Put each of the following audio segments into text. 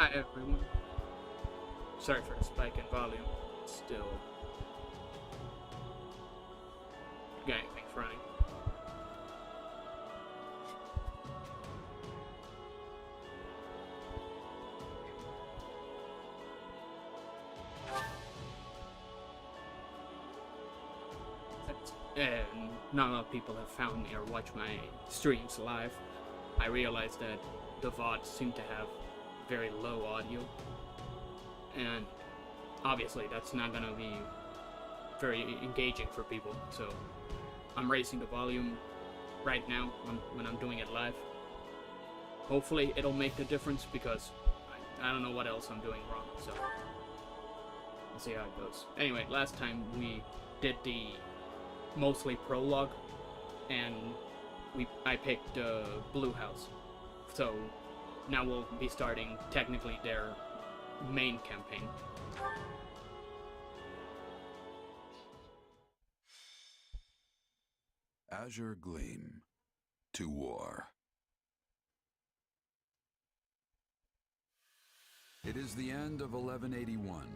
Hi everyone. Sorry for the spike in volume. Still getting things running. And not a lot of people have found me or watched my streams live. I realized that the VODs seem to have very low audio, and obviously that's not gonna be very engaging for people, so I'm raising the volume right now when I'm doing it live. Hopefully it'll make the difference, because I don't know what else I'm doing wrong, so we'll see how it goes. Anyway, last time we did the mostly prologue, and I picked Blue House, so now we'll be starting technically their main campaign. Azure Gleam to war. It is the end of 1181.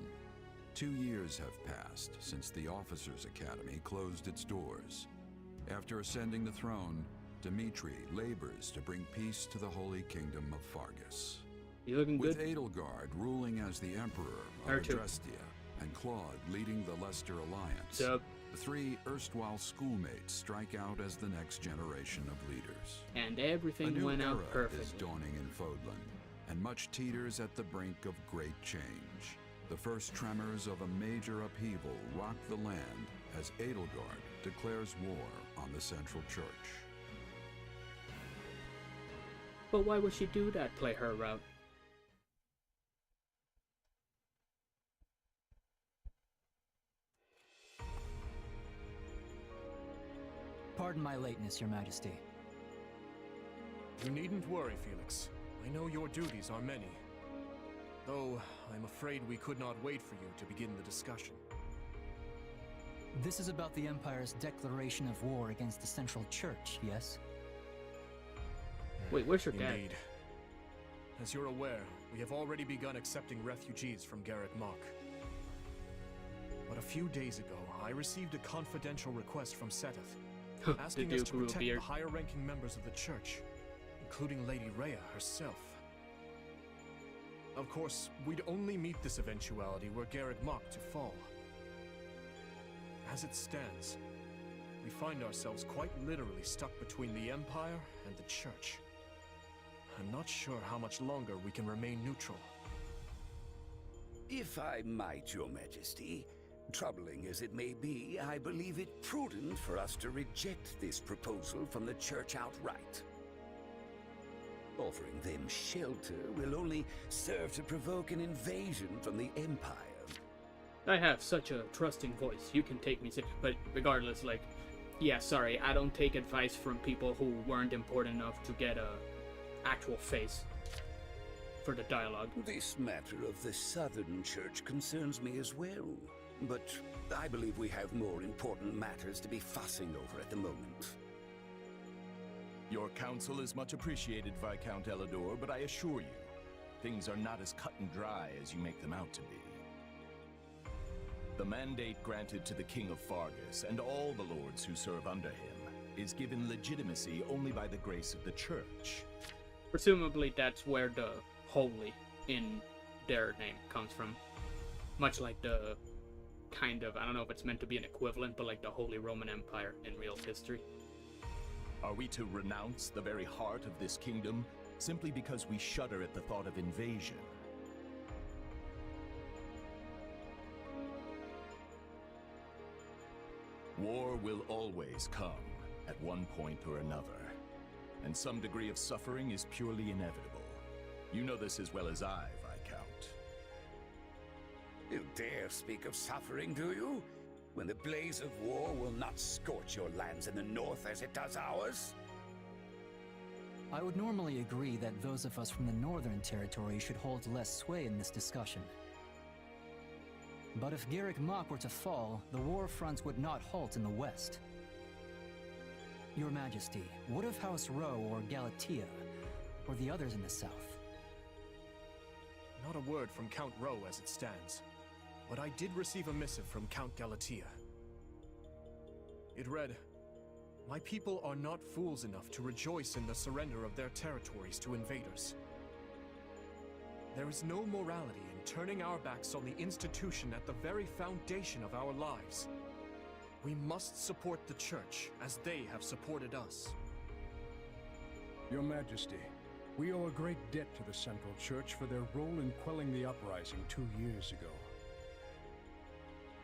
2 years have passed since the Officers' Academy closed its doors. After ascending the throne, Dimitri labors to bring peace to the Holy Kingdom of Fargus. You looking With good? Edelgard ruling as the Emperor of Adrestia and Claude leading the Leicester Alliance, the three erstwhile schoolmates strike out as the next generation of leaders. And everything went out perfectly. Is dawning in Fodlan, and much teeters at the brink of great change. The first tremors of a major upheaval rock the land as Edelgard declares war on the Central Church. But why would she do that? Play her route? Pardon my lateness, Your Majesty. You needn't worry, Felix. I know your duties are many. Though, I'm afraid we could not wait for you to begin the discussion. This is about the Empire's declaration of war against the Central Church, yes? Wait, where's your dad? Indeed. As you're aware, we have already begun accepting refugees from Garreg Mach. But a few days ago, I received a confidential request from Seteth, asking us to protect the higher-ranking members of the Church, including Lady Rhea herself. Of course, we'd only meet this eventuality were Garreg Mach to fall. As it stands, we find ourselves quite literally stuck between the Empire and the Church. I'm not sure how much longer we can remain neutral. If I might, Your Majesty, troubling as it may be, I believe it prudent for us to reject this proposal from the Church outright. Offering them shelter will only serve to provoke an invasion from the Empire. I have such a trusting voice. You can take me but regardless, like, yeah, sorry, I don't take advice from people who weren't important enough to get a actual face for the dialogue. This matter of the Southern Church concerns me as well, but I believe we have more important matters to be fussing over at the moment. Your counsel is much appreciated, Viscount Elidor, but I assure you, things are not as cut and dry as you make them out to be. The mandate granted to the King of Fargus and all the lords who serve under him is given legitimacy only by the grace of the Church. Presumably that's where the holy in their name comes from. Much like the kind of, I don't know if it's meant to be an equivalent, but like the Holy Roman Empire in real history. Are we to renounce the very heart of this kingdom simply because we shudder at the thought of invasion? War will always come at one point or another, and some degree of suffering is purely inevitable. You know this as well as I, Viscount. You dare speak of suffering, do you? When the blaze of war will not scorch your lands in the north as it does ours? I would normally agree that those of us from the Northern Territory should hold less sway in this discussion. But if Garreg Mach were to fall, the war fronts would not halt in the west. Your Majesty, what of House Rowe or Galatea, or the others in the south? Not a word from Count Rowe as it stands. But I did receive a missive from Count Galatea. It read, "My people are not fools enough to rejoice in the surrender of their territories to invaders. There is no morality in turning our backs on the institution at the very foundation of our lives. We must support the Church as they have supported us." Your Majesty, we owe a great debt to the Central Church for their role in quelling the uprising 2 years ago.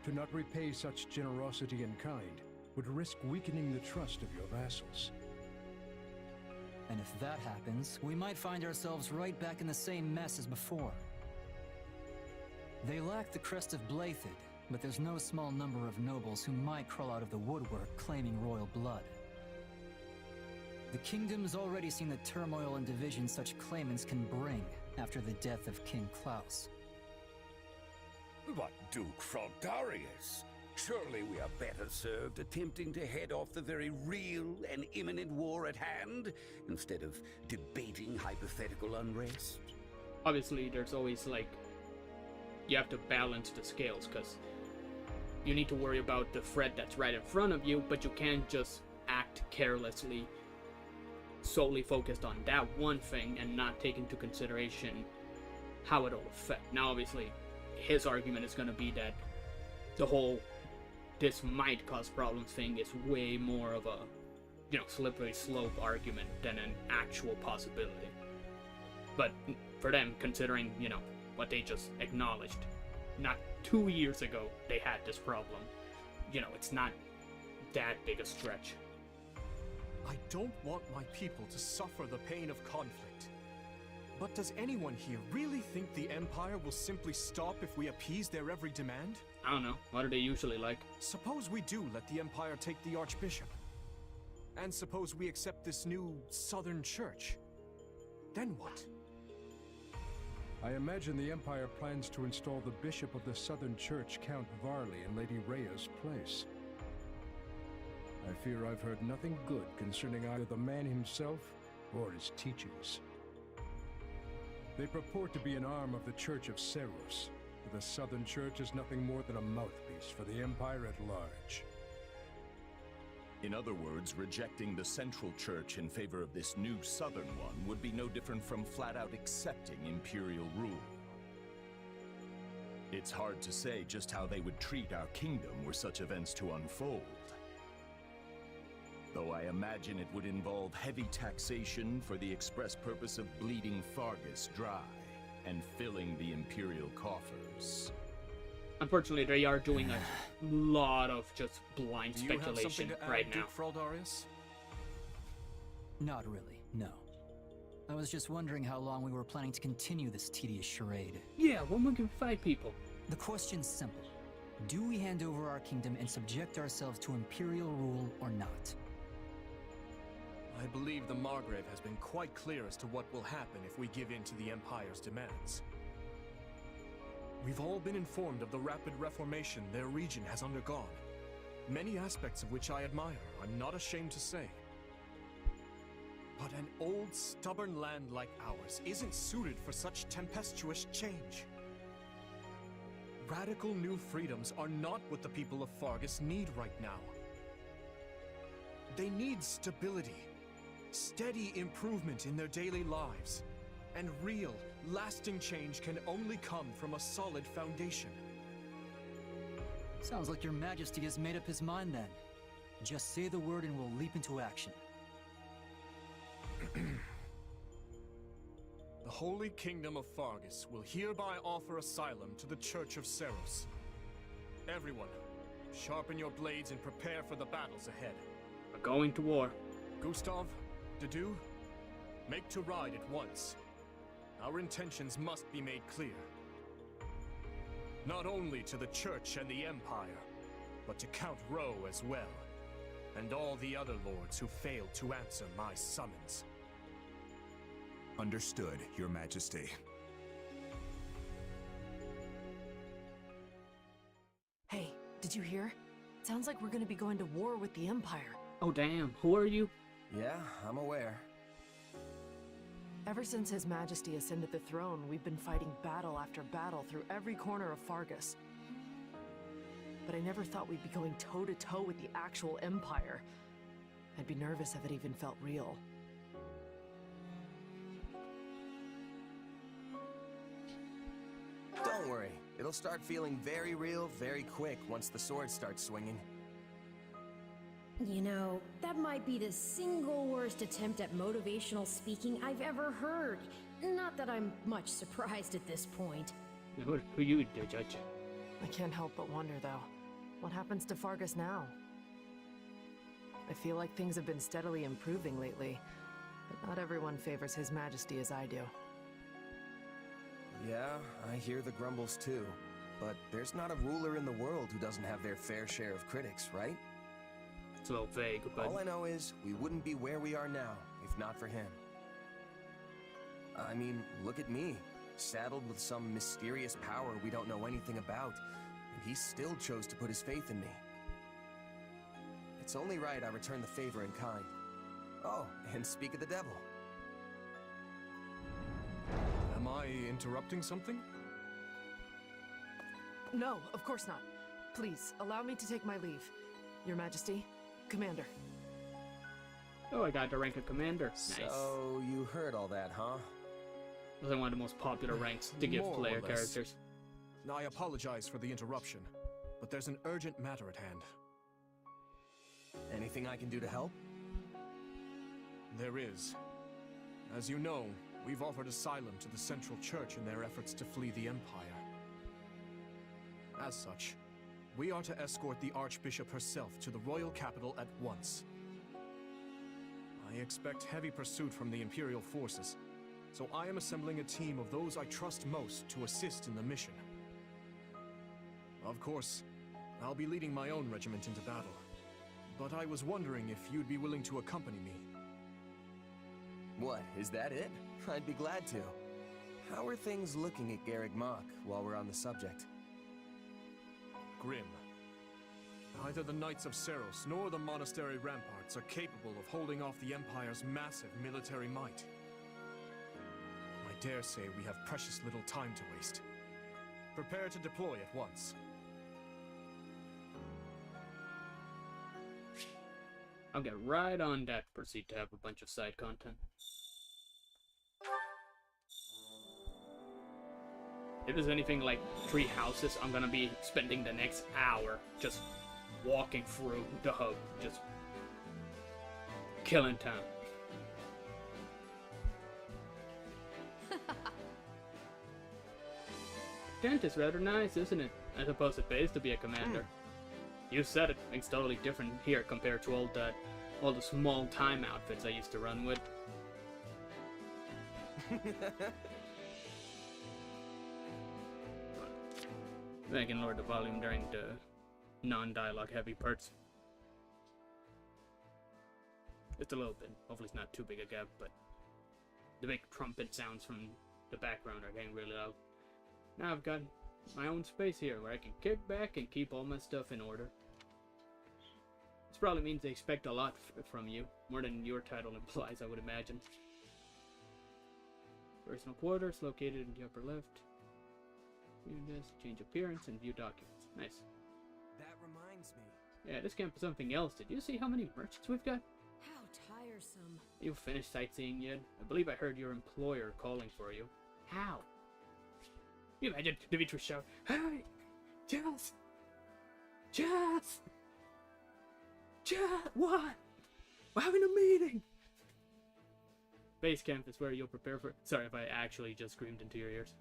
To not repay such generosity in kind would risk weakening the trust of your vassals. And if that happens, we might find ourselves right back in the same mess as before. They lack the crest of Blaidd, but there's no small number of nobles who might crawl out of the woodwork claiming royal blood. The kingdom's already seen the turmoil and division such claimants can bring after the death of King Klaus. But Duke Frondarius, surely we are better served attempting to head off the very real and imminent war at hand, instead of debating hypothetical unrest. Obviously, there's always, like, you have to balance the scales, because you need to worry about the threat that's right in front of you, but you can't just act carelessly, solely focused on that one thing, and not take into consideration how it'll affect. Now, obviously, his argument is going to be that the whole "this might cause problems" thing is way more of a, slippery slope argument than an actual possibility. But for them, considering, what they just acknowledged, not 2 years ago they had this problem, it's not that big a stretch. I don't want my people to suffer the pain of conflict. But does anyone here really think the Empire will simply stop if we appease their every demand? I don't know. What are they usually like? Suppose we do let the Empire take the Archbishop. And suppose we accept this new Southern Church. Then what? I imagine the Empire plans to install the Bishop of the Southern Church, Count Varley, in Lady Rhea's place. I fear I've heard nothing good concerning either the man himself or his teachings. They purport to be an arm of the Church of Seros, but the Southern Church is nothing more than a mouthpiece for the Empire at large. In other words, rejecting the Central Church in favor of this new Southern one would be no different from flat-out accepting Imperial rule. It's hard to say just how they would treat our kingdom were such events to unfold. Though I imagine it would involve heavy taxation for the express purpose of bleeding Fargus dry and filling the Imperial coffers. Unfortunately, they are doing a lot of just blind speculation right now. Duke Frondarius? Not really, no. I was just wondering how long we were planning to continue this tedious charade. Yeah, when we can fight people. The question's simple. Do we hand over our kingdom and subject ourselves to Imperial rule or not? I believe the Margrave has been quite clear as to what will happen if we give in to the Empire's demands. We've all been informed of the rapid reformation their region has undergone, many aspects of which I admire, I'm not ashamed to say. But an old, stubborn land like ours isn't suited for such tempestuous change. Radical new freedoms are not what the people of Fargus need right now. They need stability, steady improvement in their daily lives, and real, lasting change can only come from a solid foundation. Sounds like your Majesty has made up his mind then. Just say the word and we'll leap into action. The Holy Kingdom of Fargus will hereby offer asylum to the Church of Seros. Everyone, sharpen your blades and prepare for the battles ahead. We're going to war. Gustav, Dedu, make to ride at once. Our intentions must be made clear. Not only to the Church and the Empire, but to Count Rowe as well, and all the other lords who failed to answer my summons. Understood, Your Majesty. Hey, did you hear? Sounds like we're gonna be going to war with the Empire. Oh damn, who are you? Yeah, I'm aware. Ever since His Majesty ascended the throne, we've been fighting battle after battle through every corner of Fargus. But I never thought we'd be going toe-to-toe with the actual Empire. I'd be nervous if it even felt real. Don't worry. It'll start feeling very real very quick once the sword starts swinging. You know, that might be the single worst attempt at motivational speaking I've ever heard. Not that I'm much surprised at this point. Who you to judge? I can't help but wonder, though. What happens to Fargus now? I feel like things have been steadily improving lately, but not everyone favors His Majesty as I do. Yeah, I hear the grumbles too. But there's not a ruler in the world who doesn't have their fair share of critics, right? It's a little vague, but... All I know is, we wouldn't be where we are now, if not for him. I mean, look at me, saddled with some mysterious power we don't know anything about, and he still chose to put his faith in me. It's only right I return the favor in kind. Oh, and speak of the devil. Am I interrupting something? No, of course not. Please, allow me to take my leave. Your Majesty, Commander. Oh, I got the rank of Commander. Nice. So, you heard all that, huh? Wasn't one of the most popular ranks to give More or player less. characters. I apologize for the interruption, but there's an urgent matter at hand. Anything I can do to help? There is. As you know, we've offered asylum to the Central Church in their efforts to flee the Empire. As such, we are to escort the Archbishop herself to the royal capital at once. I expect heavy pursuit from the Imperial forces, so I am assembling a team of those I trust most to assist in the mission. Of course, I'll be leading my own regiment into battle, but I was wondering if you'd be willing to accompany me. What, is that it? I'd be glad to. How are things looking at Garreg Mach while we're on the subject? Grim. Neither the Knights of Seros nor the monastery ramparts are capable of holding off the Empire's massive military might. I dare say we have precious little time to waste. Prepare to deploy at once. I'll get right on that. Proceed to have a bunch of side content. If there's anything like 3 houses, I'm gonna be spending the next hour just walking through the hub, just killing time. Tent is rather nice, isn't it? I suppose it pays to be a commander. You said it. It's totally different here compared to all the small time outfits I used to run with. I can lower the volume during the non-dialogue heavy parts. Just a little bit. Hopefully it's not too big a gap, but the big trumpet sounds from the background are getting really loud. Now I've got my own space here where I can kick back and keep all my stuff in order. This probably means they expect a lot from you, more than your title implies, I would imagine. Personal quarters located in the upper left. View this, change appearance, and view documents. Nice. That reminds me. Yeah, this camp is something else. Did you see how many merchants we've got? How tiresome. You finished sightseeing yet? I believe I heard your employer calling for you. How? Can you imagine Dimitri shout, "Hey! Jess! Jess! Jess! What? We're having a meeting!" Base camp is where you'll prepare for... Sorry if I actually just screamed into your ears.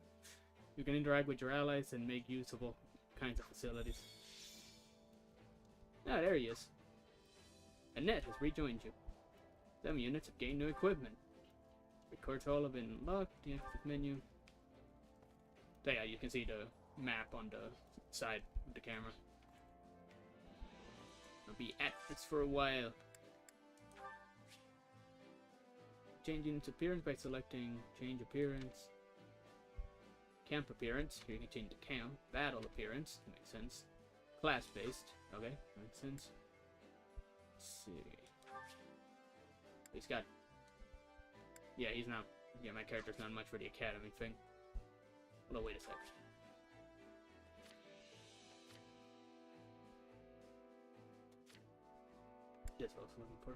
You can interact with your allies and make use of all kinds of facilities. Ah, there he is. Annette has rejoined you. Some units have gained new equipment. Records all have been locked. The active menu. So yeah, you can see the map on the side of the camera. I'll be at this for a while. Change unit's appearance by selecting change appearance. Camp appearance, here you can change the camp. Battle appearance, that makes sense. Class based, okay, makes sense. Let's see. He's got... Yeah, he's not Yeah, my character's not much for the academy thing. Although, wait a sec. That's what I was looking for.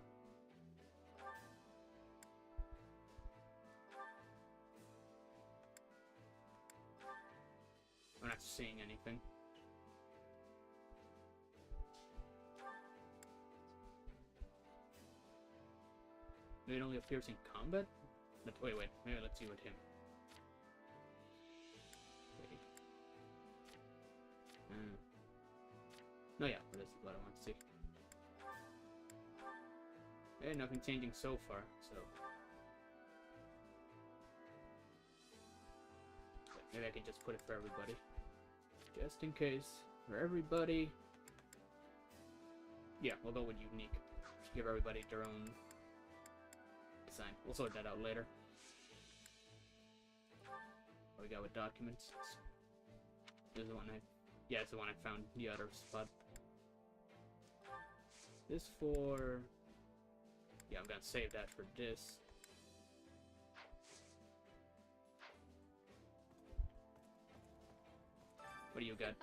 I'm not seeing anything. Maybe it only appears in combat? Wait, maybe let's see with him. Okay. No, yeah, this is what I want to see. Hey, nothing changing so far, so... Maybe I can just put it for everybody. Just in case. For everybody... Yeah, we'll go with unique. Give everybody their own design. We'll sort that out later. What we got with documents? This is the one I... Yeah, it's the one I found the other spot. This for... Yeah, I'm gonna save that for this. What do you got?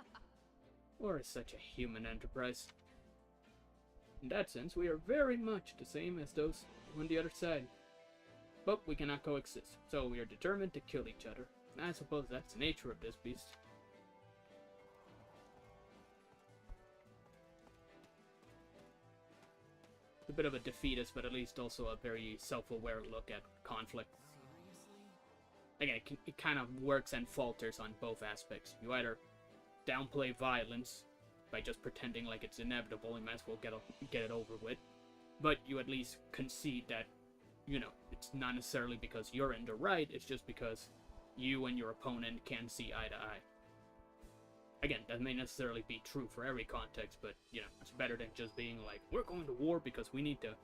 War is such a human enterprise. In that sense, we are very much the same as those on the other side. But we cannot coexist, so we are determined to kill each other. I suppose that's the nature of this beast. It's a bit of a defeatist, but at least also a very self-aware look at conflict. Again, it kind of works and falters on both aspects. You either downplay violence by just pretending like it's inevitable, you might as well get it over with. But you at least concede that, you know, it's not necessarily because you're in the right, it's just because you and your opponent can see eye to eye. Again, that may necessarily be true for every context, but, you know, it's better than just being like, we're going to war because we need to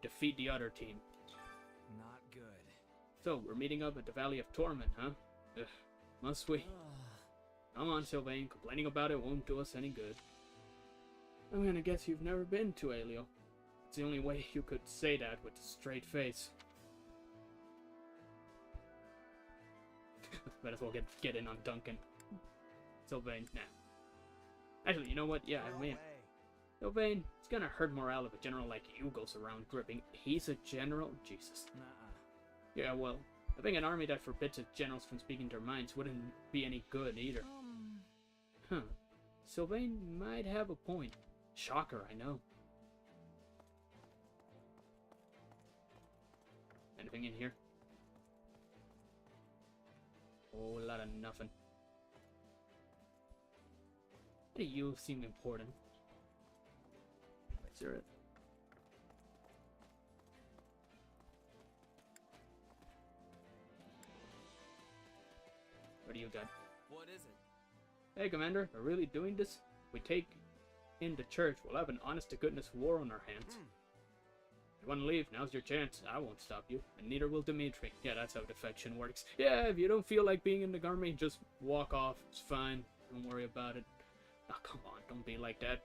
defeat the other team. Not good. So, we're meeting up at the Valley of Torment, huh? Ugh, must we? Come on, Sylvain, complaining about it won't do us any good. I'm gonna guess you've never been to Aelio. It's the only way you could say that with a straight face. Might as well get in on Duncan. Sylvain, nah. Actually, you know what? Yeah, I mean, Sylvain, it's gonna hurt morale if a general like you goes around gripping. He's a general? Jesus. Yeah, well, I think an army that forbids its generals from speaking their minds wouldn't be any good either. Huh. Sylvain might have a point. Shocker, I know. Anything in here? Whole lot of nothing. Why do you seem important? Is there it? What do you got? What is it? Hey, Commander, we're really doing this? If we take in the church, we'll have an honest-to-goodness war on our hands. If you want to leave, now's your chance. I won't stop you, and neither will Dimitri. Yeah, that's how defection works. Yeah, if you don't feel like being in the army, just walk off. It's fine. Don't worry about it. Oh, come on, don't be like that.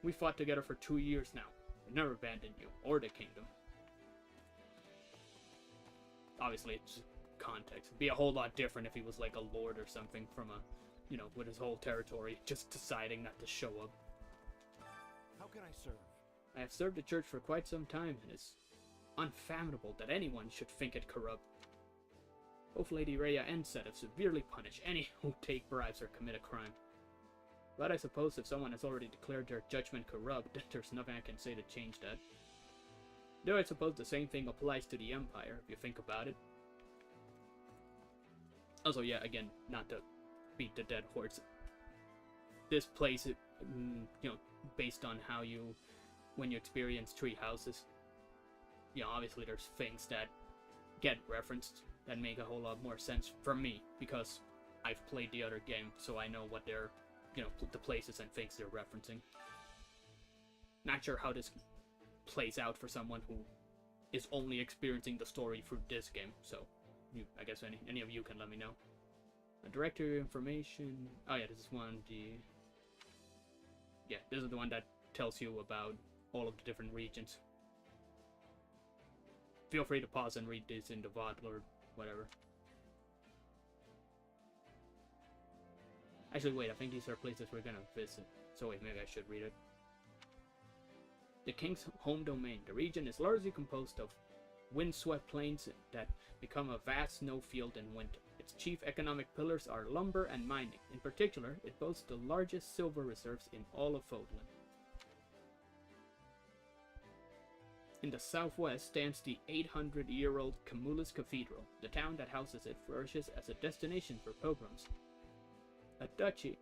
We fought together for 2 years now. I've never abandoned you, or the kingdom. Obviously, it's context. It'd be a whole lot different if he was like a lord or something from a, you know, with his whole territory, just deciding not to show up. How can I serve? I have served the church for quite some time, and it's unfathomable that anyone should think it corrupt. Both Lady Rhea and Seth have severely punished any who take bribes or commit a crime. But I suppose if someone has already declared their judgment corrupt, there's nothing I can say to change that. Though I suppose the same thing applies to the Empire, if you think about it. Also, yeah, again, not to beat the dead horse. This place, you know, based on how you, when you experience Three Houses, you know, obviously there's things that get referenced that make a whole lot more sense for me, because I've played the other game, so I know what they're, you know, the places and things they're referencing. Not sure how this plays out for someone who is only experiencing the story through this game, so I guess any of you can let me know. A directory information. Oh yeah, this is one. Yeah, this is the one that tells you about all of the different regions. Feel free to pause and read this in the VOD or whatever. Actually, wait, I think these are places we're gonna visit. So wait, maybe I should read it. The king's home domain. The region is largely composed of windswept plains that become a vast snowfield in winter. Its chief economic pillars are lumber and mining. In particular, it boasts the largest silver reserves in all of Fodlan. In the southwest stands the 800-year-old Camulus Cathedral. The town that houses it flourishes as a destination for pilgrims. A duchy,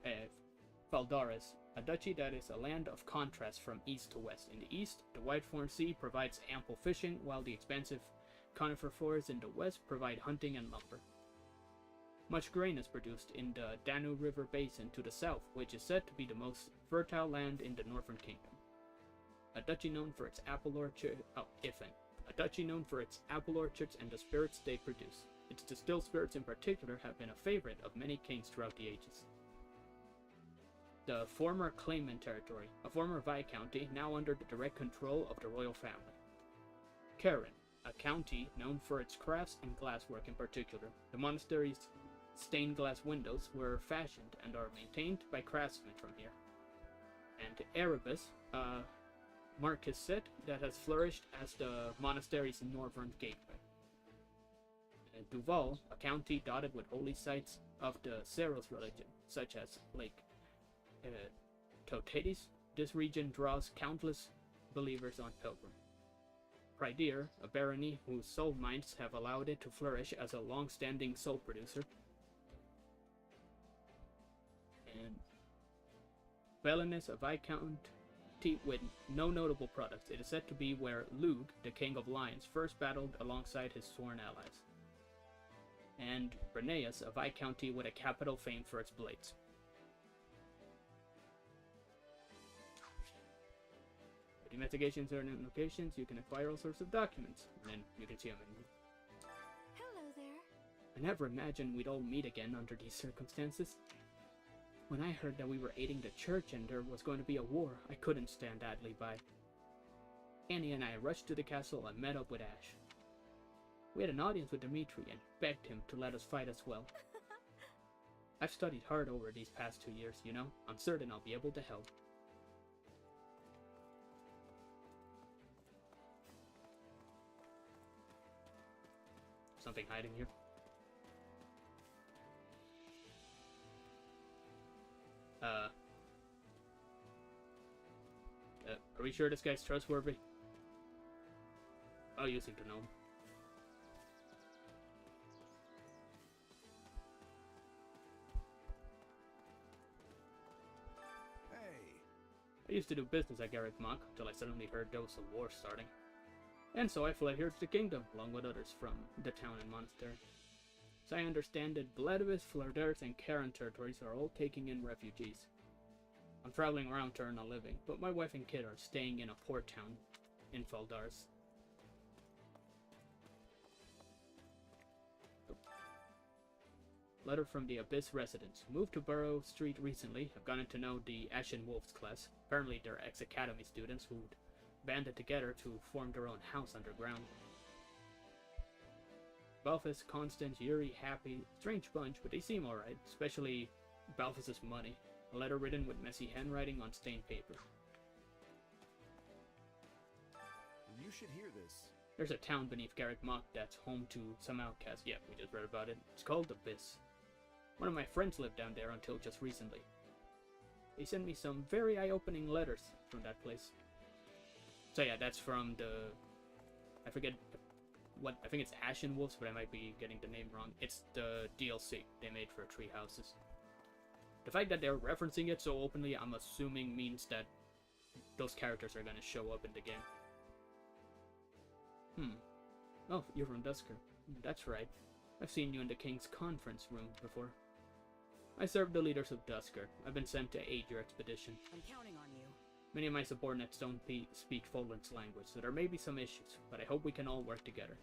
Valdaris, a duchy that is a land of contrast from east to west. In the east, the Whitethorn Sea provides ample fishing, while the expansive conifer forests in the west provide hunting and lumber. Much grain is produced in the Danube River basin to the south, which is said to be the most fertile land in the northern kingdom. A duchy known for its apple orchard, a duchy known for its apple orchards and the spirits they produce. Its distilled spirits in particular have been a favorite of many kings throughout the ages. The former claimant territory, a former viscounty now under the direct control of the royal family. Karen, a county known for its crafts and glasswork in particular. The monastery's stained glass windows were fashioned and are maintained by craftsmen from here. And Erebus, a marquisate that has flourished as the monastery's northern gateway. And Duval, a county dotted with holy sites of the Seros religion, such as Lake Totatis. This region draws countless believers on pilgrim. Prideer, a barony whose soul mines have allowed it to flourish as a long-standing soul producer. And Belenus, a viscounty with no notable products. It is said to be where Lug, the king of lions, first battled alongside his sworn allies. And Breneus, a viscounty with a capital famed for its blades. With investigations or locations, you can acquire all sorts of documents, and then you can see them in. Hello there. I never imagined we'd all meet again under these circumstances. When I heard that we were aiding the church and there was going to be a war, I couldn't stand idly by. Annie and I rushed to the castle and met up with Ash. We had an audience with Dimitri and begged him to let us fight as well. I've studied hard over these past 2 years, you know. I'm certain I'll be able to help. Something hiding here. Are we sure this guy's trustworthy? Oh, you seem to know him. Hey. I used to do business at Garrett Mock until I suddenly heard there was a war starting. And so I fled here to the kingdom, along with others from the town and monastery. So I understand that Vladimir, Flardaris, and Karen territories are all taking in refugees. I'm traveling around to earn a living, but my wife and kid are staying in a port town in Faldaris. Letter from the Abyss residents. Moved to Burrow Street recently. Have gotten to know the Ashen Wolves class. Apparently they're ex-academy students who'd banded together to form their own house underground. Balthus, Constance, Yuri, Happy. Strange bunch, but they seem alright. Especially Balthus's money. A letter written with messy handwriting on stained paper. You should hear this. There's a town beneath Garrett Mock that's home to some outcasts. Yeah, we just read about it. It's called Abyss. One of my friends lived down there until just recently. They sent me some very eye-opening letters from that place. So yeah, that's from the... I forget what... I think it's Ashen Wolves, but I might be getting the name wrong. It's the DLC they made for Tree Houses. The fact that they're referencing it so openly, I'm assuming means that those characters are gonna show up in the game. Oh, you're from Dusker. That's right. I've seen you in the King's conference room before. I serve the leaders of Dusker. I've been sent to aid your expedition. I'm counting on you. Many of my subordinates don't speak Fodlan's language, so there may be some issues, but I hope we can all work together.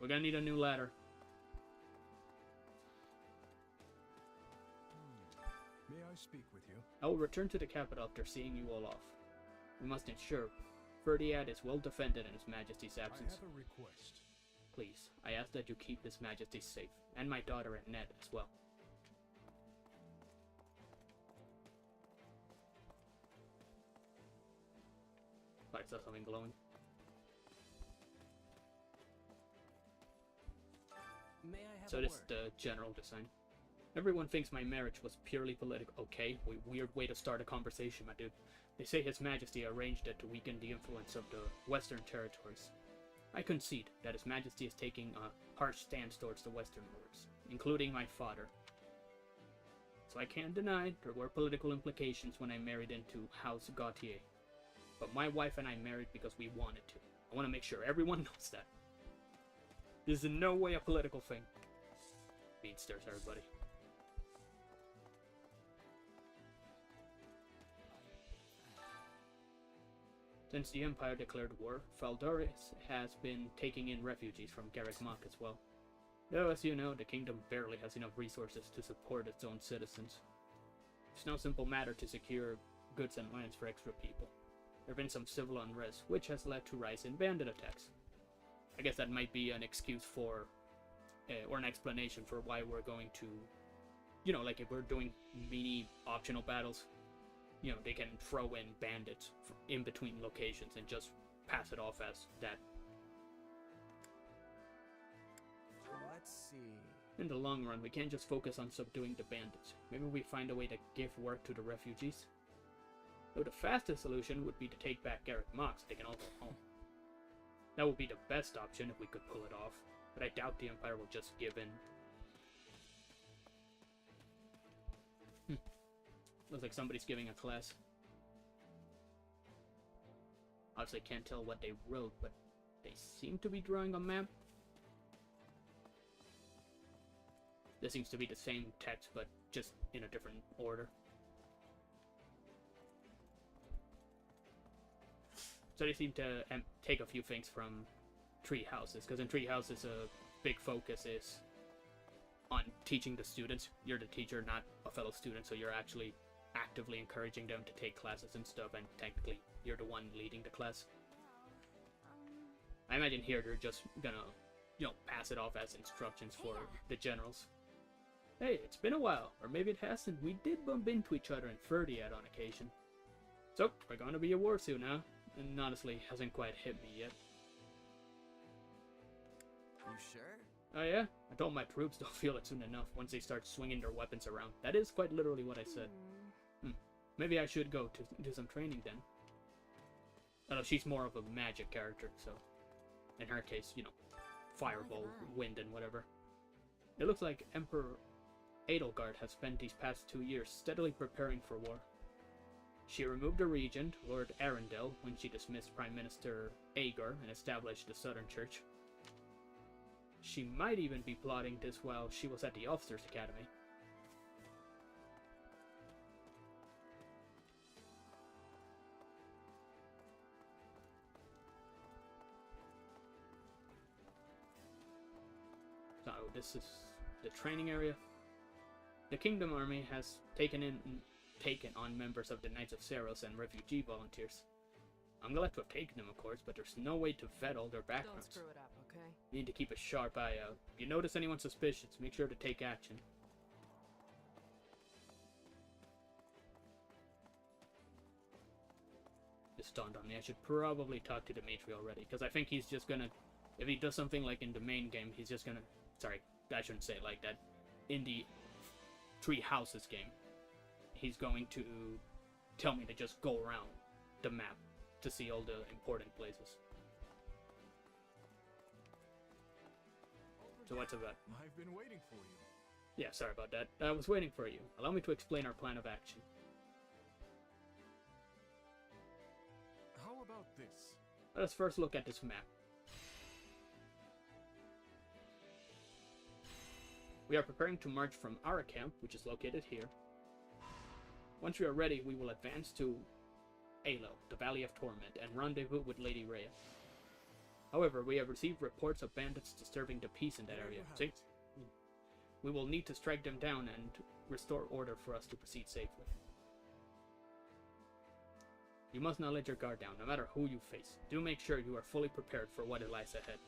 We're gonna need a new ladder. May I speak with you? I will return to the capital after seeing you all off. We must ensure Ferdiad is well defended in His Majesty's I absence. have a request. Please, I ask that you keep His Majesty safe, and my daughter and Ned as well. I saw something glowing. May I have So a this word? is the general design. Everyone thinks my marriage was purely political. Okay, weird way to start a conversation, my dude. They say His Majesty arranged it to weaken the influence of the Western territories. I concede that His Majesty is taking a harsh stance towards the Western lords, including my father. So I can't deny there were political implications when I married into House Gautier. But my wife and I married because we wanted to. I want to make sure everyone knows that. This is in no way a political thing. Beatsters, everybody. Since the Empire declared war, Faldoris has been taking in refugees from Garreg Mach as well. Though, as you know, the kingdom barely has enough resources to support its own citizens. It's no simple matter to secure goods and lands for extra people. There have been some civil unrest, which has led to rise in bandit attacks. I guess that might be an excuse for, or an explanation for why we're going to, you know, like if we're doing mini optional battles, you know, they can throw in bandits in between locations and just pass it off as that. Let's see. In the long run, we can't just focus on subduing the bandits. Maybe we find a way to give work to the refugees. Though the fastest solution would be to take back Garreg Mach so they can all go home. That would be the best option if we could pull it off, but I doubt the Empire will just give in. Looks like somebody's giving a class. Obviously can't tell what they wrote, but they seem to be drawing a map. This seems to be the same text, but just in a different order. So they seem to take a few things from Three Houses, because in Three Houses a big focus is on teaching the students. You're the teacher, not a fellow student, so you're actually actively encouraging them to take classes and stuff, and technically you're the one leading the class. I imagine here they're just gonna, you know, pass it off as instructions for the generals. Hey, it's been a while, or maybe it hasn't. We did bump into each other in Ferdiad on occasion. So, we're gonna be at war soon, huh? And honestly, hasn't quite hit me yet. You sure? Oh yeah? I told my troops they'll feel it soon enough once they start swinging their weapons around. That is quite literally what I said. Maybe I should go to do some training then. Although she's more of a magic character, so in her case, you know, fireball, wind, and whatever. It looks like Emperor Edelgard has spent these past 2 years steadily preparing for war. She removed the regent, Lord Arundel, when she dismissed Prime Minister Agar and established the Southern Church. She might even be plotting this while she was at the Officers' Academy. So this is the training area. The Kingdom Army has taken on members of the Knights of Saros and refugee volunteers. I'm glad to have taken them, of course, but there's no way to vet all their backgrounds. Don't screw it up, okay? You need to keep a sharp eye out. If you notice anyone suspicious, make sure to take action. Just dawned on me, I should probably talk to Dimitri already, because I think he's just gonna, if he does something like in the main game, he's just gonna, sorry, I shouldn't say it like that, in the Three Houses game, he's going to tell me to just go around the map to see all the important places. So what's about? I've been waiting for you. Yeah, sorry about that. I was waiting for you. Allow me to explain our plan of action. How about this? Let us first look at this map. We are preparing to march from our camp, which is located here. Once we are ready, we will advance to Alo, the Valley of Torment, and rendezvous with Lady Rhea. However, we have received reports of bandits disturbing the peace in that area. See? We will need to strike them down and restore order for us to proceed safely. You must not let your guard down, no matter who you face. Do make sure you are fully prepared for what lies ahead.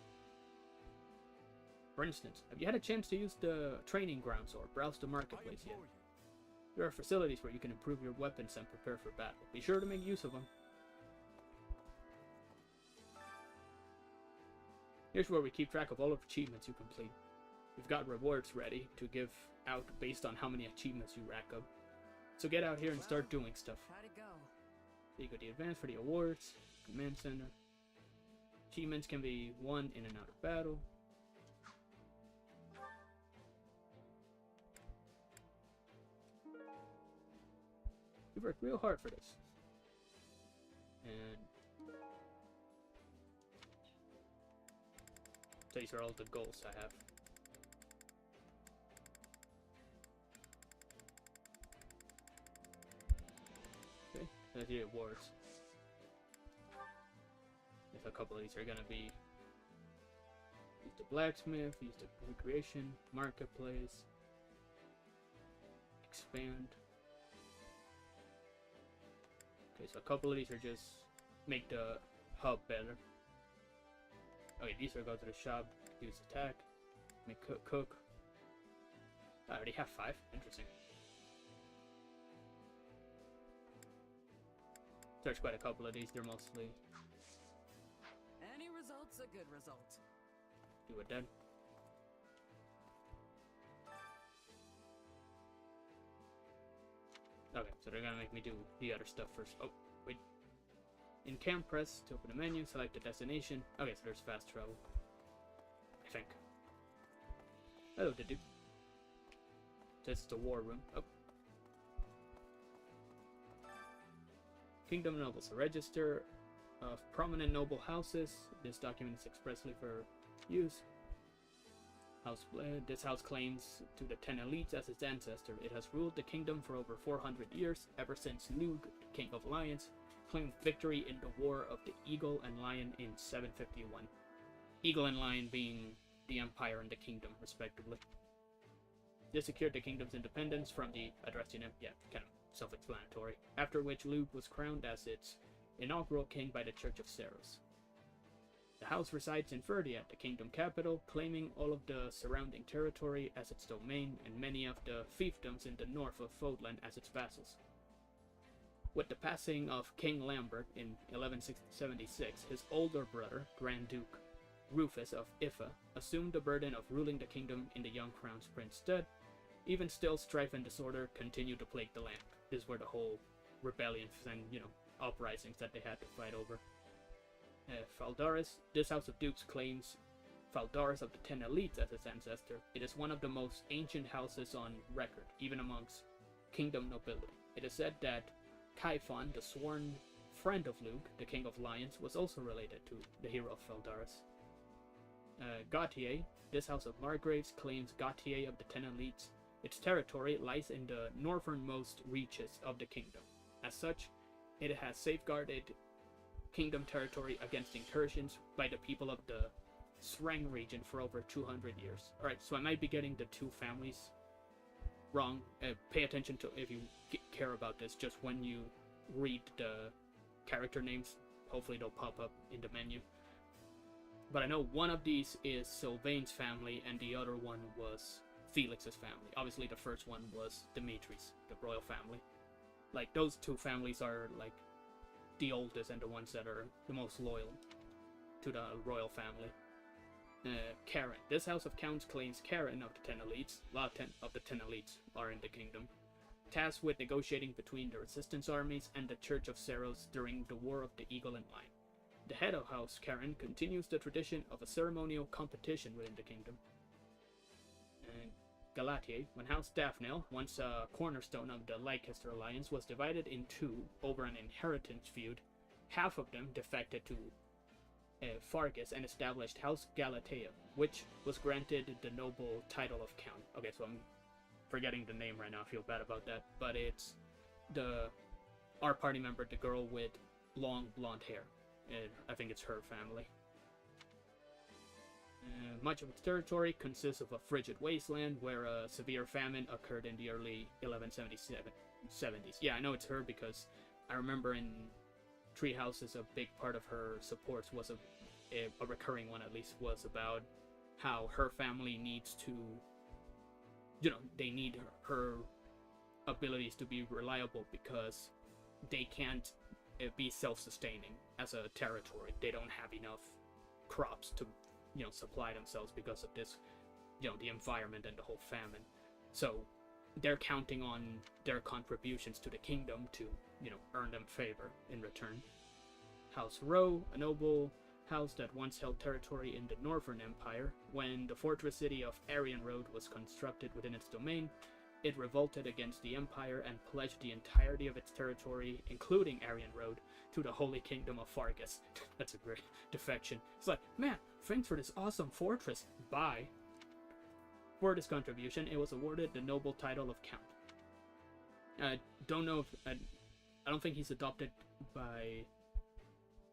For instance, have you had a chance to use the training grounds or browse the marketplace yet? There are facilities where you can improve your weapons and prepare for battle. Be sure to make use of them. Here's where we keep track of all of the achievements you complete. We've got rewards ready to give out based on how many achievements you rack up. So get out here and start doing stuff. How'd it go? So you go to the advance for the awards, command center. Achievements can be won in and out of battle. We worked real hard for this. And these are all the goals I have. Okay, there's the awards. There's a couple of these are gonna be use the blacksmith, use the recreation, marketplace, expand. Okay, so a couple of these are just make the hub better. Okay, these are go to the shop, use attack, make cook. I already have 5. Interesting. There's quite a couple of these. They're mostly Any result's a good result. do it then. Okay, so they're gonna make me do the other stuff first. Oh, wait. In camp, press to open the menu, select the destination. Okay, so there's fast travel. I think. Oh, did do. This is the war room. Oh. Kingdom nobles. A register of prominent noble houses. This document is expressly for use. This house claims to the 10 elites as its ancestor. It has ruled the kingdom for over 400 years, ever since Lug, King of Lions, claimed victory in the War of the Eagle and Lion in 751. Eagle and Lion being the empire and the kingdom, respectively. This secured the kingdom's independence from the Adrastian Empire. Yeah, kind of self-explanatory. After which Lug was crowned as its inaugural king by the Church of Saros. The house resides in Ferdiat, the kingdom capital, claiming all of the surrounding territory as its domain and many of the fiefdoms in the north of Fodland as its vassals. With the passing of King Lambert in 1176, his older brother, Grand Duke Rufus of Iffa, assumed the burden of ruling the kingdom in the young crown's prince's stead. Even still, strife and disorder continued to plague the land. This were the whole rebellions and, uprisings that they had to fight over. Faldaris, this house of dukes claims Faldaris of the 10 elites as its ancestor. It is one of the most ancient houses on record, even amongst kingdom nobility. It is said that Kaifon, the sworn friend of Luke, the king of lions, was also related to the hero of Faldaris. Gautier, this house of Margraves, claims Gautier of the 10 elites. Its territory lies in the northernmost reaches of the kingdom. As such, it has safeguarded kingdom territory against incursions by the people of the Sreng region for over 200 years. Alright, so I might be getting the two families wrong. Pay attention to if you care about this, just when you read the character names, hopefully they'll pop up in the menu. But I know one of these is Sylvain's family and the other one was Felix's family. Obviously the first one was Dimitri's, the royal family. Like, those two families are like the oldest and the ones that are the most loyal to the royal family. Karen. This house of counts claims Karen of the 10 elites. Well, 10 of the 10 elites are in the kingdom. Tasked with negotiating between the resistance armies and the Church of Saros during the War of the Eagle and Lion. The head of House Karen continues the tradition of a ceremonial competition within the kingdom. Galatier, when House Daphne, once a cornerstone of the Leicester Alliance, was divided in two over an inheritance feud, half of them defected to Fargus and established House Galatea, which was granted the noble title of Count. Okay, so I'm forgetting the name right now, I feel bad about that, but it's our party member, the girl with long blonde hair. I think it's her family. Much of its territory consists of a frigid wasteland where a severe famine occurred in the early 1170s. Yeah, I know it's her because I remember in Three Houses, a big part of her supports was a recurring one at least, was about how her family needs to, you know, they need her abilities to be reliable because they can't be self-sustaining as a territory. They don't have enough crops to, you know, supply themselves because of this, you know, the environment and the whole famine. So they're counting on their contributions to the kingdom to, you know, earn them favor in return. House Row, a noble house that once held territory in the Northern Empire. When the fortress city of Aryan Road was constructed within its domain, it revolted against the Empire and pledged the entirety of its territory, including Aryan Road, to the Holy Kingdom of Fargus. That's a great defection. It's like, man, thanks for this awesome fortress. Bye. For this contribution, it was awarded the noble title of Count. I don't know if... I don't think he's adopted by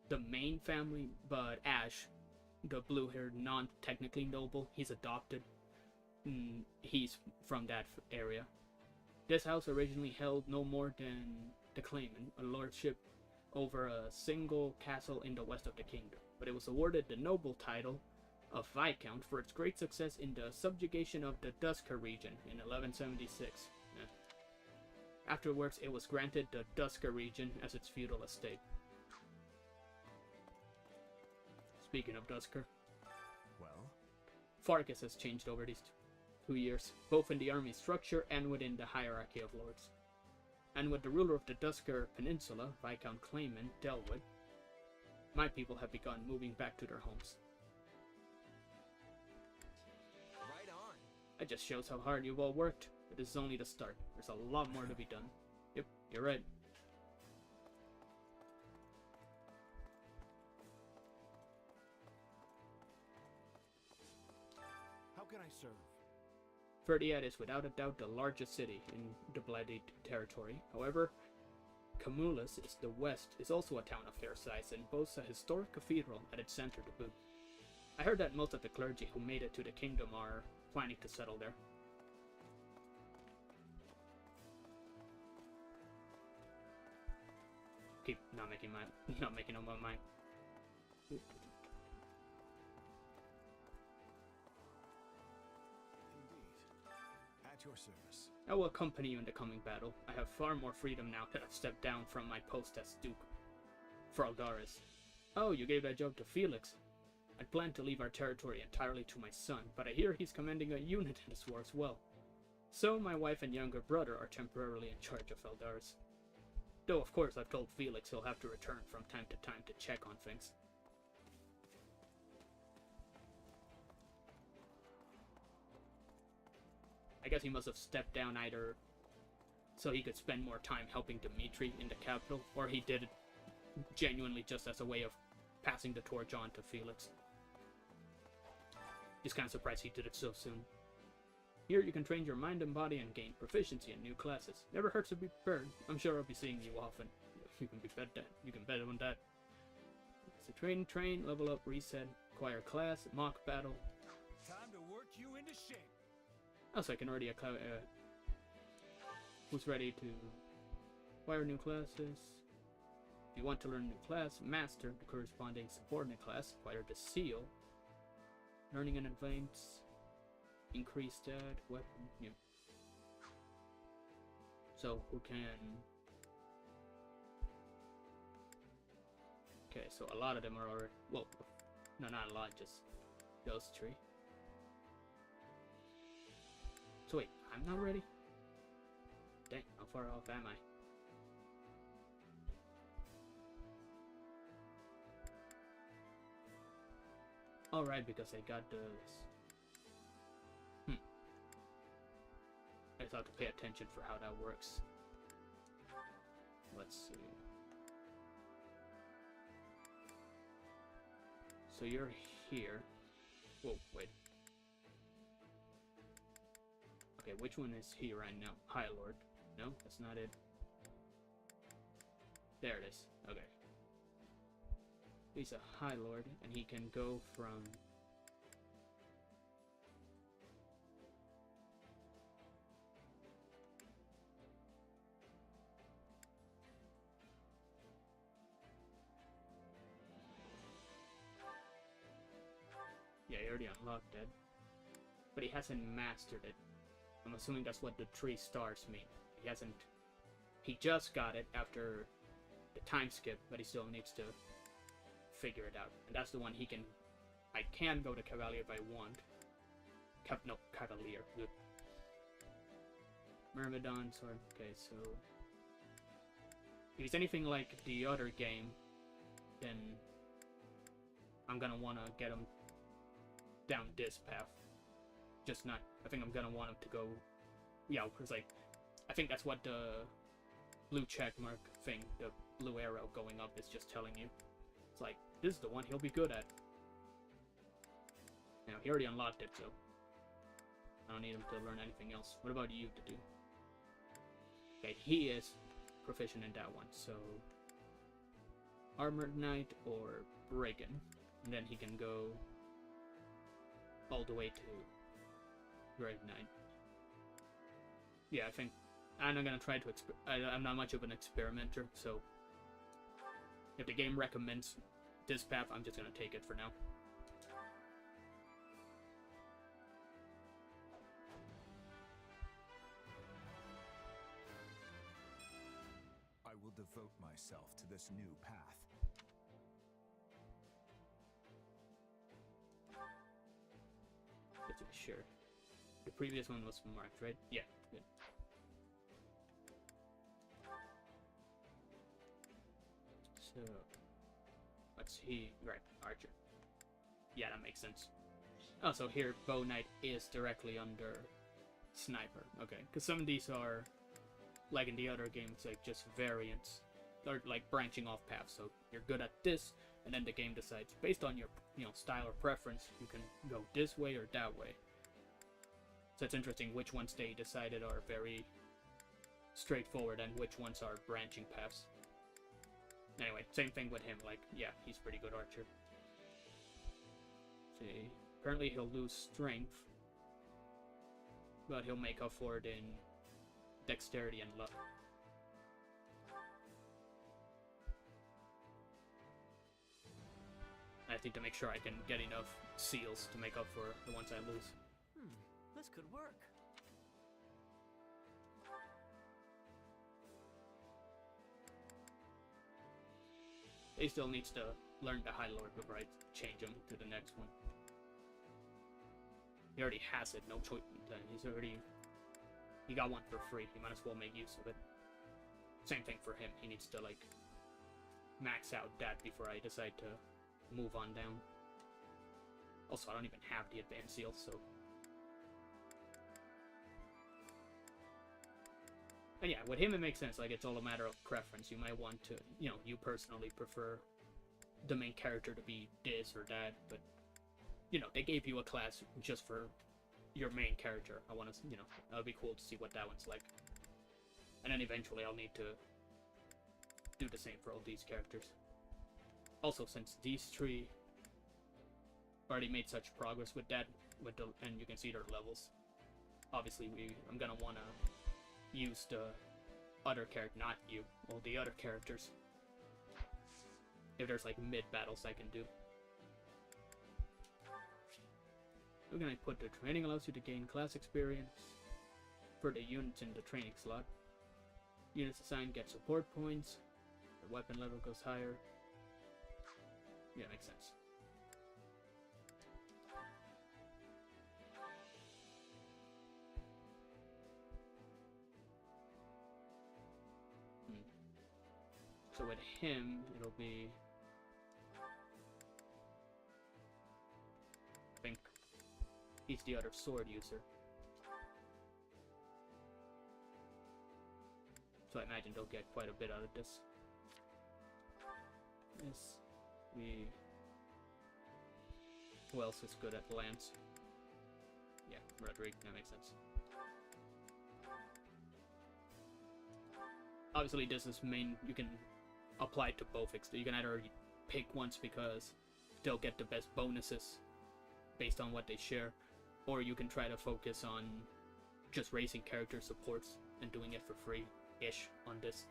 the main family, but Ash, the blue-haired, non-technically noble, he's adopted. He's from that area. This house originally held no more than the claimant, a lordship over a single castle in the west of the kingdom, but it was awarded the noble title of Viscount for its great success in the subjugation of the Dusker region in 1176. Afterwards, it was granted the Dusker region as its feudal estate. Speaking of Dusker, Well? Fargus has changed over these 2 years, both in the army structure and within the hierarchy of lords. And with the ruler of the Dusker Peninsula, Viscount Clayman, dealt with, my people have begun moving back to their homes. Right on. That just shows how hard you've all worked, but this is only the start. There's a lot more to be done. Yep, you're right. How can I serve? Verdiad is without a doubt the largest city in the Bloodied territory. However, Camulus is the west is also a town of fair size and boasts a historic cathedral at its center to boot. I heard that most of the clergy who made it to the kingdom are planning to settle there. Keep not making up my mind. At your service. I will accompany you in the coming battle. I have far more freedom now that I've stepped down from my post as Duke. For Aldaris. Oh, you gave that job to Felix. I'd planned to leave our territory entirely to my son, but I hear he's commanding a unit in this war as well. So my wife and younger brother are temporarily in charge of Aldaris. Though of course I've told Felix he'll have to return from time to time to check on things. I guess he must have stepped down either so he could spend more time helping Dimitri in the capital, or he did it genuinely just as a way of passing the torch on to Felix. Just kind of surprised he did it so soon. Here you can train your mind and body and gain proficiency in new classes. Never hurts to be prepared. I'm sure I'll be seeing you often. You can bet on that. So train, level up, reset, acquire class, mock battle. Time to work you into shape. Oh, so I can already who's ready to acquire new classes. If you want to learn a new class, master the corresponding subordinate class, acquire the seal. Learning an advance, increase stat, weapon, yeah. So who can... Okay, so a lot of them are already... Well, no, not a lot, just those three. So wait, I'm not ready? Dang, how far off am I? Alright, because I got those. I just have to pay attention for how that works. Let's see. So you're here. Whoa, wait. Okay, which one is here right now? High Lord. No, that's not it. There it is. Okay. He's a High Lord, and he can go from... Yeah, he already unlocked it. But he hasn't mastered it. I'm assuming that's what the 3 stars mean. He hasn't... He just got it after the time skip, but he still needs to figure it out. And that's the one he can... I can go to Cavalier if I want. No, Cavalier. Good. Myrmidon sword. Okay, so... If he's anything like the other game, then I'm gonna want to get him down this path. Just not... I think I'm gonna want him to go... Yeah, because like... I think that's what the blue check mark thing, the blue arrow going up is just telling you. It's like, this is the one he'll be good at. Now, he already unlocked it, so... I don't need him to learn anything else. What about you to do? Okay, he is proficient in that one, so... Armored Knight or Brigand. And then he can go all the way to Great Knight. Yeah, I think I'm not gonna try to I'm not much of an experimenter, so if the game recommends this path, I'm just gonna take it for now. I will devote myself to this new path. Just to be sure. The previous one was marked, right? Yeah, good. So, what's he? Right, Archer. Yeah, that makes sense. Oh, so here, Bow Knight is directly under Sniper. Okay, because some of these are, like in the other games, like just variants. Or like branching off paths. So you're good at this, and then the game decides, based on your style or preference, you can go this way or that way. So it's interesting which ones they decided are very straightforward and which ones are branching paths. Anyway, same thing with him, like, yeah, he's pretty good archer. See, apparently he'll lose strength, but he'll make up for it in dexterity and luck. I need to make sure I can get enough seals to make up for the ones I lose. This could work. He still needs to learn the High Lord before I change him to the next one. He already has it, no choice. He got one for free. He might as well make use of it. Same thing for him. He needs to like max out that before I decide to move on down. Also, I don't even have the advanced seal, so. And yeah, with him it makes sense, like it's all a matter of preference. You might want to, you personally prefer the main character to be this or that, but, they gave you a class just for your main character. I want to, it would be cool to see what that one's like. And then eventually I'll need to do the same for all these characters. Also, since these 3 already made such progress with that, and you can see their levels, obviously I'm gonna want to use the other character, not you, well, the other characters. If there's like mid-battles I can do. We're gonna put the training allows you to gain class experience for the units in the training slot. Units assigned get support points. The weapon level goes higher. Yeah, makes sense. So with him, it'll be... I think he's the other sword user. So I imagine they'll get quite a bit out of this. Yes. Who else is good at lance? Yeah, Roderick, that makes sense. Obviously this is main, you can apply it to both. You can either pick once because they'll get the best bonuses based on what they share, or you can try to focus on just raising character supports and doing it for free-ish on this.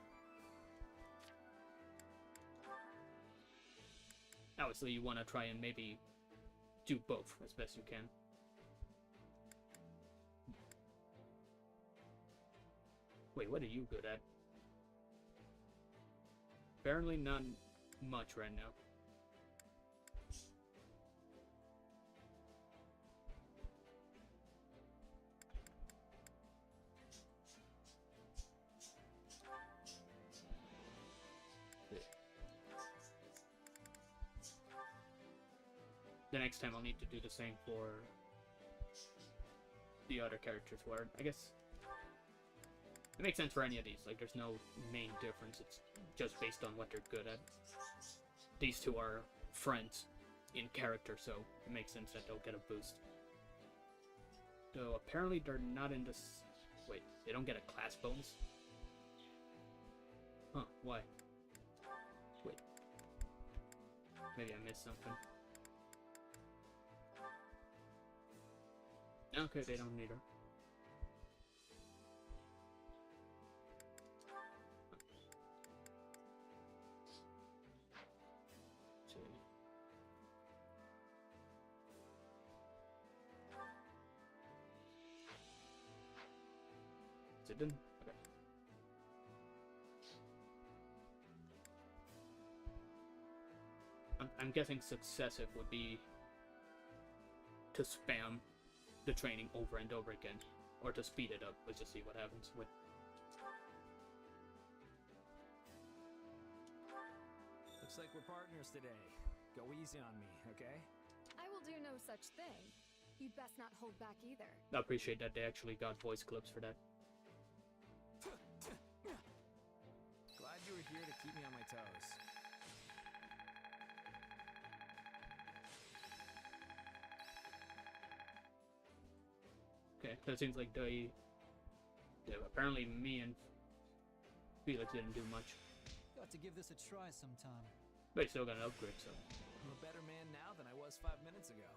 Obviously you want to try and maybe do both as best you can. Wait, what are you good at? Apparently not much right now. The next time I'll need to do the same for the other characters, where I guess it makes sense for any of these. Like, there's no main difference. It's just based on what they're good at. These two are friends in character, so it makes sense that they'll get a boost. Though apparently they're not in this. Wait, they don't get a class bonus? Huh, why? Wait. Maybe I missed something. Okay, they don't need her. Is it done? Okay. I'm guessing successive would be to spam the training over and over again, or to speed it up. Let's just see what happens with. Looks like we're partners today. Go easy on me, okay? I will do no such thing. You'd best not hold back either. I appreciate that they actually got voice clips for that. Glad you were here to keep me on my toes. Okay, so it seems like apparently me and Felix didn't do much. Got to give this a try sometime. But he still got an upgrade, so. I'm a better man now than I was 5 minutes ago.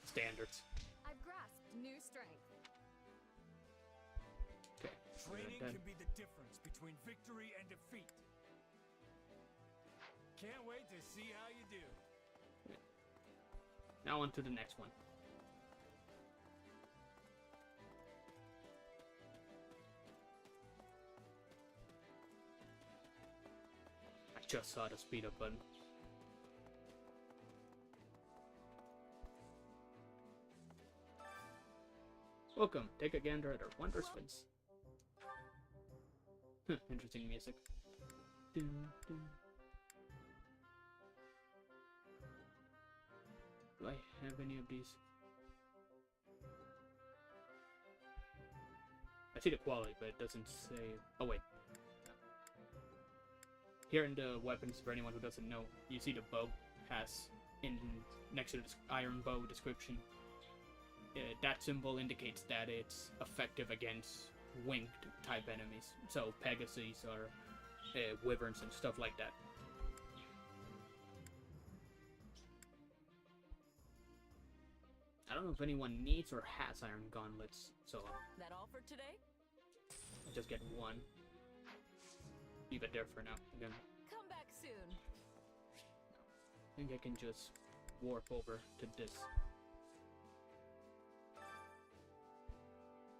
Standards. I've grasped new strength. Okay. Training can be the difference between victory and defeat. Can't wait to see how you do. Now on to the next one. I just saw the speed up button. Welcome, take a gander at our wonder spins. Interesting music. Dun, dun. Do I have any of these? I see the quality, but it doesn't say. Oh wait. Here in the weapons, for anyone who doesn't know, you see the bow has next to the iron bow description. That symbol indicates that it's effective against winged type enemies, so Pegasus or wyverns and stuff like that. I don't know if anyone needs or has iron gauntlets, so That all for today? I'll just get one. Leave it there for now. Again, Come back soon. I think I can just warp over to this.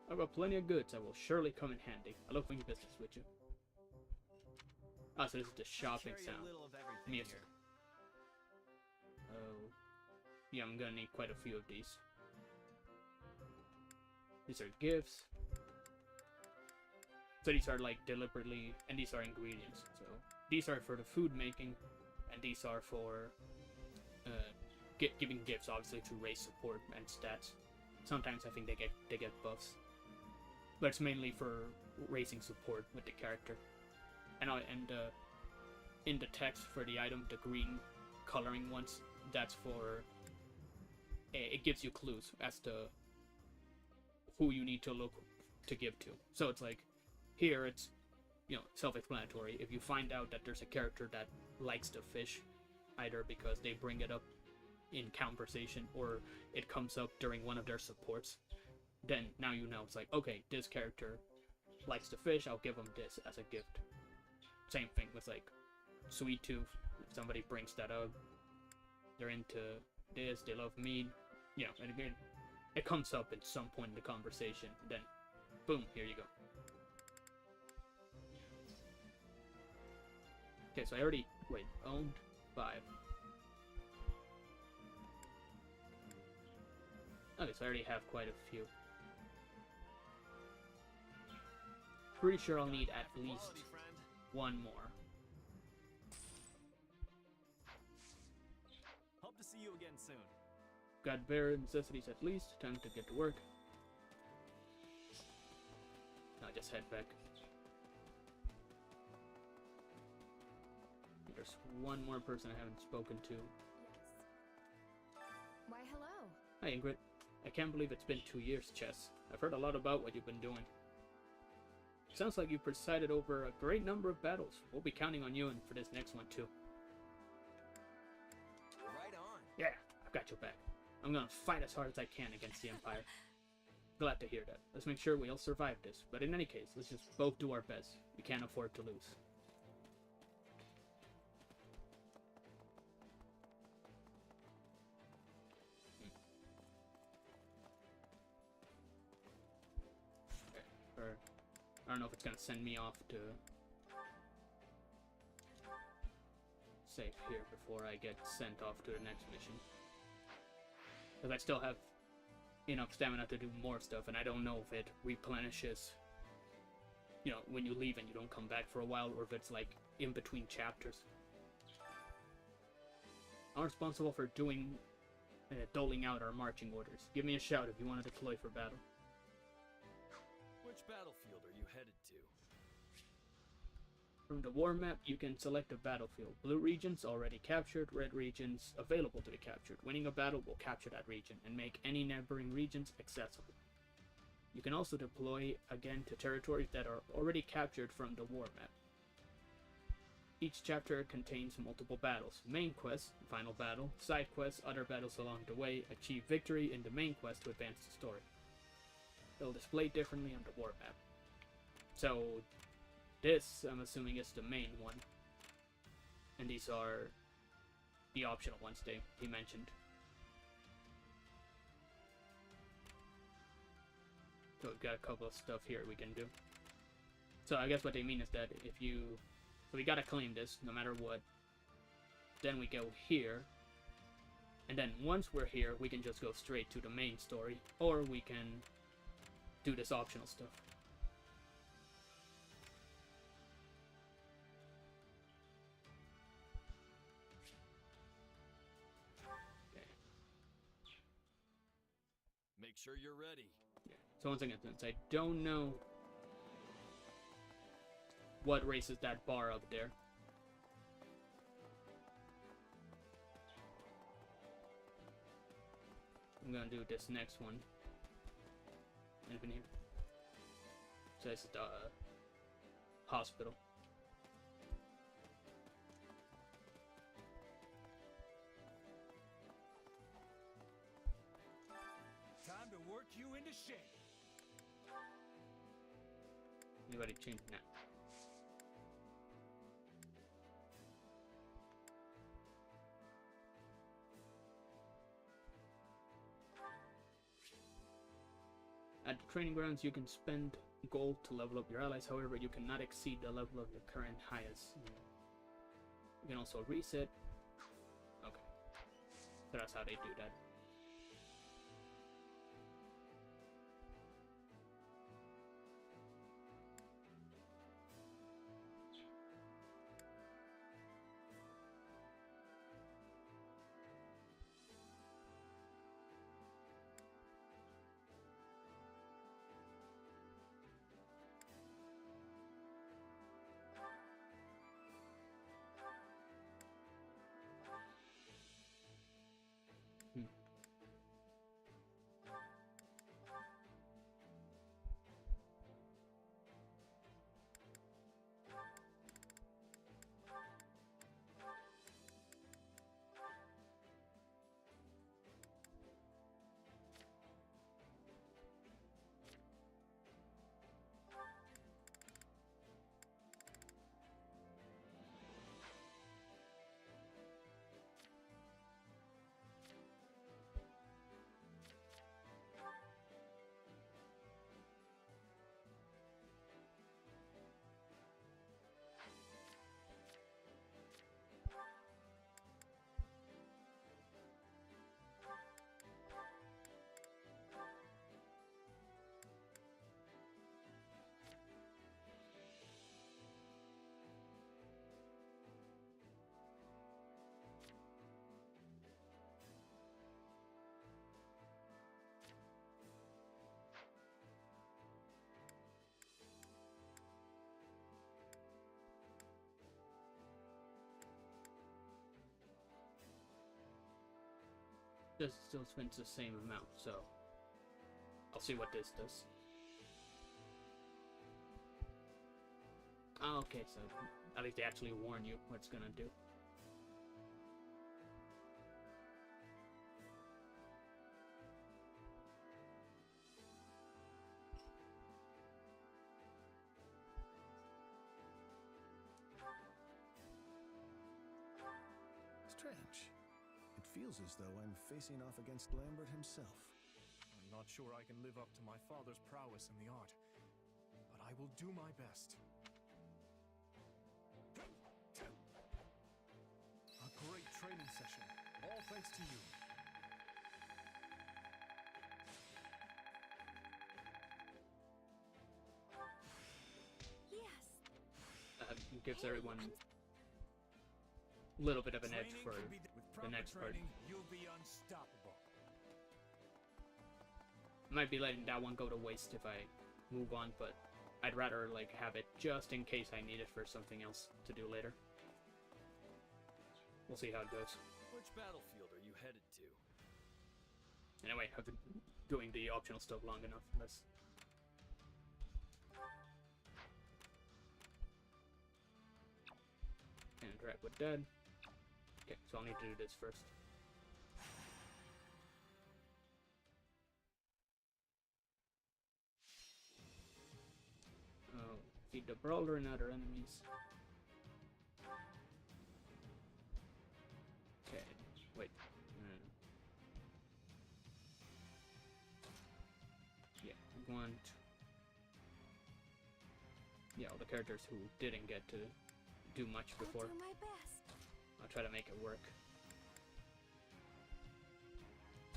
I've got plenty of goods that will surely come in handy. I love doing business with you. Ah, so this is the shopping sound. Music. Oh. Yeah, I'm gonna need quite a few of these. These are gifts. So these are like deliberately, and these are ingredients. So these are for the food making, and these are for giving gifts, obviously, to raise support and stats. Sometimes I think they get buffs, but it's mainly for raising support with the character. And in the text for the item, the green coloring ones, that's for it gives you clues as to who you need to look to give to. So it's like here it's self-explanatory. If you find out that there's a character that likes to fish, either because they bring it up in conversation or it comes up during one of their supports, then now you know it's like, okay, this character likes to fish, I'll give them this as a gift. Same thing with like Sweet Tooth. If somebody brings that up, they're into this, they love meat, you know, and again, it comes up at some point in the conversation, then boom, here you go. Okay, so I already, owned 5. Okay, so I already have quite a few. Pretty sure I'll need at least one more. Hope to see you again soon. Got bare necessities at least. Time to get to work. I'll just head back. There's one more person I haven't spoken to. Why, hello. Hi, Ingrid. I can't believe it's been 2 years, Chess. I've heard a lot about what you've been doing. Sounds like you've presided over a great number of battles. We'll be counting on you and for this next one, too. Right on. Yeah, I've got your back. I'm gonna fight as hard as I can against the Empire. Glad to hear that. Let's make sure we all survive this. But in any case, let's just both do our best. We can't afford to lose. I don't know if it's gonna send me off to save here before I get sent off to the next mission. Because I still have enough stamina to do more stuff, and I don't know if it replenishes, you know, when you leave and you don't come back for a while, or if it's like in between chapters. I'm responsible for doling out our marching orders. Give me a shout if you want to deploy for battle. Which battlefield are you headed to? From the war map, you can select a battlefield. Blue regions already captured, red regions available to be captured. Winning a battle will capture that region and make any neighboring regions accessible. You can also deploy again to territories that are already captured from the war map. Each chapter contains multiple battles. Main quest, final battle, side quests, other battles along the way, achieve victory in the main quest to advance the story. They'll display differently on the war map. So this, I'm assuming, is the main one. And these are the optional ones he mentioned. So we've got a couple of stuff here we can do. So I guess what they mean is that if you... So we gotta claim this, no matter what. Then we go here. And then once we're here, we can just go straight to the main story. Or we can do this optional stuff. Okay. Make sure you're ready. Yeah. So once again, since I don't know what race is that bar up there, I'm gonna do this next one. Anything here? So this is the hospital. Time to work you into shape. Anybody change that? At the training grounds, you can spend gold to level up your allies. However, you cannot exceed the level of your current highest. You can also reset. Okay. So that's how they do that. This still spends the same amount, so I'll see what this does. Oh, okay, so at least they actually warn you what it's gonna do. Strange. It feels as though I'm facing off against Lambert himself. I'm not sure I can live up to my father's prowess in the art, but I will do my best. A great training session, all thanks to you. Yes. Gives everyone a little bit of an edge for the next part. You'll be unstoppable. Might be letting that one go to waste if I move on, but I'd rather like have it just in case I need it for something else to do later. We'll see how it goes. Which battlefield are you headed to? Anyway, I've been doing the optional stuff long enough. Let's... And interact with Dad. Okay, so I'll need to do this first. Oh, feed the brawler and other enemies. Okay, wait. Yeah, I want... Yeah, all the characters who didn't get to do much before. I'll do my best. I'll try to make it work.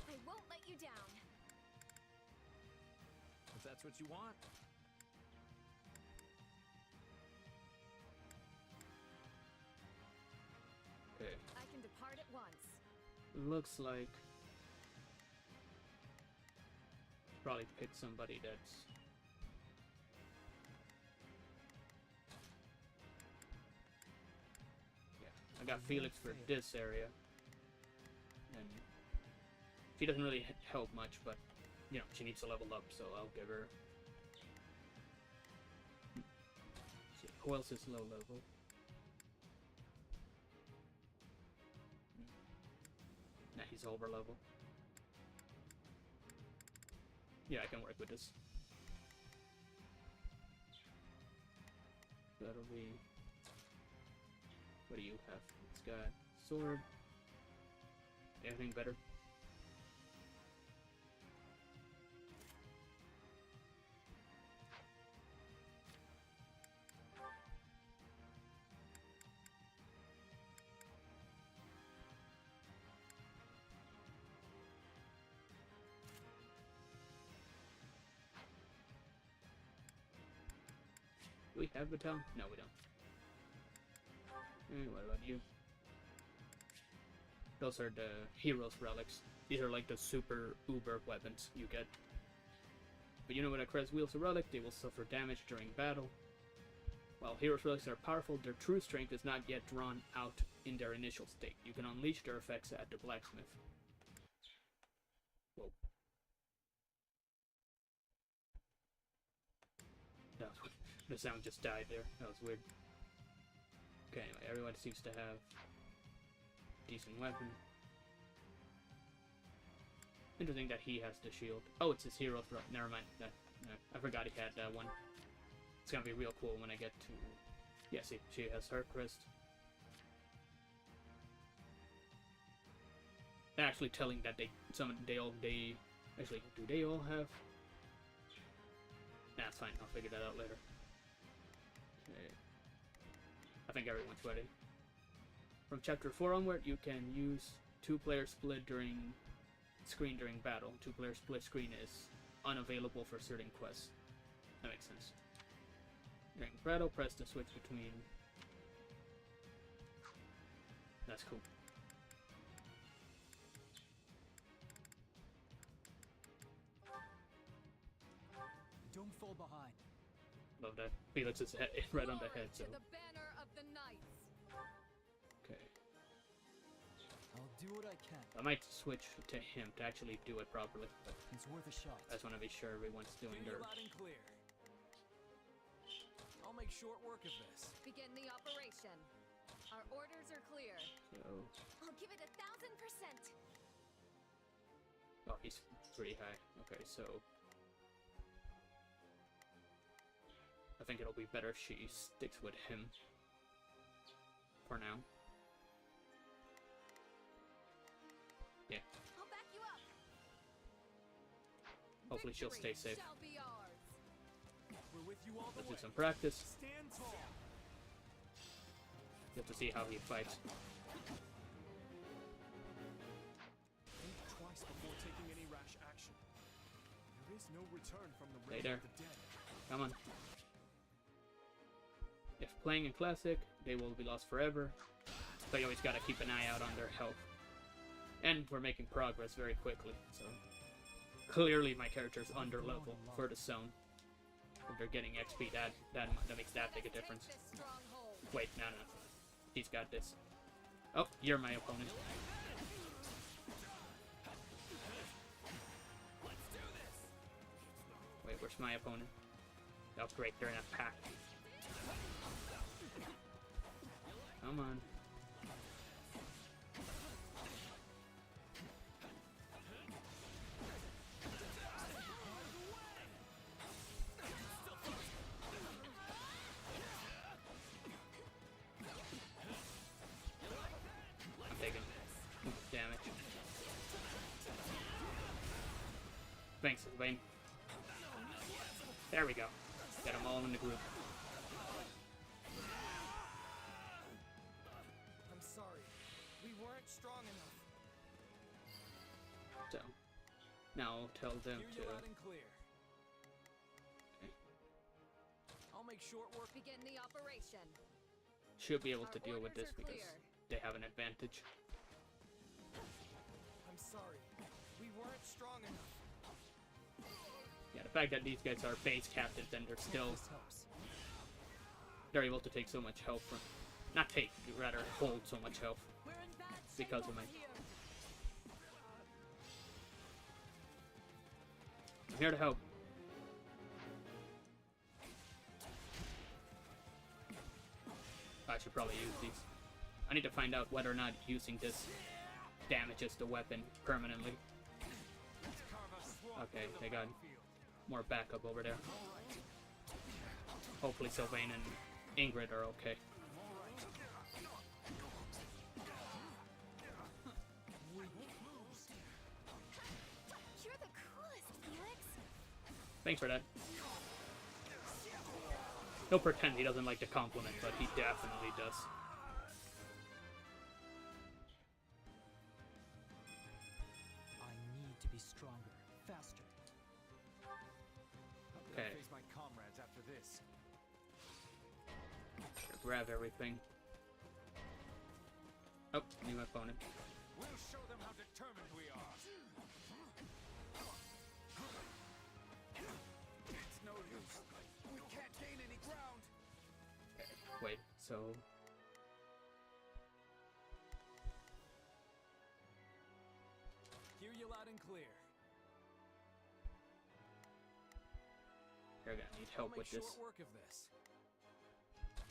I won't let you down. If that's what you want. Okay. I can depart at once. Looks like probably pick somebody that's I got Felix for this area, and she doesn't really help much, but you know she needs to level up, so I'll give her. See, who else is low level? Nah, he's over level. Yeah, I can work with this. That'll be. What do you have? It's got sword. Anything better? Do we have the town? No, we don't. What about you? Those are the hero's relics. These are like the super uber weapons you get. But you know when a Crest wields a relic, they will suffer damage during battle. While hero's relics are powerful, their true strength is not yet drawn out in their initial state. You can unleash their effects at the blacksmith. Whoa. That was weird. The sound just died there. That was weird. Okay, anyway, everyone seems to have decent weapon. Interesting that he has the shield. Oh, it's his hero throw. Never mind. No, I forgot he had that one. It's gonna be real cool when I get to. Yeah, see, she has her crest. They're actually telling that they actually do they all have? Nah, it's fine. I'll figure that out later. Okay. I think everyone's ready. From chapter 4 onward, you can use 2-player split screen during battle. 2-player split screen is unavailable for certain quests. That makes sense. During battle, press the switch between. That's cool. Don't fall behind. Love that. Felix's head right on the head, so. To the banner of the knights. Okay. I'll do what I can. I might switch to him to actually do it properly. But It's worth a shot. I just want to be sure everyone's doing Hear their... you loud and clear. I'll make short work of this. Begin the operation. Our orders are clear. So... I'll give it 1000%. Oh, he's pretty high. Okay, so... I think it'll be better if she sticks with him. For now. Yeah. I'll back you up. Hopefully she'll stay safe. Shall be ours. We're with you all the Let's do way. some practice. Stand tall. You have to see how he fights. Think twice before taking any rash action. There is no return from the Stay realm there. of the dead. Come on. If playing in Classic, they will be lost forever. So you always gotta keep an eye out on their health. And we're making progress very quickly, so... Clearly my character's under level for the zone. If they're getting XP, that makes that big a difference. This stronghold. Wait, no. He's got this. Oh, you're my opponent. Wait, where's my opponent? Oh, great, they're in a pack. Come on. I'm taking damage. Thanks, Vayne. There we go. Got them all in the group. I'm sorry. We weren't strong enough. So, now I'll tell them Hear to... you loud and clear. Okay. I'll make short work. Begin the operation. Should be able to Our deal with orders this are because clear. they have an advantage. I'm sorry. We weren't strong enough. Yeah, the fact that these guys are base captains and they're still... This helps. They're able to take so much health from... Not take, rather hold so much health. We're in bad shape Because of over my... here. I'm here to help. I should probably use these. I need to find out whether or not using this damages the weapon permanently. Okay, they got more backup over there. Hopefully Sylvain and Ingrid are okay. You're the coolest, Felix. Thanks for that. He'll pretend he doesn't like the compliment, but he definitely does. I need to be stronger, faster. Okay. Face my comrades after this. Grab everything. Oh, new opponent. We'll show them how determined we are. It's no use. We can't gain any ground. Wait, so... Hear you loud and clear. You're gonna need I'll help make with this. short work of this.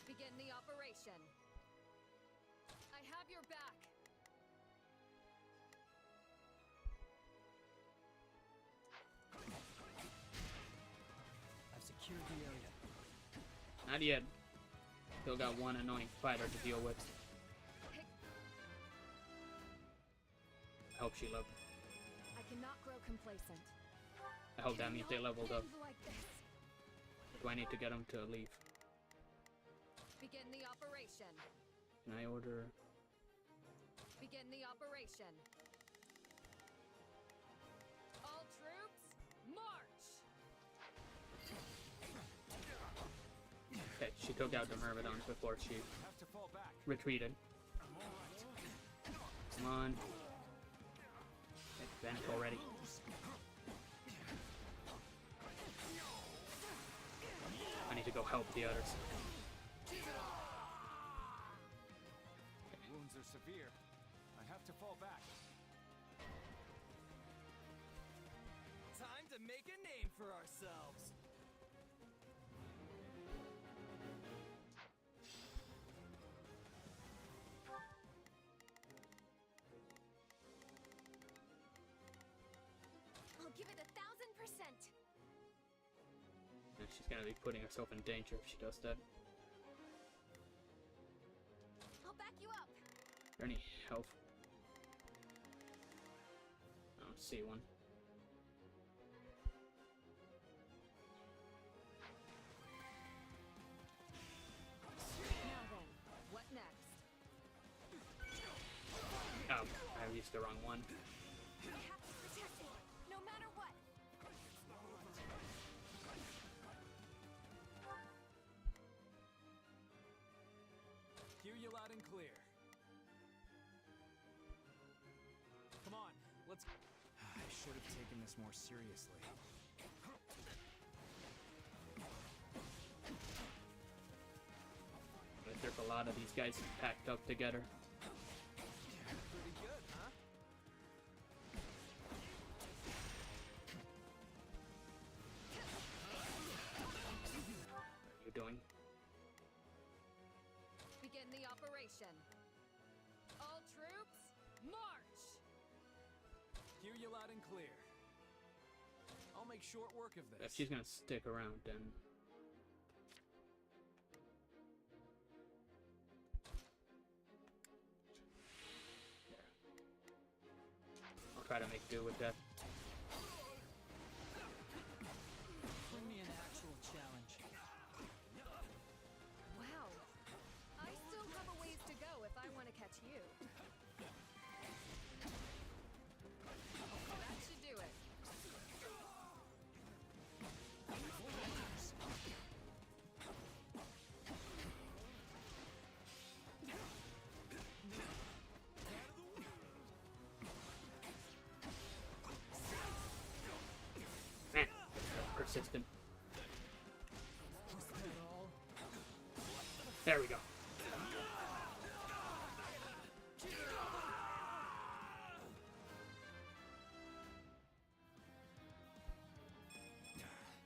Begin the operation. I have your back. I've secured the area. Not yet. Still got one annoying fighter to deal with. I hope she leveled. I cannot grow complacent. I hope that means they leveled up. End like this. Do I need to get them to leave? Begin the operation. Can I order? Begin the operation. All troops, march! Okay, she took out the Myrmidons before she Have to fall back. retreated. Come on. Advance already. I need to go help the others. Wounds are severe. I have to fall back. Time to make a name for ourselves. I'll give it 1,000%. And she's gonna be putting herself in danger if she does that. I'll back you up. Is there any health? I don't see one. Now then, what next? Oh, I used the wrong one. I have to protect it, no matter what. Hear you loud and clear. Come on, let's... I should have taken this more seriously. But there's a lot of these guys packed up together. Pretty good, huh? What are you doing? Begin the operation. All troops, march! Hear you loud and clear. I'll make short work of this. If she's gonna stick around, then I'll try to make do with that. Bring me an actual challenge. Wow. I still have a ways to go if I want to catch you. That should do it. Man, persistent. Was that all? There we go.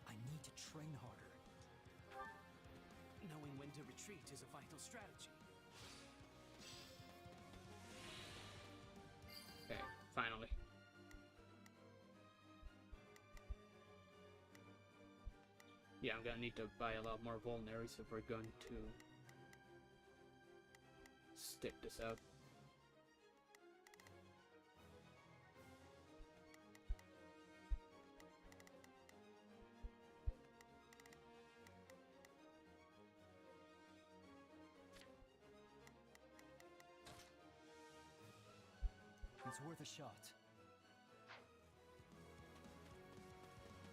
I need to train harder. Knowing when to retreat is a vital strategy. Okay, finally. Yeah, I'm gonna need to buy a lot more vulneraries if we're going to stick this out. It's worth a shot.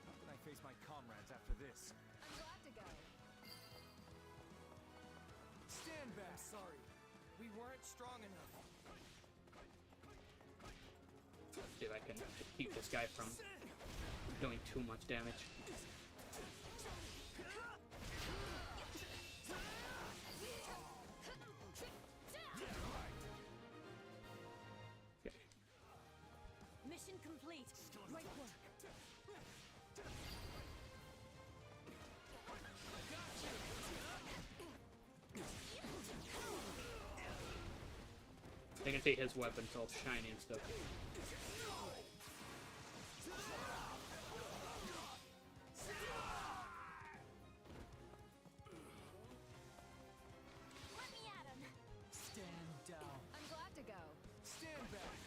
How can I face my comrades after this? I'm glad to go. Stand back! Sorry. We weren't strong enough. See if I can keep this guy from doing too much damage. Okay. Mission complete. Great work. I can see his weapon's all shiny and stuff. Let me at him. Stand down. I'm glad to go. Stand back!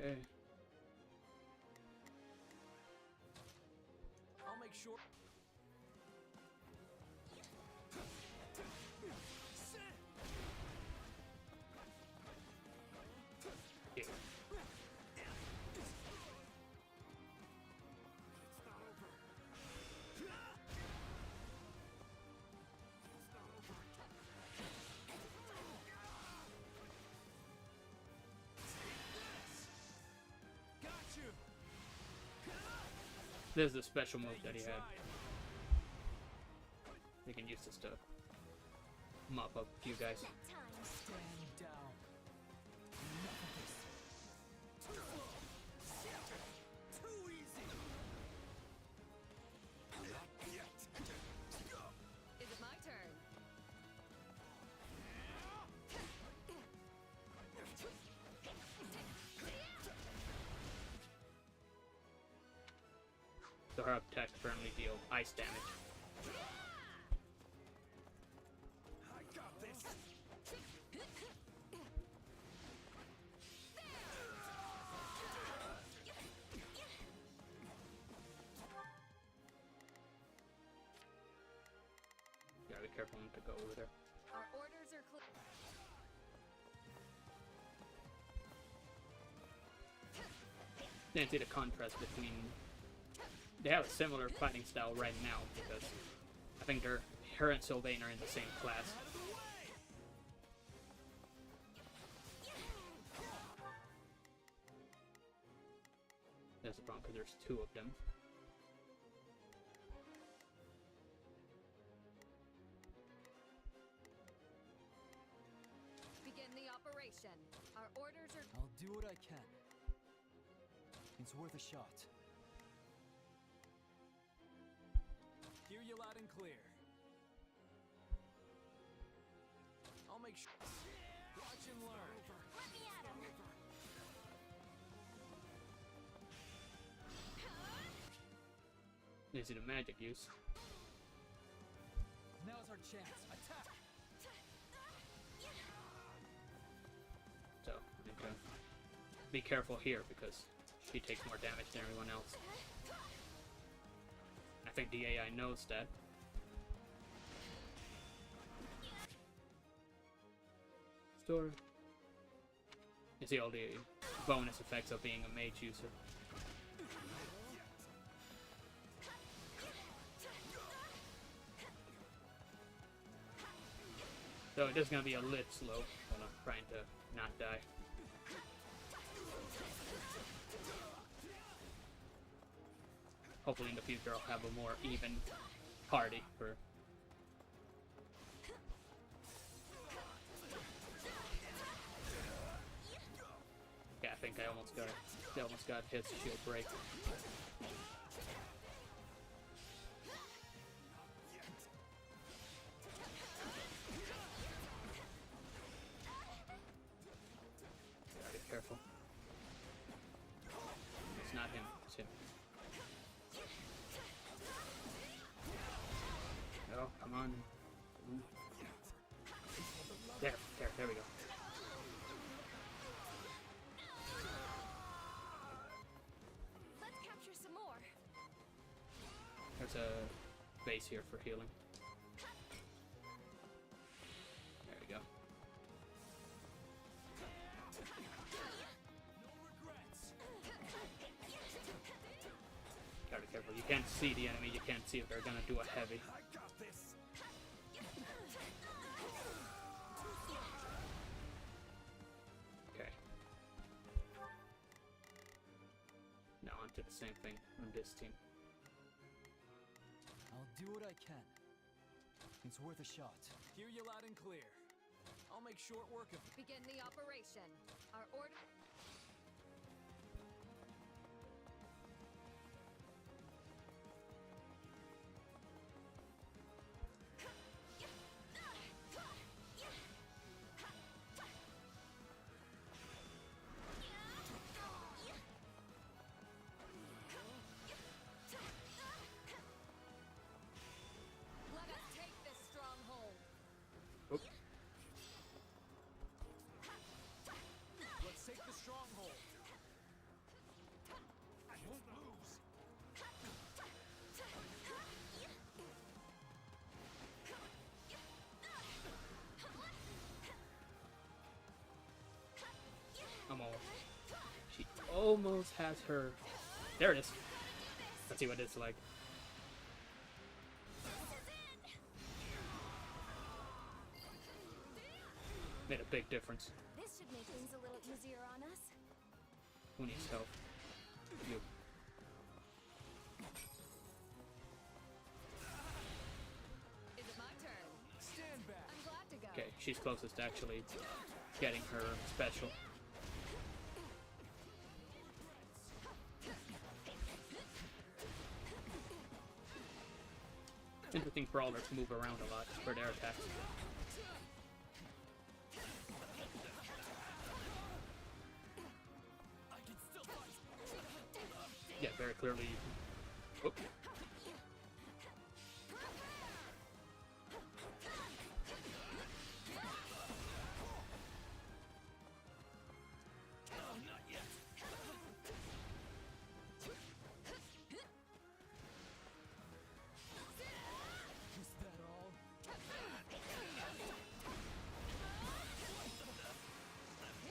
Okay. I'll make sure... Yeah. Got you! This is a special move that he had. We can use this to mop up a few guys. Stand down. Enough of this. So her attacks currently deal ice damage. I got this. Gotta be careful not to go over there. Our orders are clear. Then see the contrast between. They have a similar fighting style right now because I think her and Sylvain are in the same class. That's the problem because there's two of them. Begin the operation. Our orders are. I'll do what I can. It's worth a shot. Hear you loud and clear. I'll make sure. Watch and learn. Let me at him. Is it a magic use? Now's our chance. Attack! So, okay. Be careful here because she takes more damage than everyone else. I think the AI knows that. Store. You see all the bonus effects of being a mage user. So it is gonna be a lit slow when I'm trying to not die. Hopefully in the future I'll have a more even party for. Yeah, I think I almost got his shield break. Gotta be careful. It's not him, it's him. Oh, come on. There we go. Let's capture some more. There's a base here for healing. There we go. Gotta be careful. You can't see the enemy. You can't see if they're gonna do a heavy. I got this. Okay. Now onto the same thing on this team. I'll do what I can. It's worth a shot. Hear you loud and clear. I'll make short work of it. Begin the operation. Our order. Let us take this stronghold. Oop. Let's take the stronghold. I won't lose. She almost has her. There it is. Let's see what it's like. Made a big difference. This should make things a little easier on us. Who needs help? You. Is it my turn? Stand back. I'm glad to go. Okay, she's closest to actually getting her special. Interesting brawlers move around a lot for their attacks. Yeah, very clearly Oh.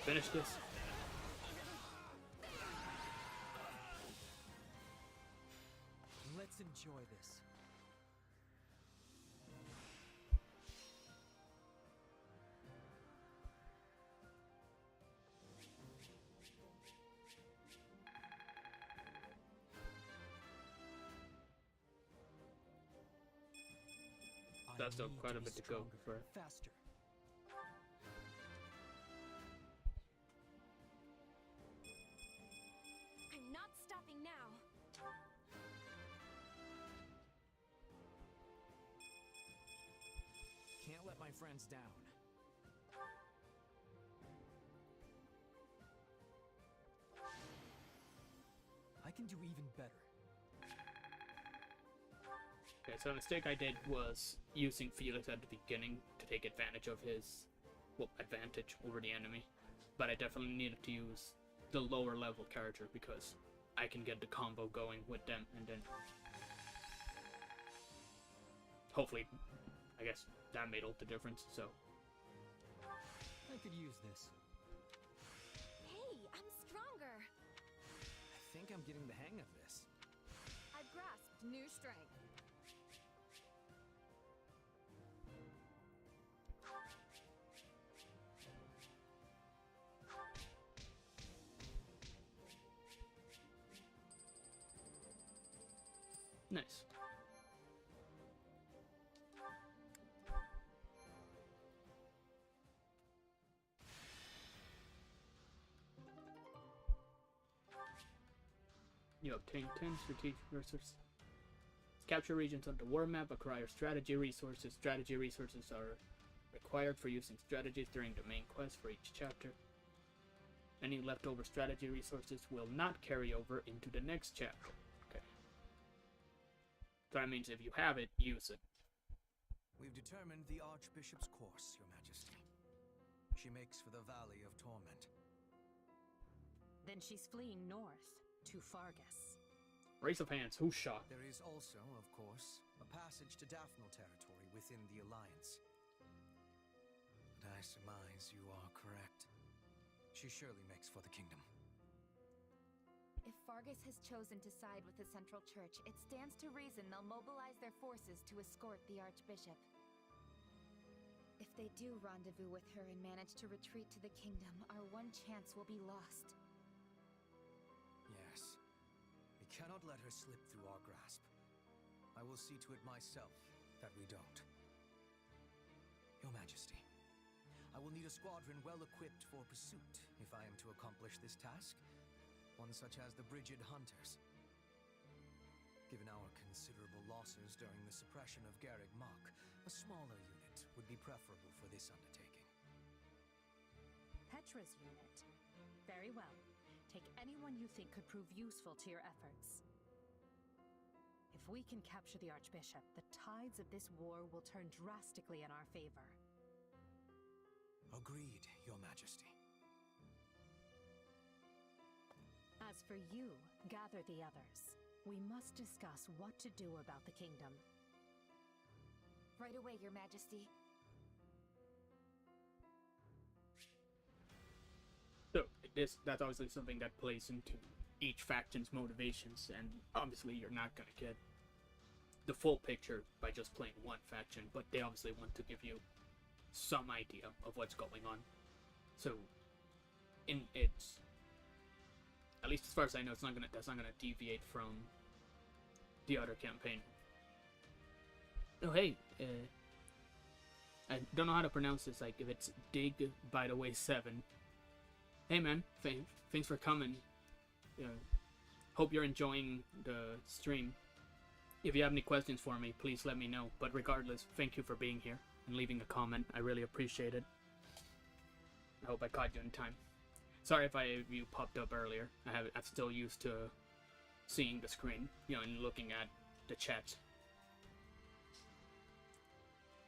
Finish this. Let's enjoy this. That's still quite a bit to go for. Faster. I'm not stopping now. Can't let my friends down. I can do even better. Okay, so the mistake I did was using Felix at the beginning to take advantage of his, well, advantage over the enemy. But I definitely needed to use the lower level character because I can get the combo going with them and then hopefully, I guess that made all the difference, so. I could use this. Hey, I'm stronger. I think I'm getting the hang of this. I've grasped new strength. Nice. You obtain 10 strategic resources. Capture regions on the war map, acquire strategy resources. Strategy resources are required for using strategies during the main quest for each chapter. Any leftover strategy resources will not carry over into the next chapter. Okay. So that means if you have it, use it. We've determined the Archbishop's course, Your Majesty. She makes for the Valley of Torment. Then she's fleeing north, to Fargus. Race of hands, who's shot? There is also, of course, a passage to Daphnal territory within the Alliance. But I surmise you are correct. She surely makes for the kingdom. If Fargus has chosen to side with the Central Church, it stands to reason they'll mobilize their forces to escort the Archbishop. If they do rendezvous with her and manage to retreat to the kingdom, our one chance will be lost. Yes. We cannot let her slip through our grasp. I will see to it myself that we don't. Your Majesty, I will need a squadron well equipped for pursuit if I am to accomplish this task. One such as the Brigid Hunters. Given our considerable losses during the suppression of Garreg Mach, a smaller unit would be preferable for this undertaking. Petra's unit. Very well. Take anyone you think could prove useful to your efforts. If we can capture the Archbishop, the tides of this war will turn drastically in our favor. Agreed, Your Majesty. As for you, gather the others. We must discuss what to do about the kingdom. Right away, Your Majesty. So that's obviously something that plays into each faction's motivations, and obviously you're not gonna get the full picture by just playing one faction, but they obviously want to give you some idea of what's going on. So it's, at least as far as I know, that's not gonna deviate from the other campaign. Oh hey, I don't know how to pronounce this, like if it's Dig by the way 7. Hey man, thanks for coming. Hope you're enjoying the stream. If you have any questions for me, please let me know. But regardless, thank you for being here and leaving a comment. I really appreciate it. I hope I caught you in time. Sorry if you popped up earlier. I'm still used to seeing the screen, you know, and looking at the chat.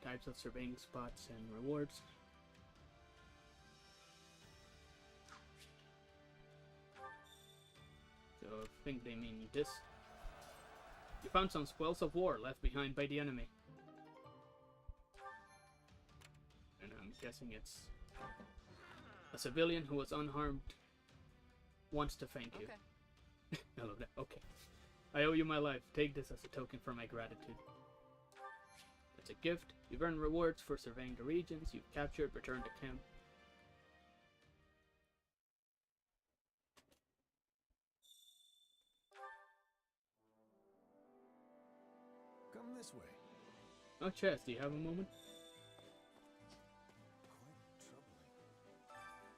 Types of surveying spots and rewards. So I think they mean this. You found some spoils of war left behind by the enemy. And I'm guessing it's a civilian who was unharmed wants to thank you. I love that. Okay. I owe you my life. Take this as a token for my gratitude. It's a gift. You've earned rewards for surveying the regions you've captured. Return to camp. Come this way. Oh, Chess, do you have a moment? Quite troubling.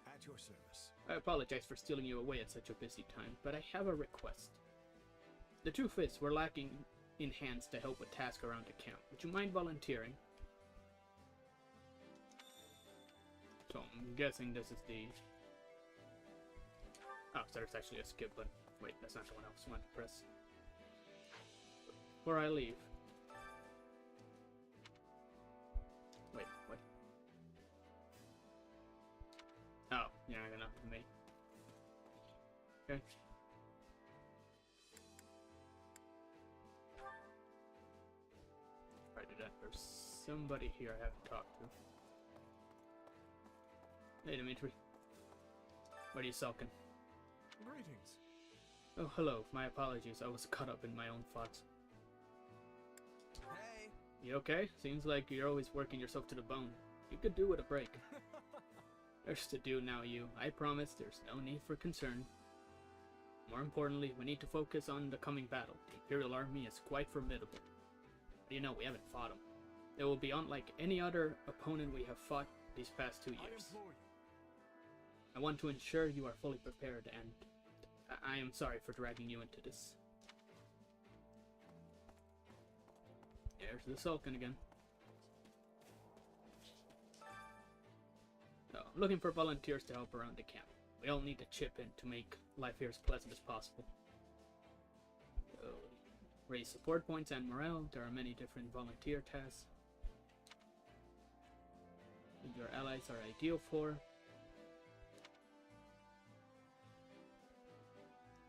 At your service. I apologize for stealing you away at such a busy time, but I have a request. The truth is, we're lacking in hands to help with tasks around the camp. Would you mind volunteering? So I'm guessing this is the... Oh, so there's actually a skip button. Wait, that's not the one I was wanting to press. Before I leave... Wait, what? Oh, yeah, enough for me. Okay. Right, did that. There's somebody here I haven't talked to. Hey, Dimitri. What are you sulking? Greetings. Oh, hello. My apologies. I was caught up in my own thoughts. Hey! You okay? Seems like you're always working yourself to the bone. You could do with a break. There's to do now, you. I promise there's no need for concern. More importantly, we need to focus on the coming battle. The Imperial Army is quite formidable. But you know, we haven't fought them. It will be unlike any other opponent we have fought these past 2 years. I want to ensure you are fully prepared, and I am sorry for dragging you into this. There's the sulking again. So, looking for volunteers to help around the camp. We all need to chip in to make life here as pleasant as possible. So, raise support points and morale. There are many different volunteer tasks your allies are ideal for.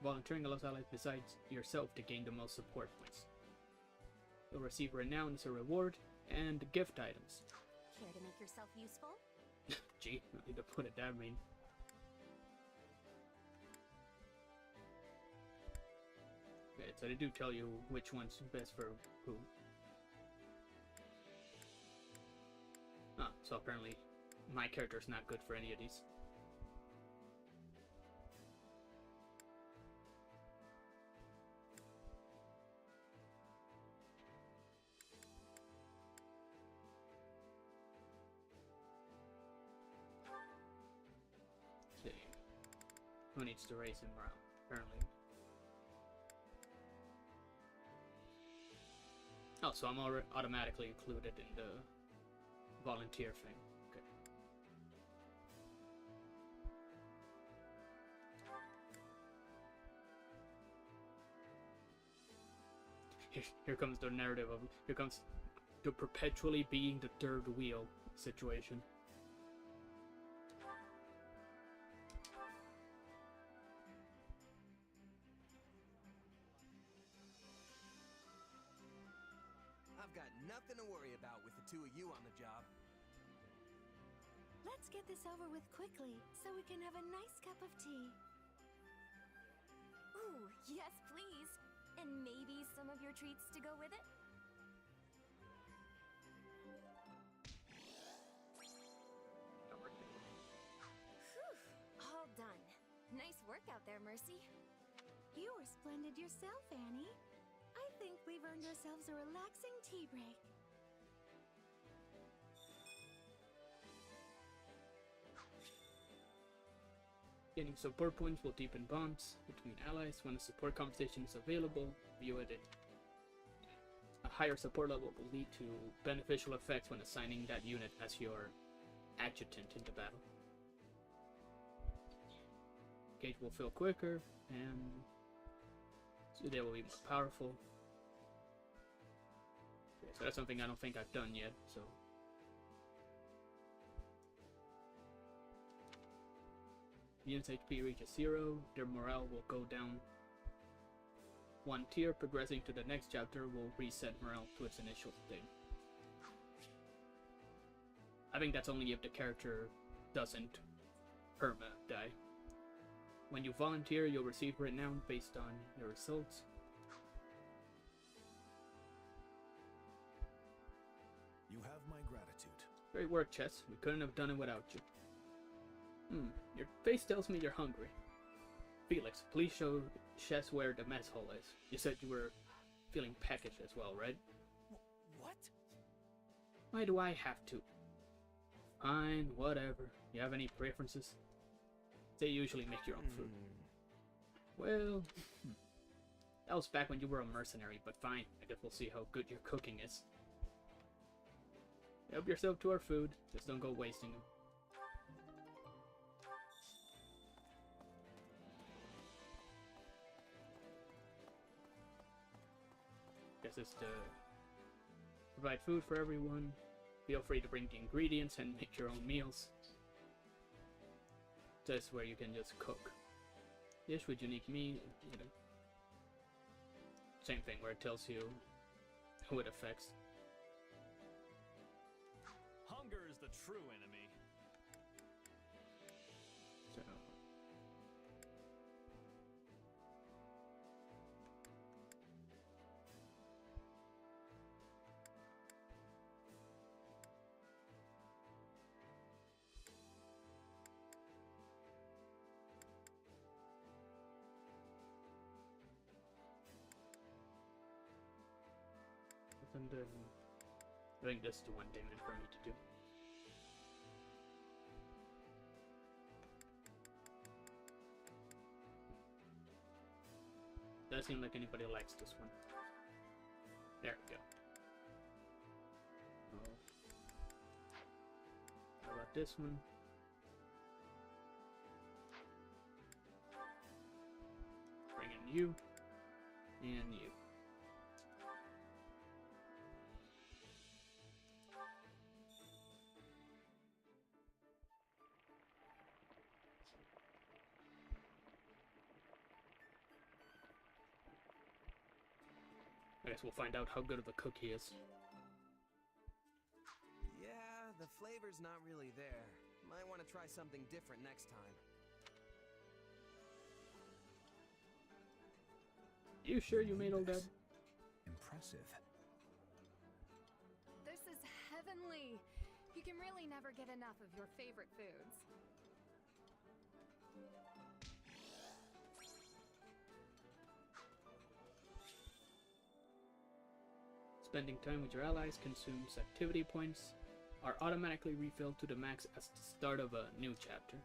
Volunteering allows allies besides yourself to gain the most support points. You'll receive renown as a reward and gift items. Care to make yourself useful? Gee, I need to put it that mean. Okay, so they do tell you which one's best for who. Ah, so apparently my character's not good for any of these. Who needs to raise him morale? Apparently. Oh, so I'm already automatically included in the volunteer thing. Okay. Here comes the narrative of... Here comes the perpetually being the third wheel situation. Nothing to worry about with the two of you on the job. Let's get this over with quickly, so we can have a nice cup of tea. Ooh, yes please. And maybe some of your treats to go with it? Whew, all done. Nice work out there, Mercy. You were splendid yourself, Annie. I think we've earned ourselves a relaxing tea break. Getting support points will deepen bonds between allies. When a support compensation is available, view it. A higher support level will lead to beneficial effects when assigning that unit as your adjutant into battle. Gauge will fill quicker, and So they will be more powerful. Okay, so that's something I don't think I've done yet, so. Units HP reaches 0, their morale will go down 1 tier. Progressing to the next chapter will reset morale to its initial state. I think that's only if the character doesn't perma die. When you volunteer, you'll receive renown based on your results. You have my gratitude. Great work, Chess. We couldn't have done it without you. Your face tells me you're hungry. Felix, please show Chess where the mess hall is. You said you were feeling peckish as well, right? What? Why do I have to? Fine, whatever. You have any preferences? They usually make your own food. Well, that was back when you were a mercenary, but fine. I guess we'll see how good your cooking is. Help yourself to our food. Just don't go wasting them. Guess it's to provide food for everyone. Feel free to bring the ingredients and make your own meals. This is where you can just cook. Dish with unique meat, you know. Same thing where it tells you who it affects. Hunger is the true enemy. So. And then I think this is the one demon for me to do. Doesn't seem like anybody likes this one. There we go. Oh. How about this one? Bring in you and you. I guess we'll find out how good of a cook he is. Yeah, the flavor's not really there. Might want to try something different next time. You sure you made all that? Impressive. This is heavenly. You can really never get enough of your favorite foods. Spending time with your allies consumes activity points, are automatically refilled to the max at the start of a new chapter.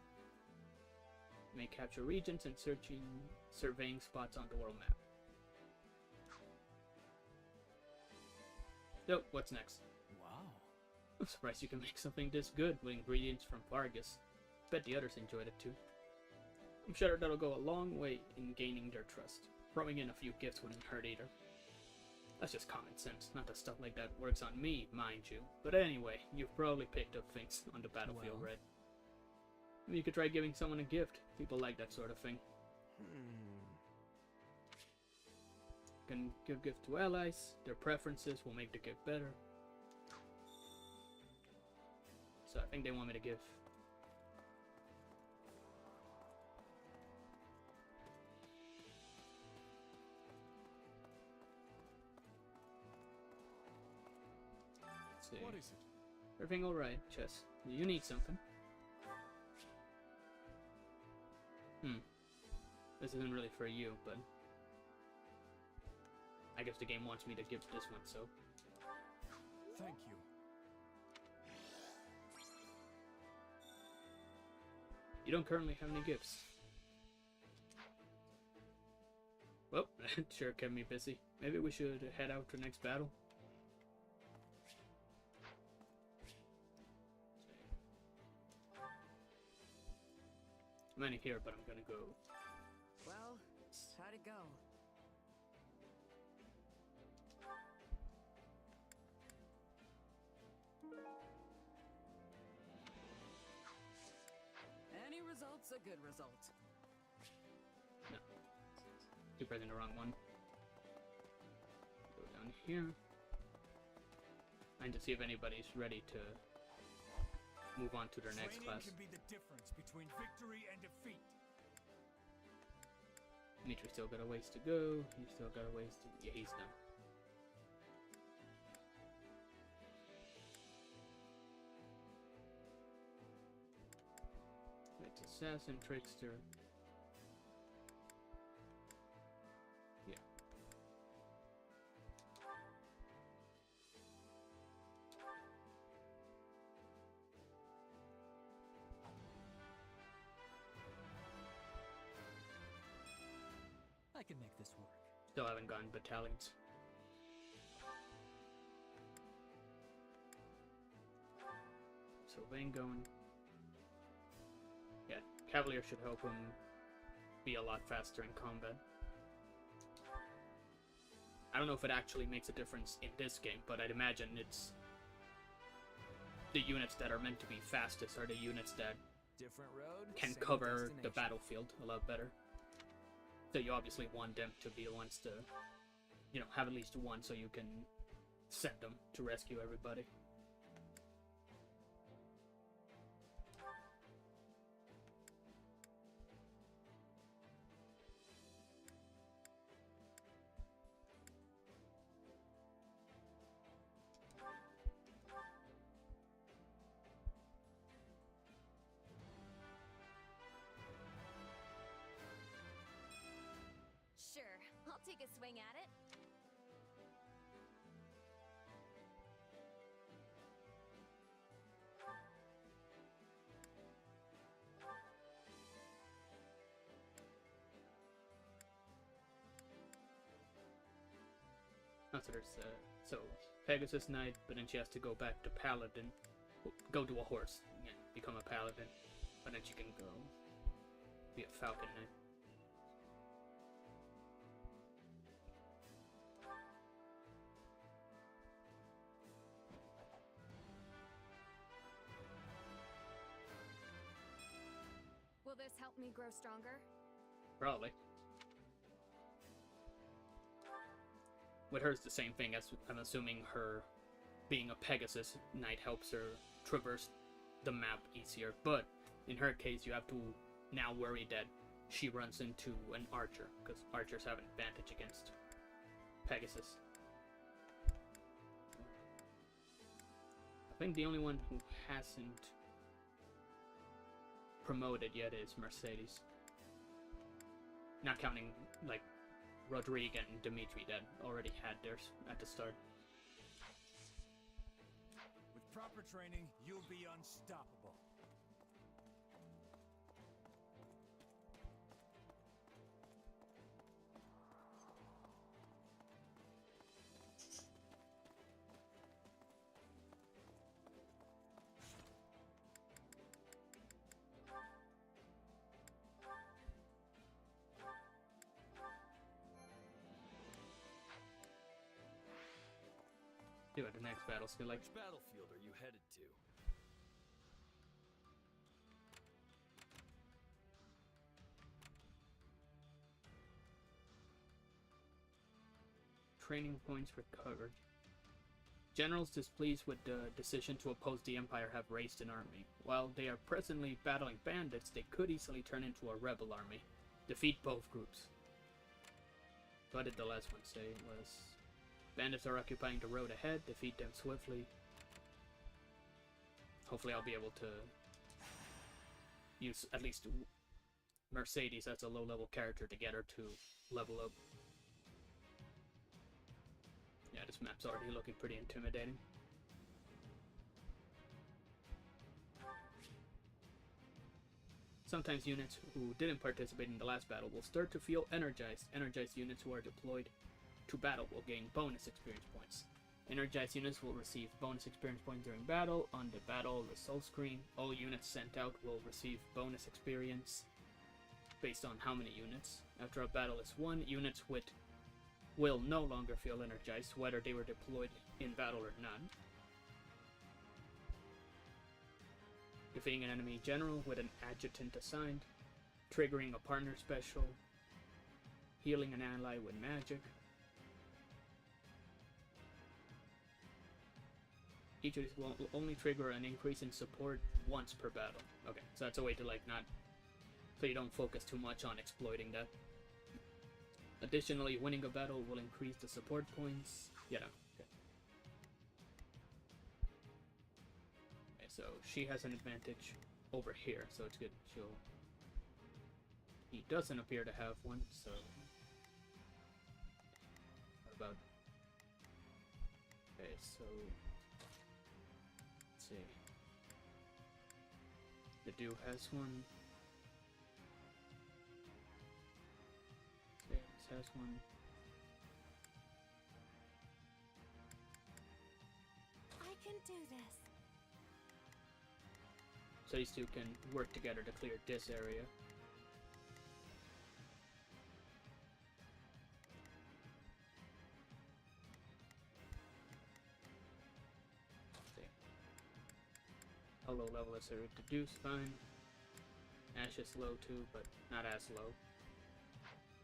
You may capture regions and surveying spots on the world map. So, what's next? Wow. I'm surprised you can make something this good with ingredients from Vargas. Bet the others enjoyed it too. I'm sure that'll go a long way in gaining their trust. Throwing in a few gifts wouldn't hurt either. That's just common sense, not that stuff like that works on me, mind you. But anyway, you've probably picked up things on the battlefield, right? Maybe you could try giving someone a gift. People like that sort of thing. You can give gift to allies. Their preferences will make the gift better. So I think they want me to give. What is it? Everything alright, Chess? You need something. This isn't really for you, but I guess the game wants me to give this one, so. Thank you. You don't currently have any gifts. Well, that sure kept me busy. Maybe we should head out to the next battle. I'm only here, but I'm gonna go. Well, how'd it go? result's a good result. No. Keep pressing the wrong one. Go down here. And to see if anybody's ready to move on to their next class. Training can be the difference between victory and defeat. Dimitri still got a ways to go. He's still got a ways to... Yeah, he's done. It's Assassin, Trickster. Yeah. I can make this work. Still haven't gotten battalions. So Vayne going. Yeah, Cavalier should help him be a lot faster in combat. I don't know if it actually makes a difference in this game, but I'd imagine it's the units that are meant to be fastest are the units that Different road, can same cover the destination. battlefield a lot better. So you obviously want them to be the ones to, you know, have at least one so you can send them to rescue everybody. Sure, I'll take a swing at it. Oh, so there's so Pegasus Knight, but then she has to go back to Paladin, go to a horse, yeah, become a Paladin, but then she can go be a Falcon Knight. Will this help me grow stronger? Probably. With her, it's the same thing as I'm assuming her being a Pegasus Knight helps her traverse the map easier. But in her case, you have to now worry that she runs into an archer, because archers have an advantage against Pegasus. I think the only one who hasn't promoted yet is Mercedes. Not counting, like, Rodrigue and Dimitri that already had theirs at the start. With proper training, you'll be unstoppable. Do it the next battle skill, like Which battlefield are you headed to? training points recovered. Generals displeased with the decision to oppose the Empire have raised an army. While they are presently battling bandits, they could easily turn into a rebel army. Defeat both groups. What did the last one say? It was bandits are occupying the road ahead, defeat them swiftly. Hopefully I'll be able to use at least Mercedes as a low-level character to get her to level up. Yeah, this map's already looking pretty intimidating. Sometimes units who didn't participate in the last battle will start to feel energized. Energized units who are deployed to battle will gain bonus experience points. Energized units will receive bonus experience points during battle. On the battle result screen, all units sent out will receive bonus experience based on how many units. After a battle is won, units will no longer feel energized, whether they were deployed in battle or not. defeating an enemy general with an adjutant assigned, triggering a partner special, healing an ally with magic. Each of these will only trigger an increase in support once per battle. Okay, so that's a way to like not, so you don't focus too much on exploiting that. Additionally, winning a battle will increase the support points. Yeah, okay. Okay, so she has an advantage over here, so it's good. He doesn't appear to have one, so what about? Okay, so let's see. The dude has one. This has one. I can do this. So these two can work together to clear this area. How low level is it? Reduce, fine. Ash is low too, but not as low.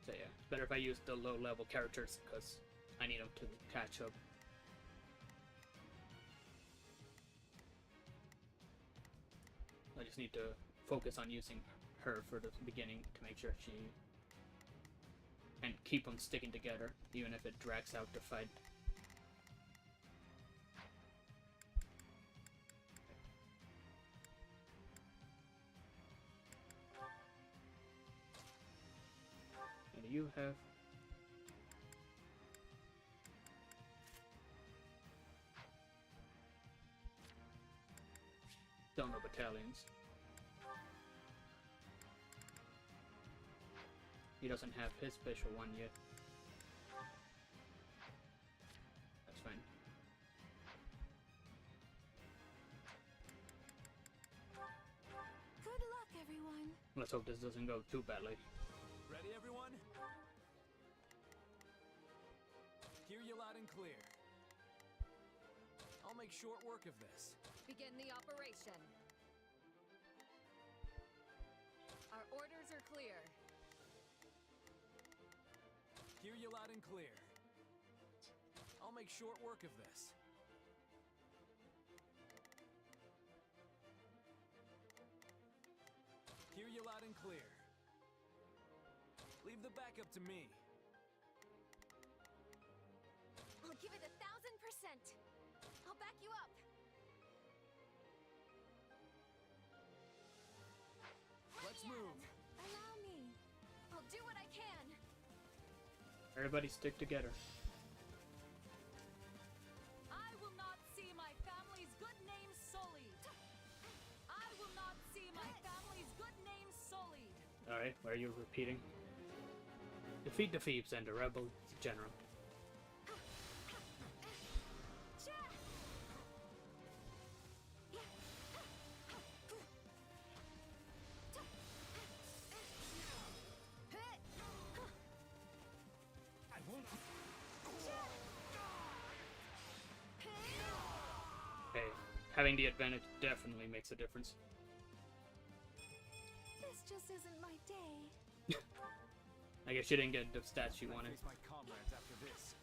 So yeah, it's better if I use the low level characters because I need them to catch up. I just need to focus on using her for the beginning to make sure she... and keep them sticking together, even if it drags out the fight. And you have... Still no battalions. He doesn't have his special one yet. That's fine. Good luck, everyone. Let's hope this doesn't go too badly. Ready, everyone? Hear you loud and clear. I'll make short work of this. Begin the operation. Our orders are clear. Hear you loud and clear. I'll make short work of this. Hear you loud and clear. Leave the backup to me. I'll give it 1,000%. I'll back you up. Let's move. Allow me. I'll do what I can. Everybody stick together. I will not see my family's good name sullied. I will not see my family's good name sullied. Alright, why are you repeating? Defeat the Thieves and the Rebel General. Hey, having the advantage definitely makes a difference. This just isn't my day. I guess you didn't get the stats you wanted. Face my comrades after this.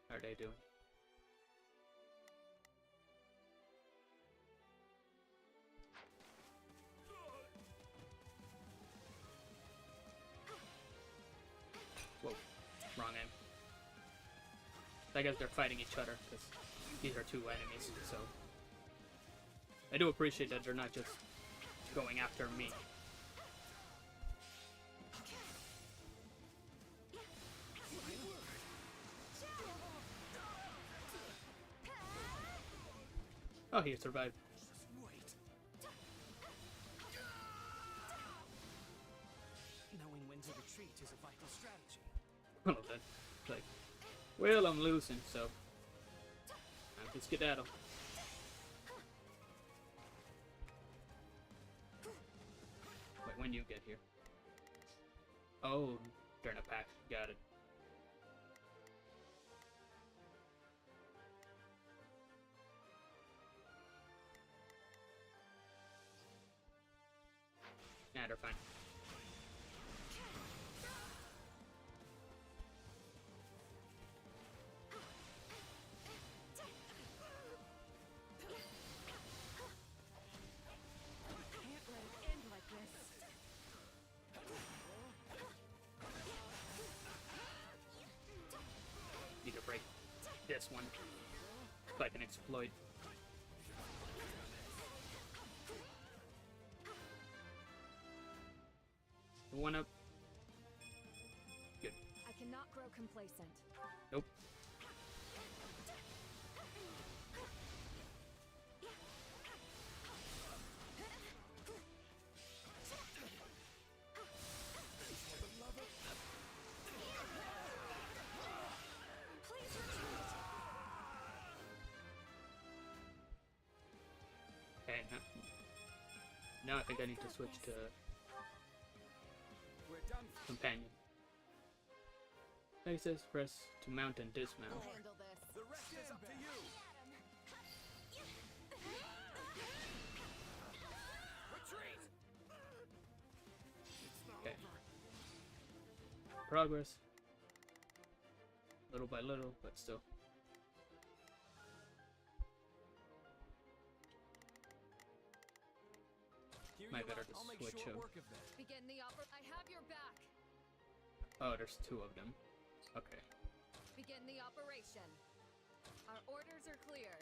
How are they doing? Whoa, wrong aim. I guess they're fighting each other because these are two enemies, so I do appreciate that they're not just going after me. Oh, he survived. Knowing when to retreat is a vital strategy. Oh, that's like, well, I'm losing, so I can skedaddle. Wait, when you get here? Oh, they're in a pack. Got it. they're fine. Can't let it end like this. Need to break this one so I can exploit. One up. Good. I cannot grow complacent. Nope. Okay, now I think I need to switch to companion. Places, press to mount and dismount. I'll handle this. The rest is up to you. Retreat. Okay. Progress. Little by little, but still. Might better to switch them. Begin the I have your back. Oh, there's two of them. Okay. Begin the operation. Our orders are clear.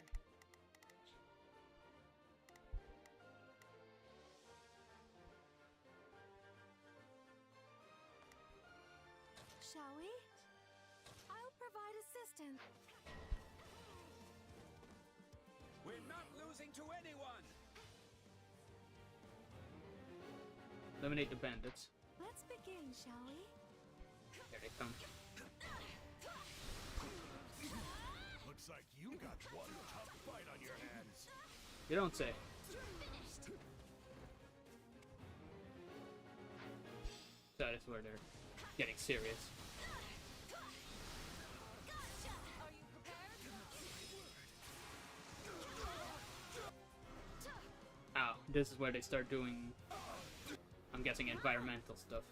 Shall we? I'll provide assistance. We're not losing to anyone! Eliminate the bandits. Let's begin, shall we? There they come. Looks like you got one tough fight on your hands. You don't say. That is where they're getting serious. Ow, this is where they start doing, I'm guessing, environmental stuff.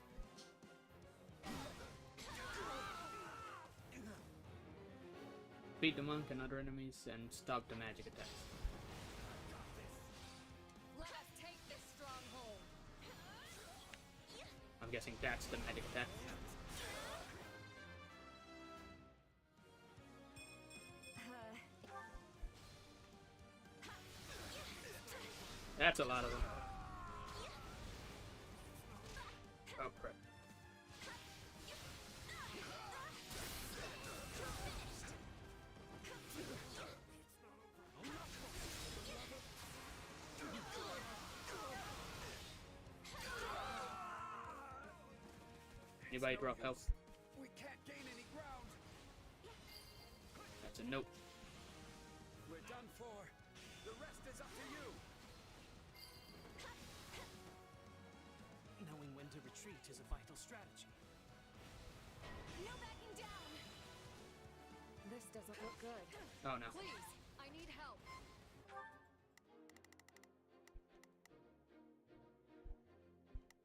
Beat the monk and other enemies and stop the magic attacks. Let us take this stronghold. I'm guessing that's the magic attack. That's a lot of them. Oh crap. Anybody drop health? We can't gain any ground. That's a nope. We're done for. The rest is up to you. Knowing when to retreat is a vital strategy. No backing down. This doesn't look good. Oh no. Please, I need help.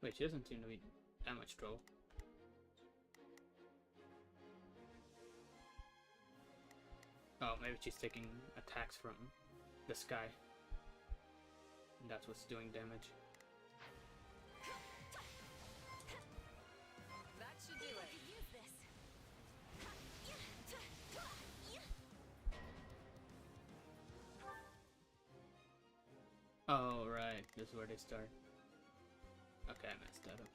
Wait, she doesn't seem to be that much trouble. Oh, maybe she's taking attacks from the sky. And that's what's doing damage. That should do it. Oh, right. This is where they start. Okay, I messed that up.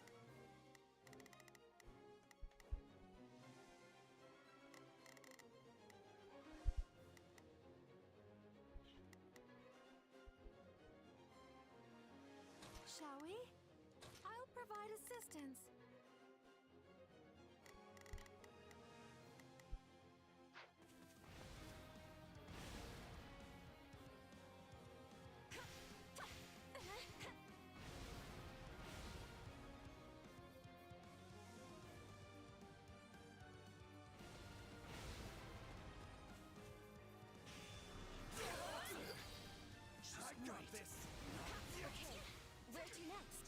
Shall we? I'll provide assistance. I got this. Okay, where to next?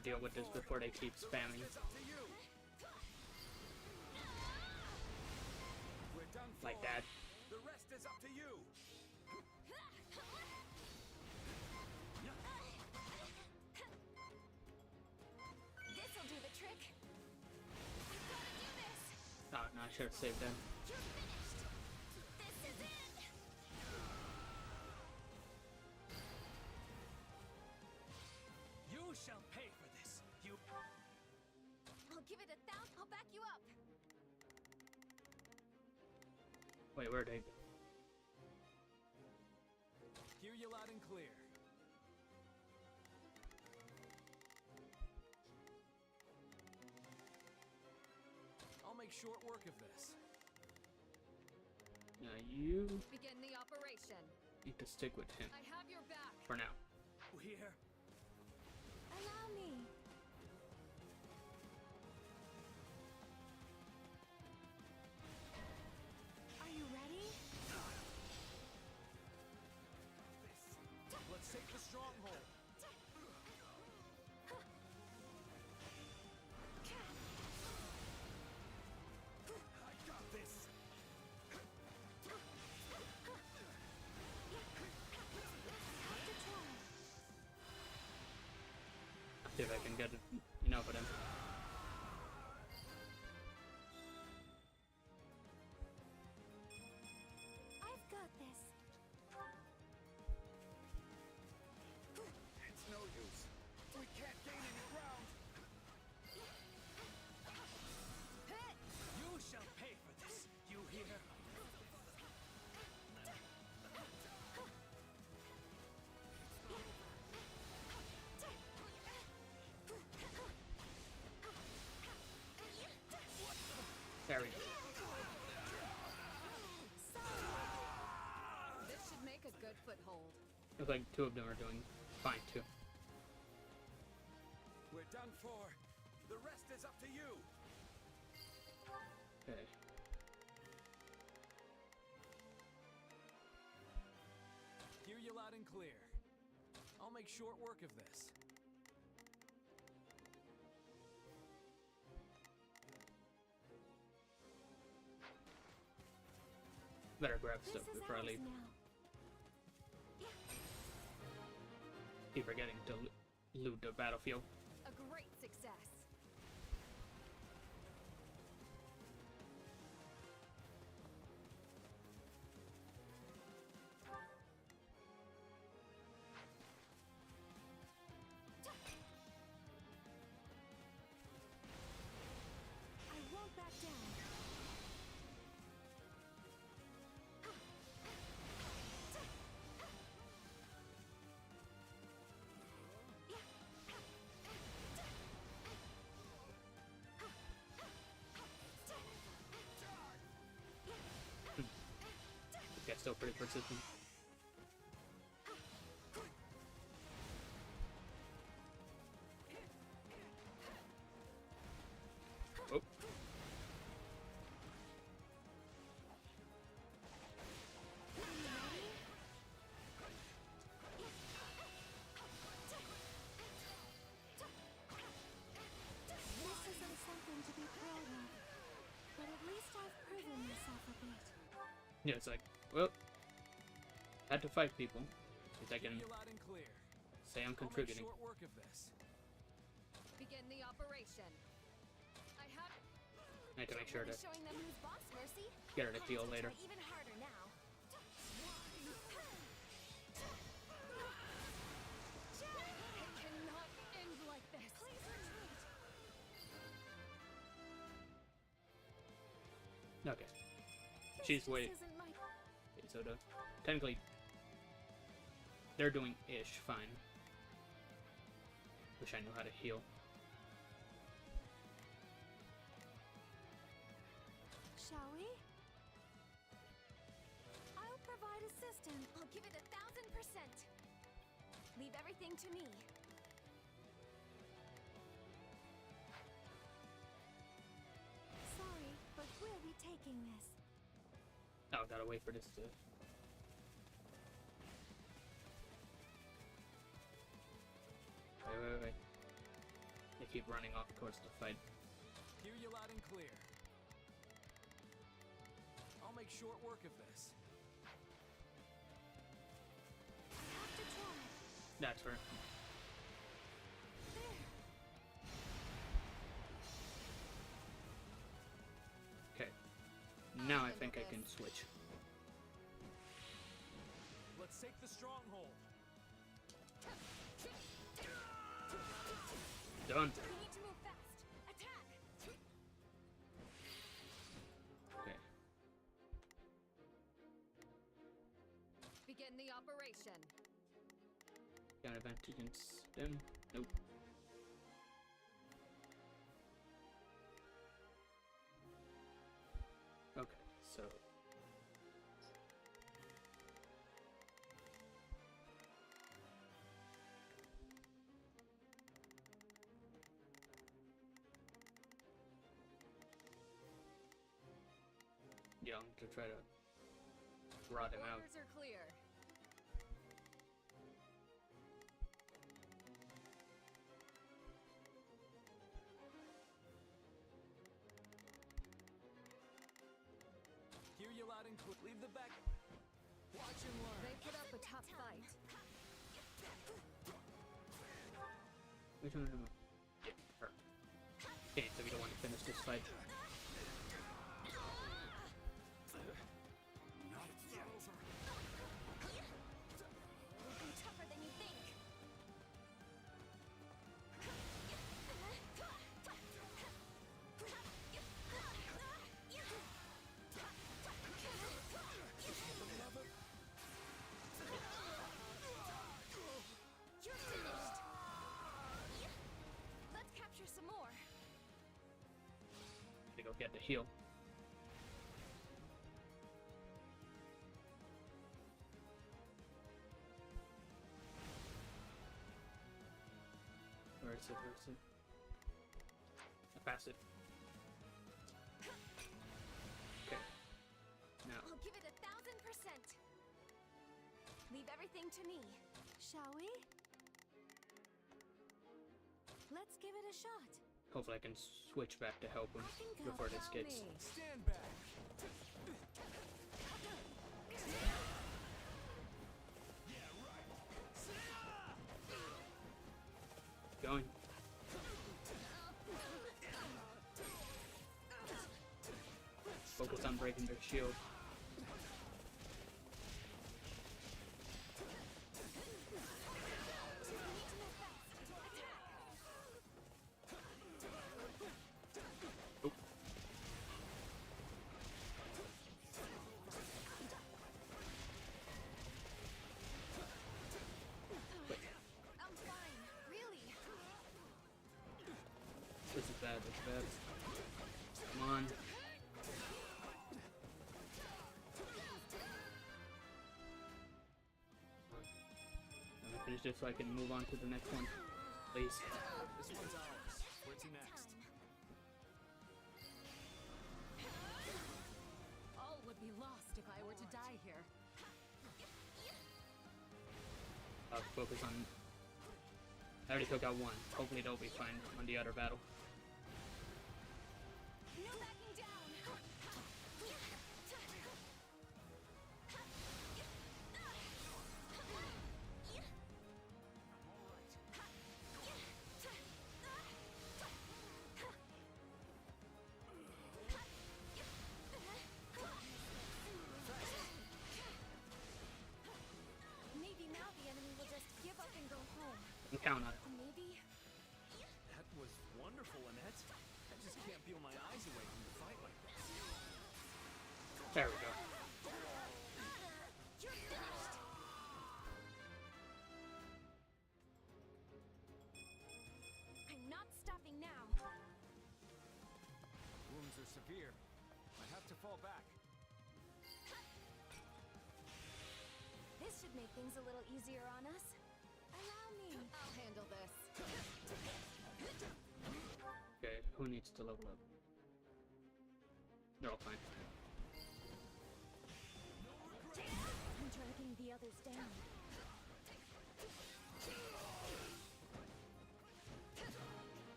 deal with this before they keep spamming. Like that. The rest is up to you. This'll do the trick. We've got to do this. Oh no, I should have saved them. You're finished. This is it. You shall pay for this. You. I'll give it 1,000. I'll back you up. Wait, where'd they go? Hear you loud and clear. I'll make short work of this. Now you Begin the operation. need to stick with him I have your back. for now. Here. Allow me. Are you ready? Let's take the stronghold. I got this. See if I can get enough of them. I've got this. It's no use. We can't gain any ground. You shall pay for this. You hear? There we go. This should make a good foothold. Looks like two of them are doing fine too. We're done for. The rest is up to you. Okay. Hear you loud and clear. I'll make short work of this. Better grab This stuff is before I ours leave. now. Keep forgetting to loot the battlefield. A great success. I won't back down. This guy's still pretty persistent. Oh. This isn't something to be proud of, but at least I've proven myself a bit. Yeah, it's like, well, had to fight people. Since I can Hear you loud and clear. say I'm I'll make contributing. short work of this. Begin the operation. I have. I need to make sure to Showing them who's boss, Mercy. get her to heal later. Try even harder now. It cannot end like this. Please retreat. Okay. She's This waiting. isn't my. Okay, so technically, they're doing ish fine. Wish I knew how to heal. Shall we? I'll provide assistance. I'll give it 1,000%. Leave everything to me. Sorry, but we'll be taking this. Oh, gotta wait for this to. Wait. keep running off towards the fight. Hear you loud and clear. I'll make short work of this. That's her. Okay. Now I think I can switch. Let's take the stronghold. Done. We need to move fast. Attack! Okay. Begin the operation. Got advantage against them? Nope. Okay, so yeah, I'm to try to rot him out. Orders are clear. Hear you loud and clear. Leave the back. Watch and learn. They put up a tough fight. Which one of them? Yeah, her. Okay, so we don't want to finish this fight. It'll be tougher than you think. You're finished. Let's capture some more. To go get the heal. Where is it? Where is it? I passed it. Okay. Now. I'll give it 1,000%. Leave everything to me, shall we? Let's give it a shot. Hopefully I can switch back to help him before this gets... Stand back. going. Focus on breaking their shield. Oop. I'm fine, really. This is bad, this is bad. Come on. Let me finish this so I can move on to the next one. Please. This one's ours. Where to next? All would be lost if I were to die here. I'll focus on... I already took out one. Hopefully they'll be fine on the other battle. No backing down. Maybe now the enemy will just give up and go home. You can count on it. Maybe. That was wonderful, Annette. I just can't peel my eyes away from the fight like this. There we go. You're finished. I'm not stopping now. Wounds are severe. I have to fall back. This should make things a little easier on us. Allow me. I'll handle this. Okay, who needs to level up? They're all fine. I'm dragging the others down.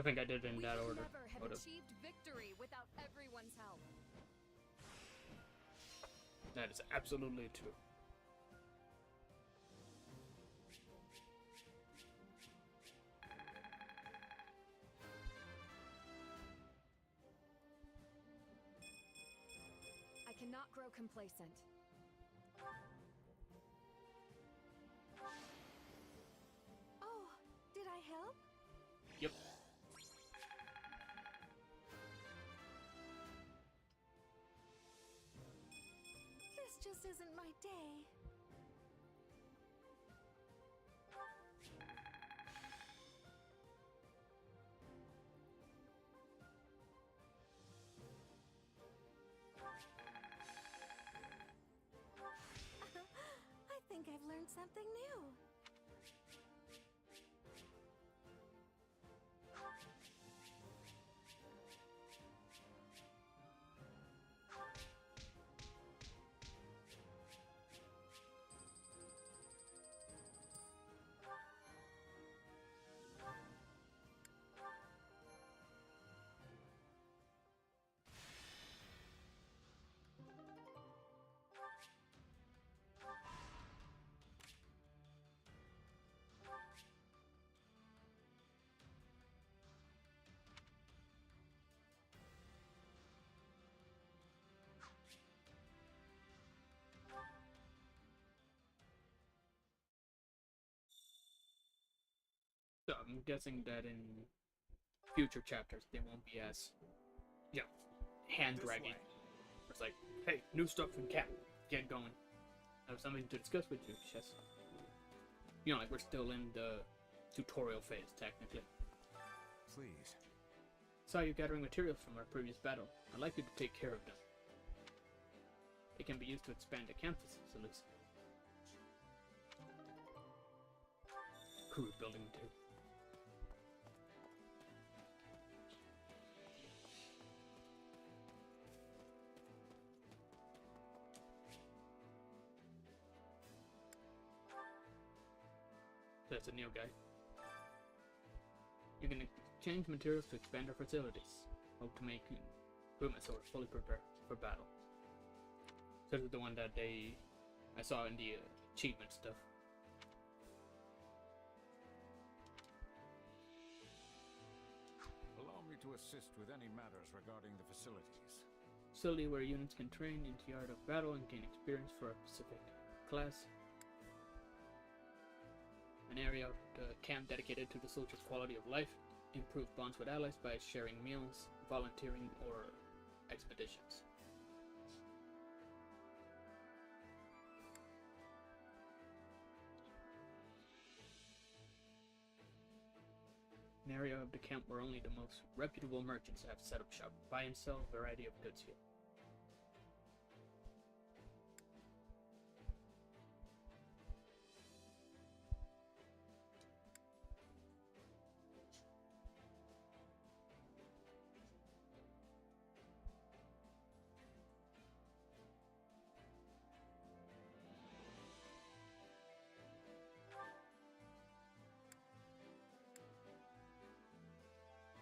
think I did it in We that would order. never have Would've. achieved victory without everyone's help. That is absolutely true. I cannot grow complacent. Oh, did I help? Yep. This just isn't my day. I think I've learned something new. So I'm guessing that in future chapters they won't be as, hand dragging. It's like, hey, new stuff in camp, get going. I have something to discuss with you, Chess. Like we're still in the tutorial phase, technically. Please. Saw you gathering materials from our previous battle. I'd like you to take care of them. They can be used to expand the camp facilities. Crew building too. That's a new guy. You can exchange materials to expand our facilities. Hope to make improvements so we're fully prepared for battle. So this is the one that I saw in the achievement stuff. Allow me to assist with any matters regarding the facilities. Facility where units can train into the art of battle and gain experience for a specific class. An area of the camp dedicated to the soldier's quality of life. Improve bonds with allies by sharing meals, volunteering, or expeditions. An area of the camp where only the most reputable merchants have set up shop. Buy and sell a variety of goods here.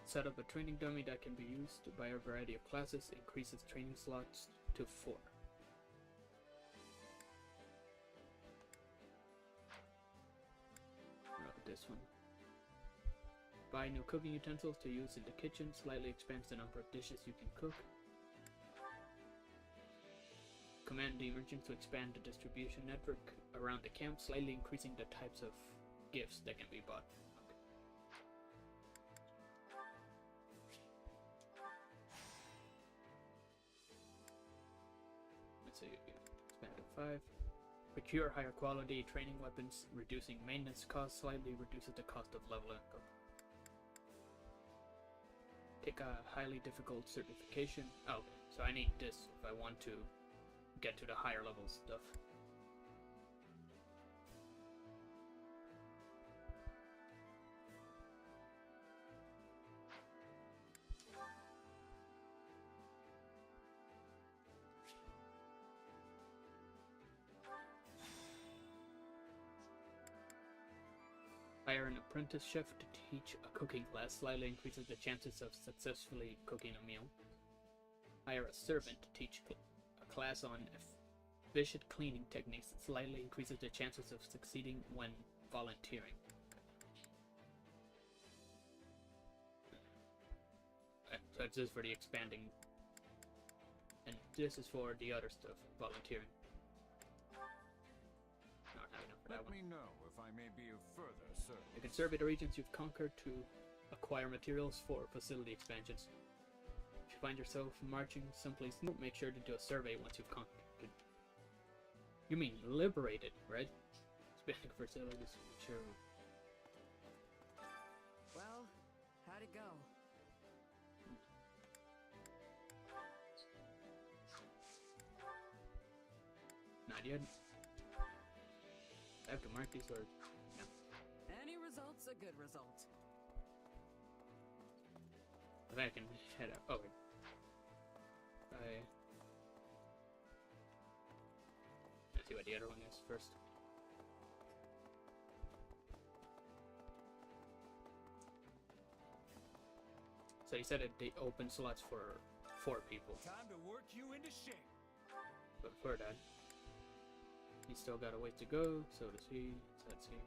Set up a training dummy that can be used by a variety of classes, increases training slots to 4. This one. Buy new cooking utensils to use in the kitchen, slightly expands the number of dishes you can cook. Command the merchants to expand the distribution network around the camp, slightly increasing the types of gifts that can be bought. Expand to 5. Procure higher quality training weapons, reducing maintenance costs, slightly reduces the cost of leveling up. Take a highly difficult certification. Oh, so I need this if I want to get to the higher level stuff. Hire an apprentice chef to teach a cooking class, slightly increases the chances of successfully cooking a meal. Hire a servant to teach a class on efficient cleaning techniques, slightly increases the chances of succeeding when volunteering. So it's just for the expanding, and this is for the other stuff, volunteering. Not have enough for that one. Let me know if I may be of further service. You can survey the regions you've conquered to acquire materials for facility expansions. If you find yourself marching someplace new, make sure to do a survey once you've conquered. You mean liberated, right? Expanding facilities, sure. Well, how'd it go? Not yet. I have to mark these or no. Any result's a good result. If I can head out. Okay. Let's see what the other one is first. So he said that they open slots for 4 people. Time to work you into shape. But for that, he's still got a ways to go, so does he. So let's see.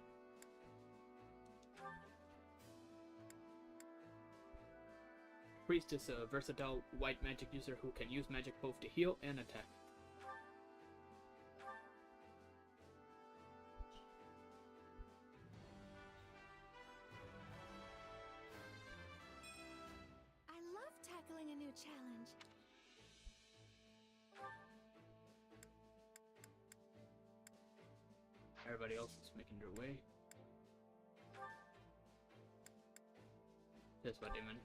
Priest is a versatile white magic user who can use magic both to heal and attack. I love tackling a new challenge. Everybody else is making their way. That's what they meant.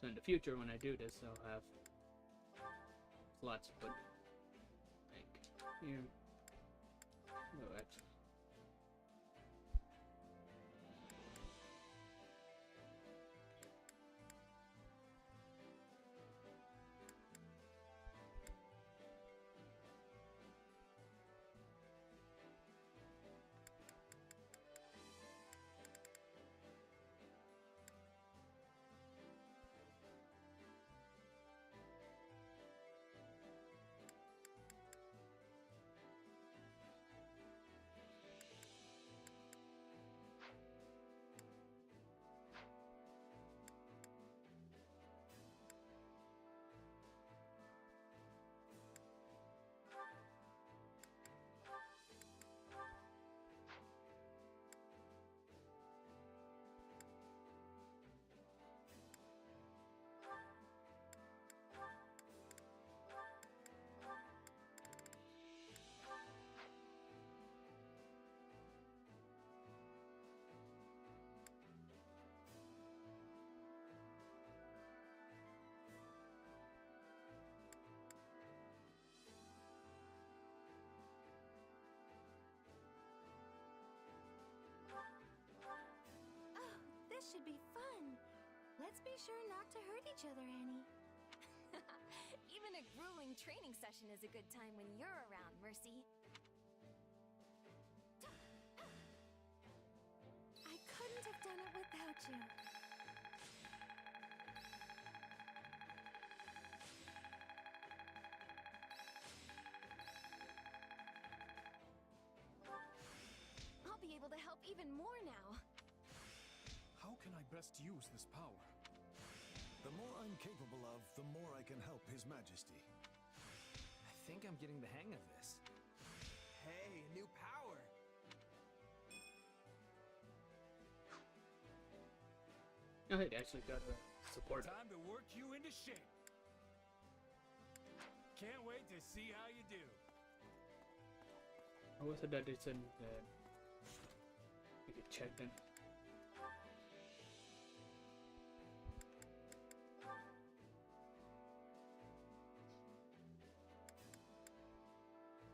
So in the future, when I do this, I'll have slots put like here. Oh, actually. This should be fun. Let's be sure not to hurt each other, Annie. Even a grueling training session is a good time when you're around, Mercy. I couldn't have done it without you. I'll be able to help even more now. How can I best use this power? The more I'm capable of, the more I can help His Majesty. I think I'm getting the hang of this. Hey, new power! Oh, it actually got a support. Time to work you into shape. Can't wait to see how you do. Or was it that they said that you could check them?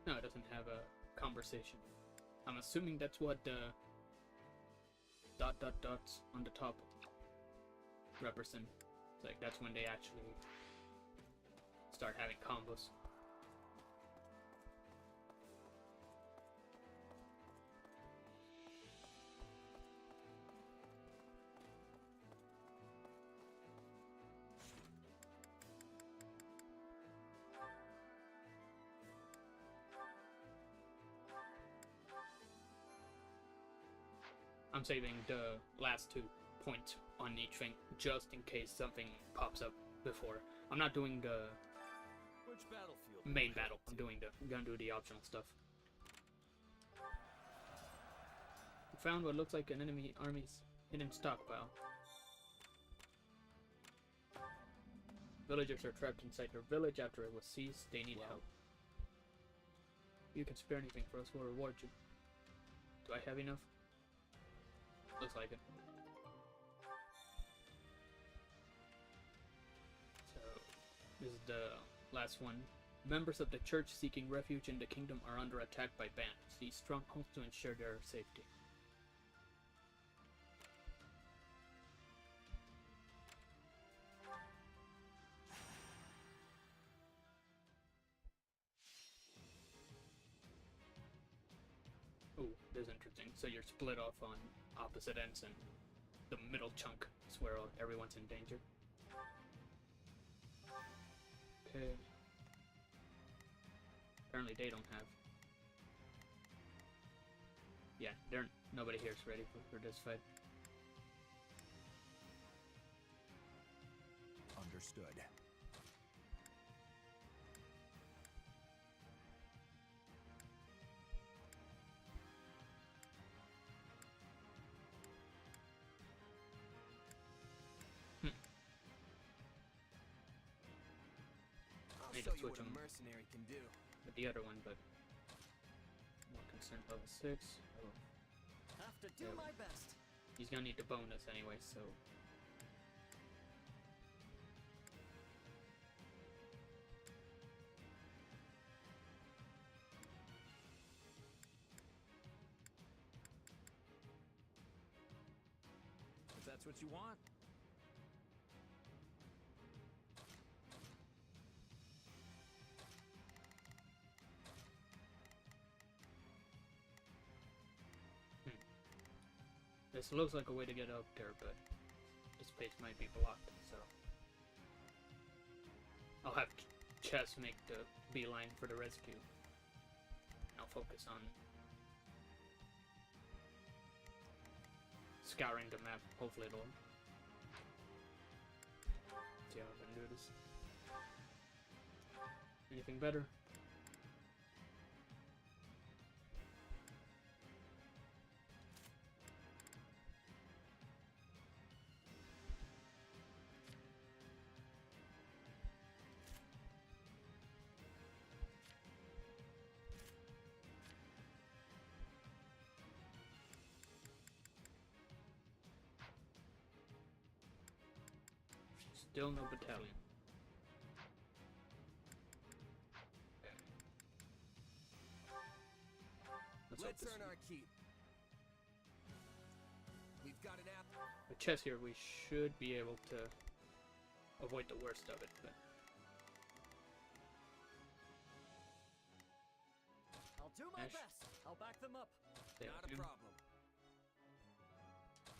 No, it doesn't have a conversation. I'm assuming that's what the dots on the top represent. It's like that's when they actually start having combos. I'm saving the last 2 points on each thing just in case something pops up before. I'm not doing the Which battlefield? main battle. I'm gonna do the optional stuff. We found what looks like an enemy army's hidden stockpile. Villagers are trapped inside their village after it was seized. They need help. If you can spare anything for us, we'll reward you. Do I have enough? Looks like it. So, this is the last one. Members of the church seeking refuge in the kingdom are under attack by bandits. These strongholds to ensure their safety. Ooh, this is interesting. So you're split off on opposite ends, and the middle chunk is where everyone's in danger. Okay. Apparently they don't have. Yeah, nobody here is ready for this fight. Understood. I'll Need show to you switch what a them mercenary can do. with the other one, but more concerned level 6. Oh. Have to do Yeah. my best. He's gonna need the bonus anyway, so. If that's what you want. This looks like a way to get up there, but the space might be blocked, so. I'll have Chess make the beeline for the rescue. I'll focus on scouring the map. Hopefully it'll see how I can do this. Anything better? Still no battalion. Let's earn our keep. We've got an app. With Chess here, we should be able to avoid the worst of it, but I'll do my Ash. best. I'll back them up. stay Not with a him. problem.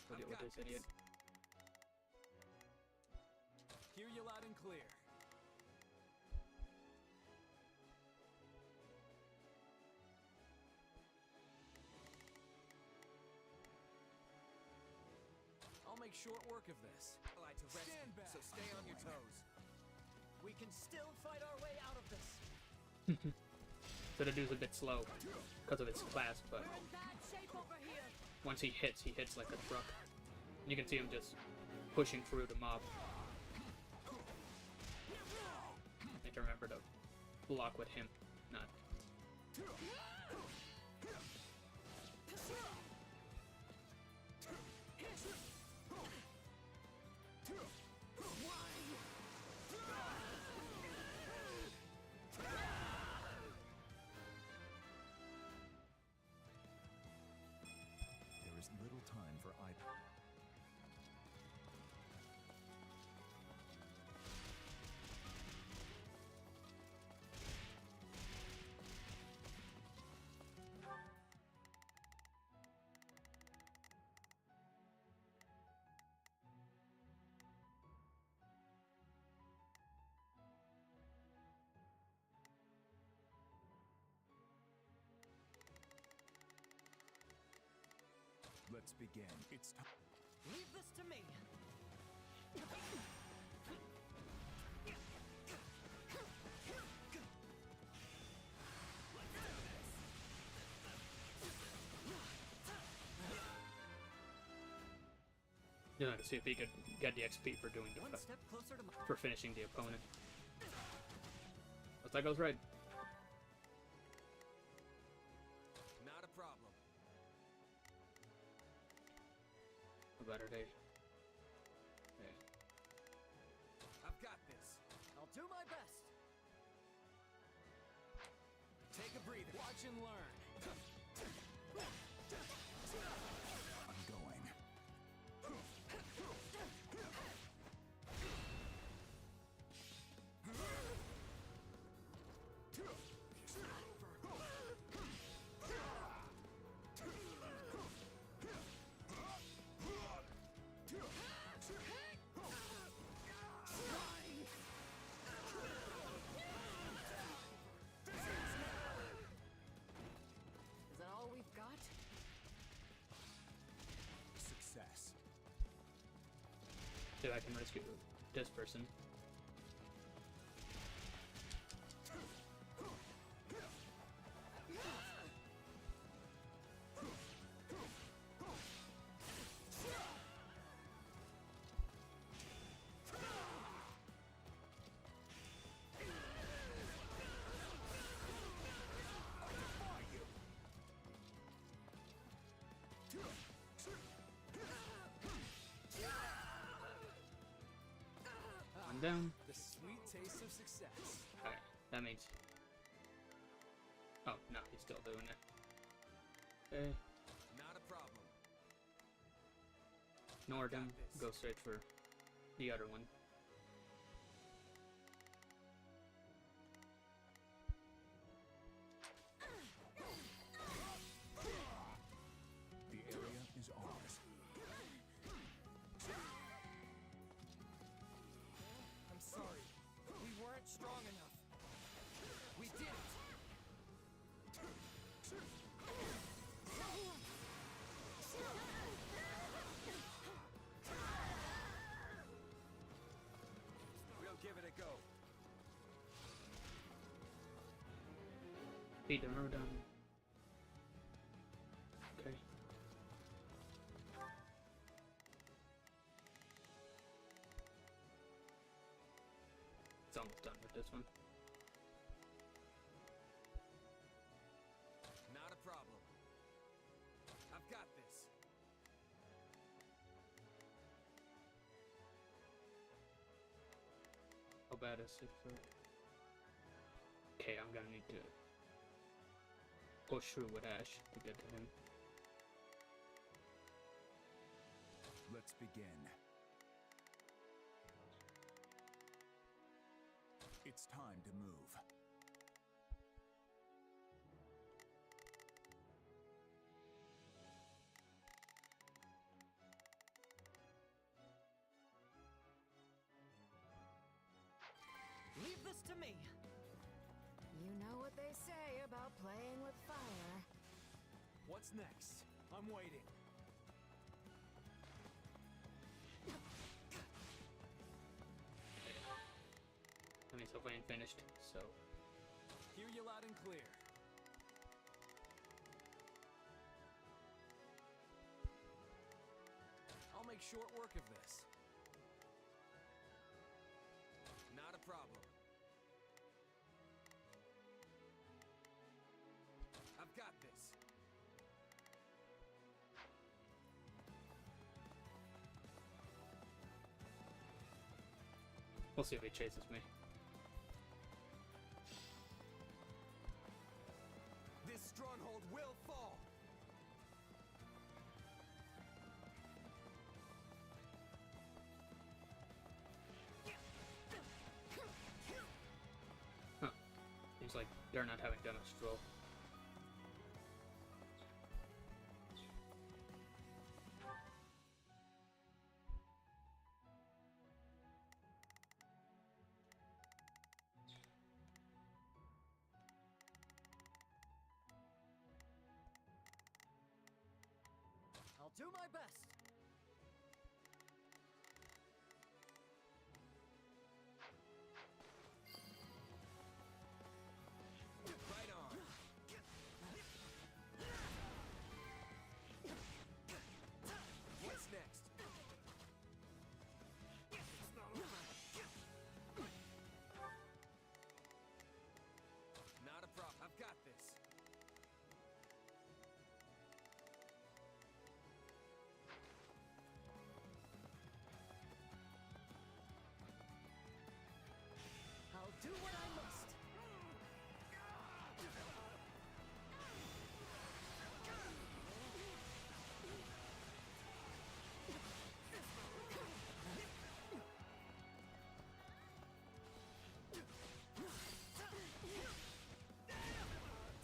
We'll deal with this idiot. Hear you loud and clear. I'll make short work of this. Allied to rescue, Stand back. so stay on your toes. We can still fight our way out of this. So the dude's a bit slow because of his class, but We're in bad shape over here. once he hits like a truck. You can see him just pushing through the mob. Need to remember to block with him, not. There is little time for idle. Let's begin. It's time. Leave this to me. You know, to see if he could get the XP for doing One step closer to for finishing the opponent. But that goes right. Not a problem. A better day. Okay. I've got this. I'll do my best. Take a breather. Watch and learn. I'm going. Is that all we've got? Success. See if I can rescue this person. One down. The sweet taste of success. Alright, that means... Oh, no, he's still doing it. Okay, Not a problem. ignore them, go straight for the other one. The area is ours. I'm sorry. We weren't strong enough. We did it. We'll give it a go. Beat the road down. Okay. It's almost done with this one. Not a problem. I've got this. How bad is it for... Okay, I'm gonna need to push through with Ash to get to him. Let's begin. It's time to move. Leave this to me. You know what they say about playing with fire. What's next? I'm waiting. I mean, so far ain't finished, so... Hear you loud and clear. I'll make short work of this. Not a problem. I've got this. We'll see if he chases me. This stronghold will fall. Huh. Seems like they're not having damage roll. I'll I'll do my best. Right on. What's next? It's not over. Not a problem. I've got this. I'll do what I must.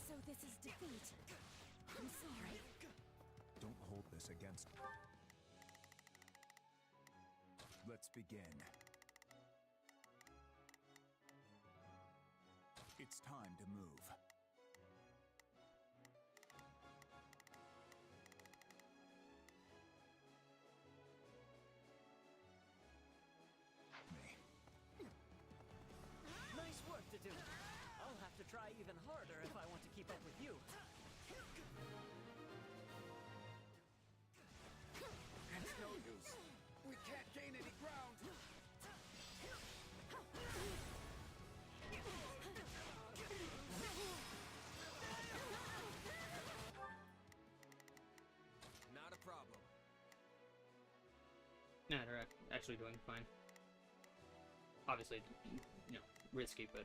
So this is defeat. I'm sorry. Don't hold this against me. Let's begin. It's time to move. Nice work to do. I'll have to try even harder if I want to keep up with you. It's no use. We can't gain any ground. Not a problem. Nah, they're actually doing fine. Obviously, you know, risky, but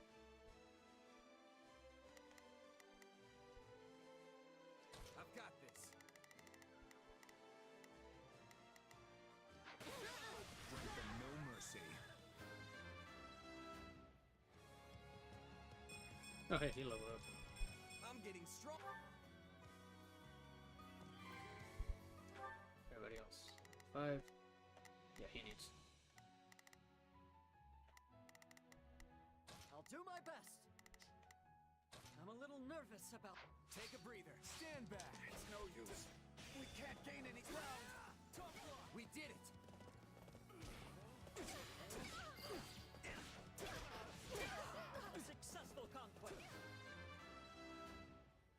I've got this. Grant them no mercy. oh hey, he leveled up. I'm getting strong. Everybody else, 5. Yeah, he needs. I'll do my best. I'm a little nervous about... Take a breather. Stand back. It's no use. We can't gain any ground. We did it. A successful conquest.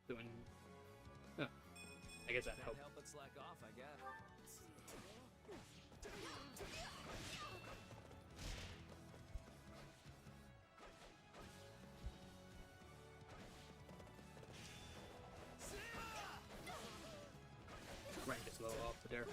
Doing. Oh, I guess that Can't helped. help but slack off, I guess. Rank is low off there.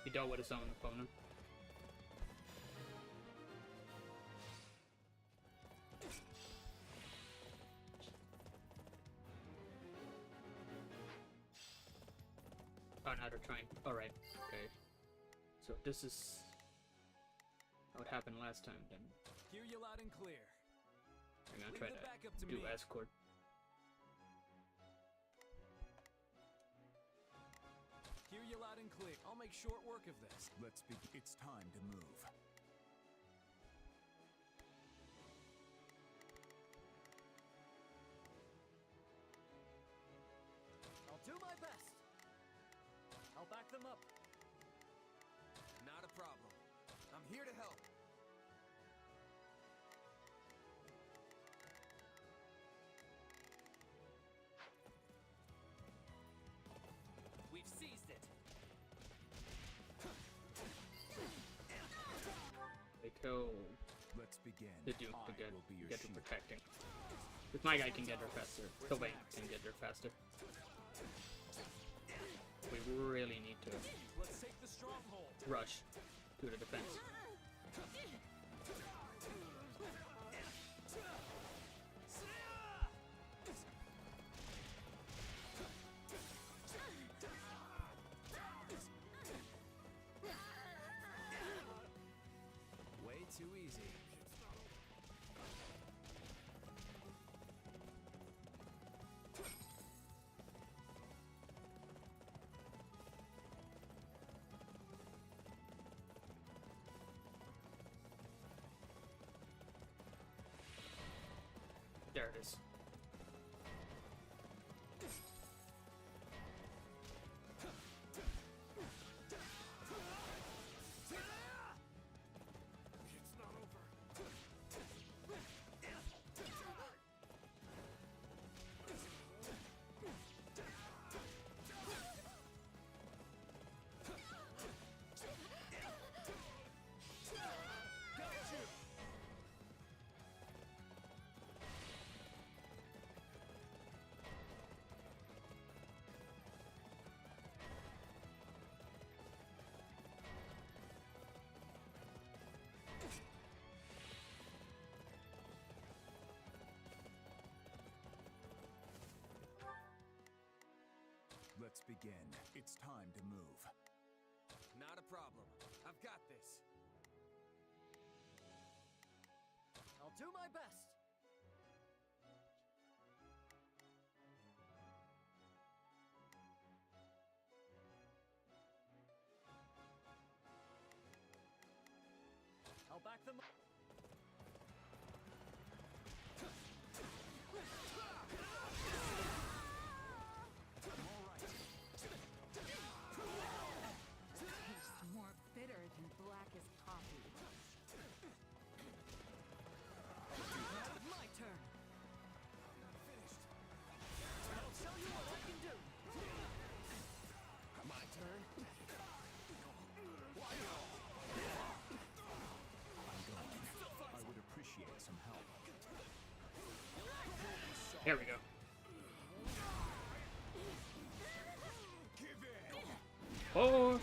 He dealt with his own opponent. Oh, now they're trying. Alright, okay. So this is what happened last time then. Hear you loud and clear. I'm gonna Leave try the to backup to do me. escort. Hear you loud and clear. I'll make short work of this. Let's begin. It's time to move. I'll do my best. I'll back them up. Not a problem. I'm here to help. We've seized it. They kill Let's begin. the Duke to I get will be your to shield. protecting. If my guy can get there faster, Sylvain can get there faster. We really need to Let's take the stronghold. rush to the defense. Way too easy. There it is. Let's begin. It's time to move. Not a problem. I've got this. I'll do my best. I'll back them up. Tastes more bitter than blackest coffee. My turn. Finished. I'll show you what I can do. My turn. I would appreciate some help. Here we go. Oh!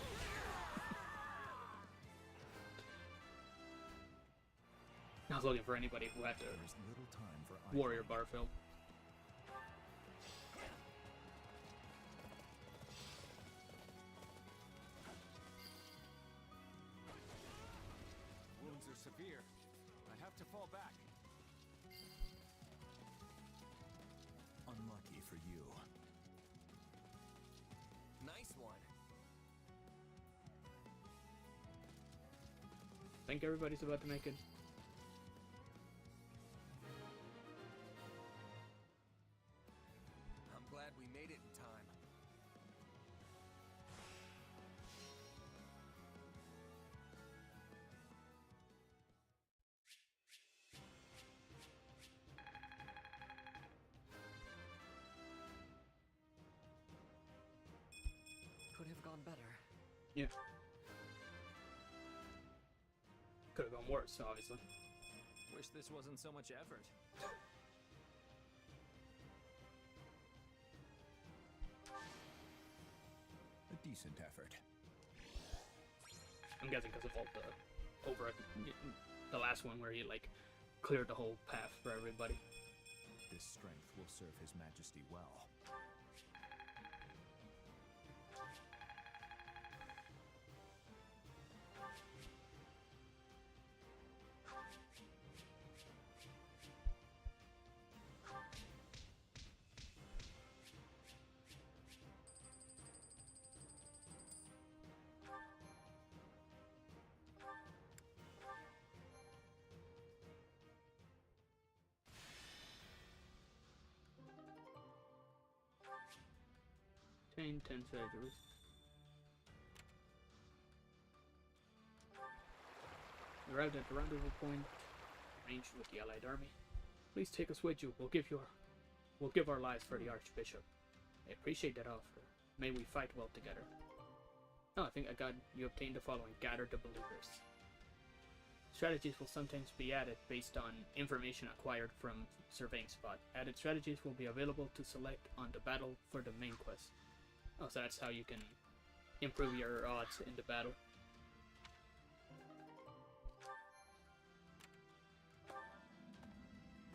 I was looking for anybody who had the There's little time for warrior bar filled. Wounds are severe. I have to fall back. Unlucky for you. Nice one. I think everybody's about to make it. I'm glad we made it in time. Could have gone better. Yeah. Could have gone worse, obviously. Wish this wasn't so much effort. A decent effort. I'm guessing because of all the over the last one where he like cleared the whole path for everybody. This strength will serve His Majesty well. Obtain 10 surgeries. Arrived at the rendezvous point, arranged with the Allied army. Please take us with you. We'll give our lives for the Archbishop. I appreciate that offer. May we fight well together. Oh, I think I got you obtained the following. Gather the believers. Strategies will sometimes be added based on information acquired from surveying spot. Added strategies will be available to select on the battle for the main quest. Oh, so that's how you can improve your odds in the battle.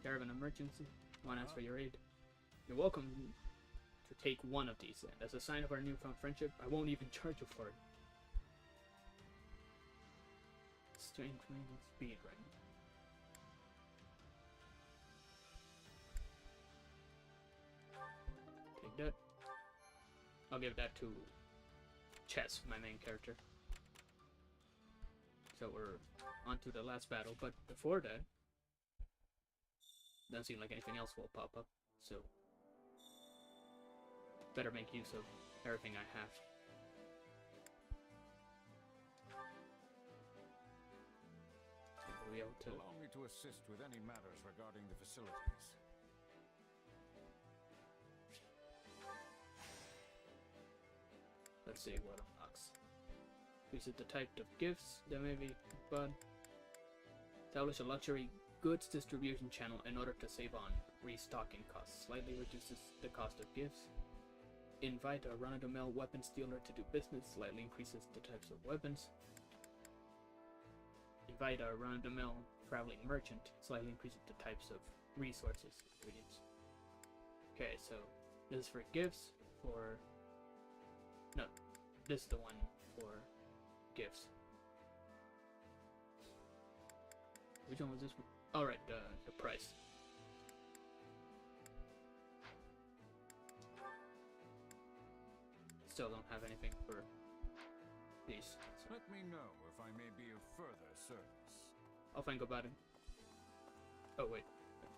Care of an emergency. Want to ask for your aid. You're welcome to take one of these, and as a sign of our newfound friendship, I won't even charge you for it. Strength, range, and speed, right? Take that. I'll give that to Chess, my main character. So we're on to the last battle, but before that, doesn't seem like anything else will pop up, so better make use of everything I have. Be able to... Allow me to assist with any matters regarding the facilities. Let's see what unlocks. Visit the type of gifts. That may be fun. Establish a luxury goods distribution channel in order to save on restocking costs. Slightly reduces the cost of gifts. Invite a run-of-the-mill weapons dealer to do business. Slightly increases the types of weapons. Invite a run-of-the-mill traveling merchant. Slightly increases the types of resources, ingredients. Okay, so this is for gifts. No, this is the one for gifts. Which one was this one? All right, the price. Still don't have anything for these. So. Let me know if I may be of further service. I'll think about it. Oh wait,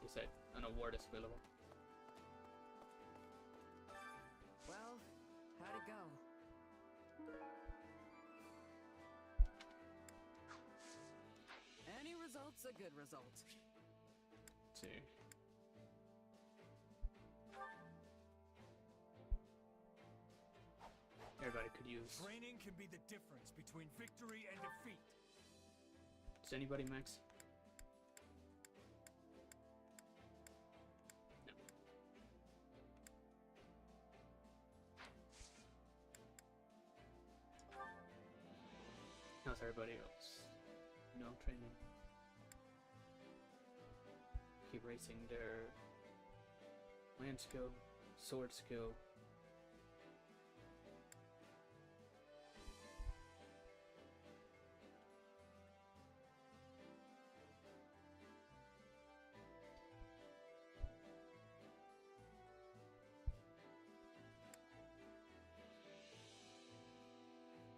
you said an award is available. Well, how'd it go? Any result's a good result. Let's see. Everybody could use. Training can be the difference between victory and defeat. Does anybody max? No. How's everybody else? No training. Keep racing their land skill, sword skill.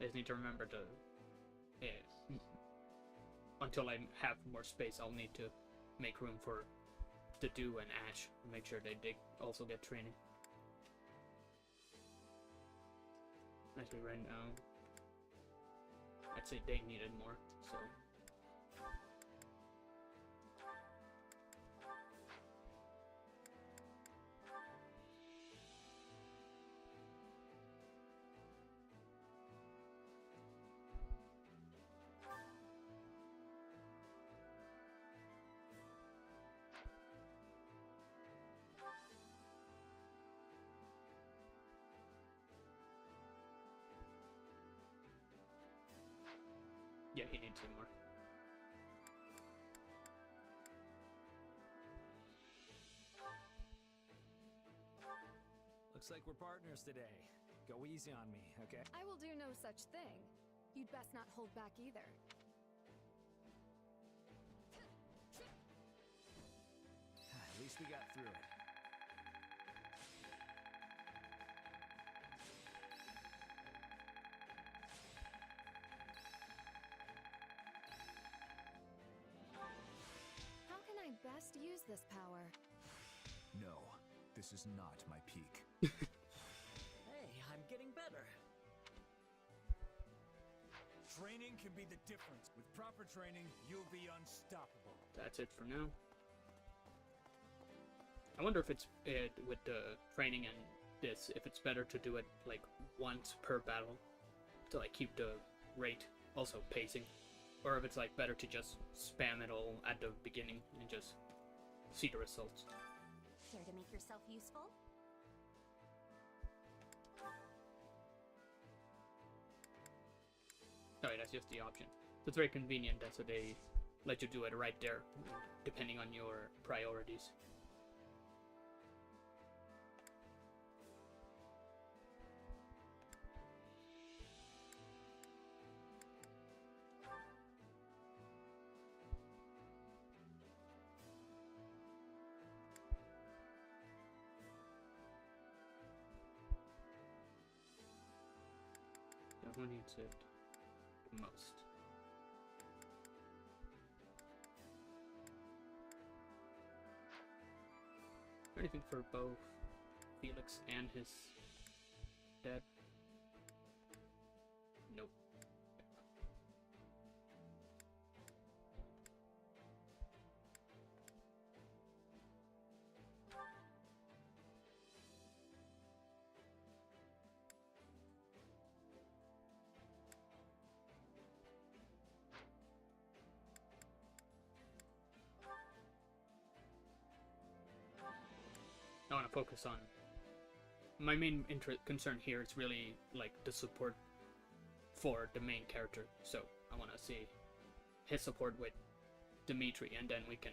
I just need to remember to, until I have more space, I'll need to make room for the Dew and Ash. Make sure they also get training. Actually, right now, I'd say they needed more, so. Yeah, he needs some more. Looks like we're partners today. Go easy on me, okay? I will do no such thing. You'd best not hold back either. At least we got through it. How can I best use this power? No, this is not my peak. Hey, I'm getting better. Training can be the difference. With proper training, you'll be unstoppable. That's it for now. I wonder if it's with the training and this, if it's better to do it like once per battle to like keep the rate also pacing, or if it's like better to just spam it all at the beginning and just see the results. Care to make yourself useful? Oh, that's just the option. So it's very convenient. That's what they let you do it right there, depending on your priorities. Who needs it most? Anything for both Felix and his dad? Nope. I want to focus on my main concern here is really like the support for the main character. So I want to see his support with Dimitri, and then we can,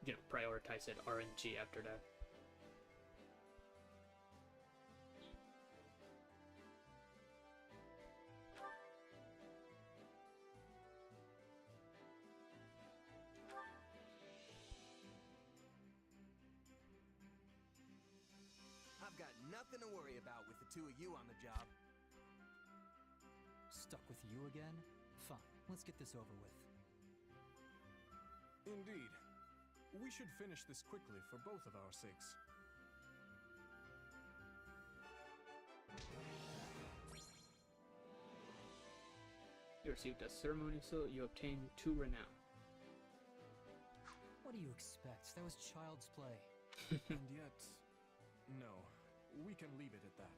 you know, prioritize it RNG after that. I've got nothing to worry about with the two of you on the job. Stuck with you again? Fine, let's get this over with. Indeed. We should finish this quickly for both of our sakes. You received a ceremony, so you obtained 2 renown. What do you expect? That was child's play. And yet, no. We can leave it at that.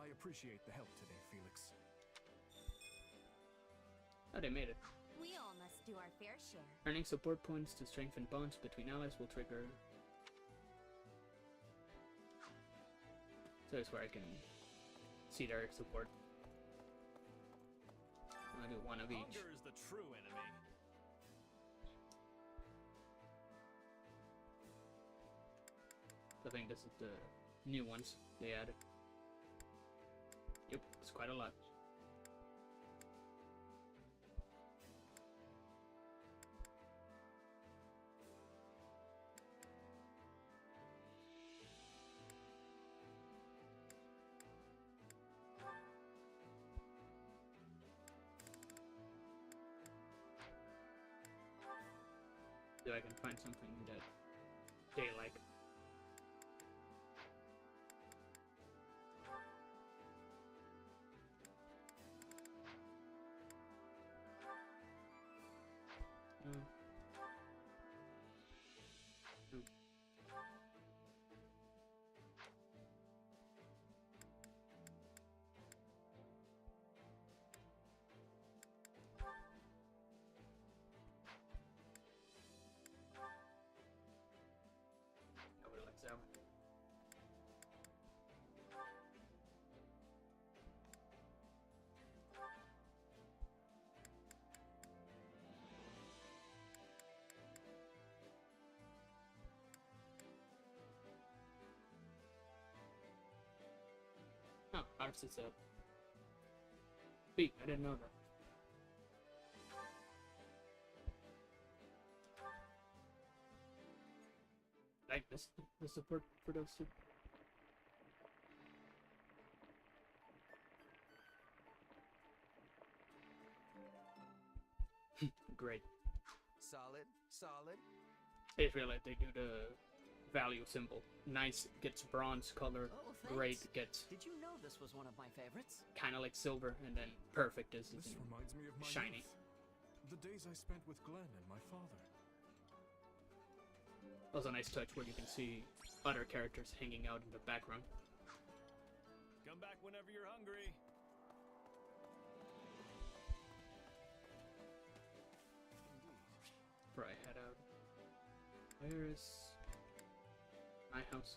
I appreciate the help today, Felix. Oh, they made it. We all must do our fair share. Earning support points to strengthen bonds between allies will trigger. So that's where I can see their support. I'll do 1 of each. Hunger is the true enemy. I think this is the new ones they added. Yep, it's quite a lot. So I can find something that they like. Nobody likes that one. Oh, ours is up. Wait, I didn't know that. I missed the support for those two. Great. Solid, solid. I just realized they do the value symbol. Nice gets bronze color. Oh, thanks. Great gets Did you know this was one of my favorites? kind of like silver, and then perfect is This reminds me of my shiny. youth. The days I spent with Glenn and my father. Also a nice touch where you can see other characters hanging out in the background. Come back whenever you're hungry. Before I head out. Where is my house?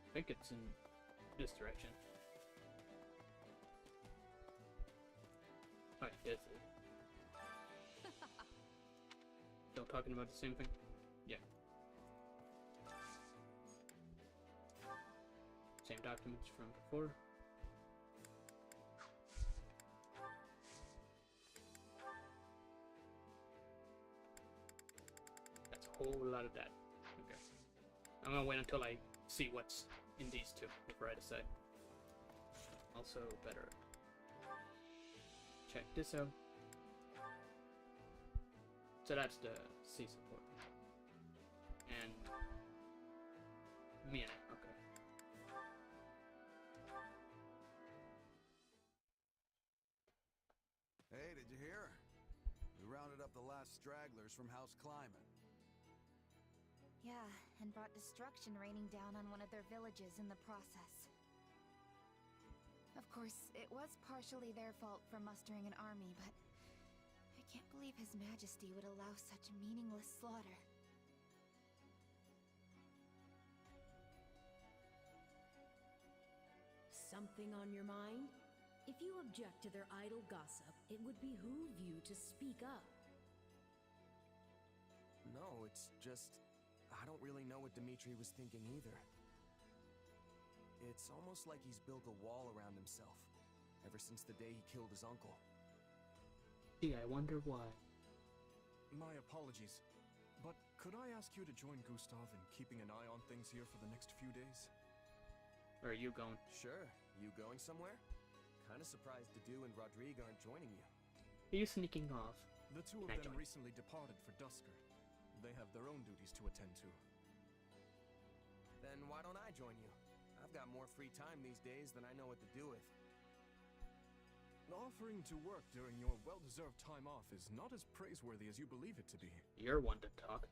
I think it's in this direction. Alright, yes. Still talking about the same thing? Yeah. Same documents from before. That's a whole lot of that. Okay. I'm gonna wait until I see what's in these two before I decide. Also, better check this out. So that's the C support. And me and it, okay. Hey, did you hear? We rounded up the last stragglers from House Climate. Yeah, and brought destruction raining down on one of their villages in the process. Of course, it was partially their fault for mustering an army, but I can't believe His Majesty would allow such meaningless slaughter. Something on your mind? If you object to their idle gossip, it would behoove you to speak up. No, it's just... I don't really know what Dimitri was thinking either. It's almost like he's built a wall around himself, ever since the day he killed his uncle. Gee, I wonder why. My apologies, but could I ask you to join Gustav in keeping an eye on things here for the next few days? Where are you going? Sure. You going somewhere? Kinda surprised Dedu and Rodrigue aren't joining you. Are you sneaking off? The two of them recently departed for Dusker. They have their own duties to attend to. Then why don't I join you? I've got more free time these days than I know what to do with. Offering to work during your well-deserved time off is not as praiseworthy as you believe it to be. You're one to talk.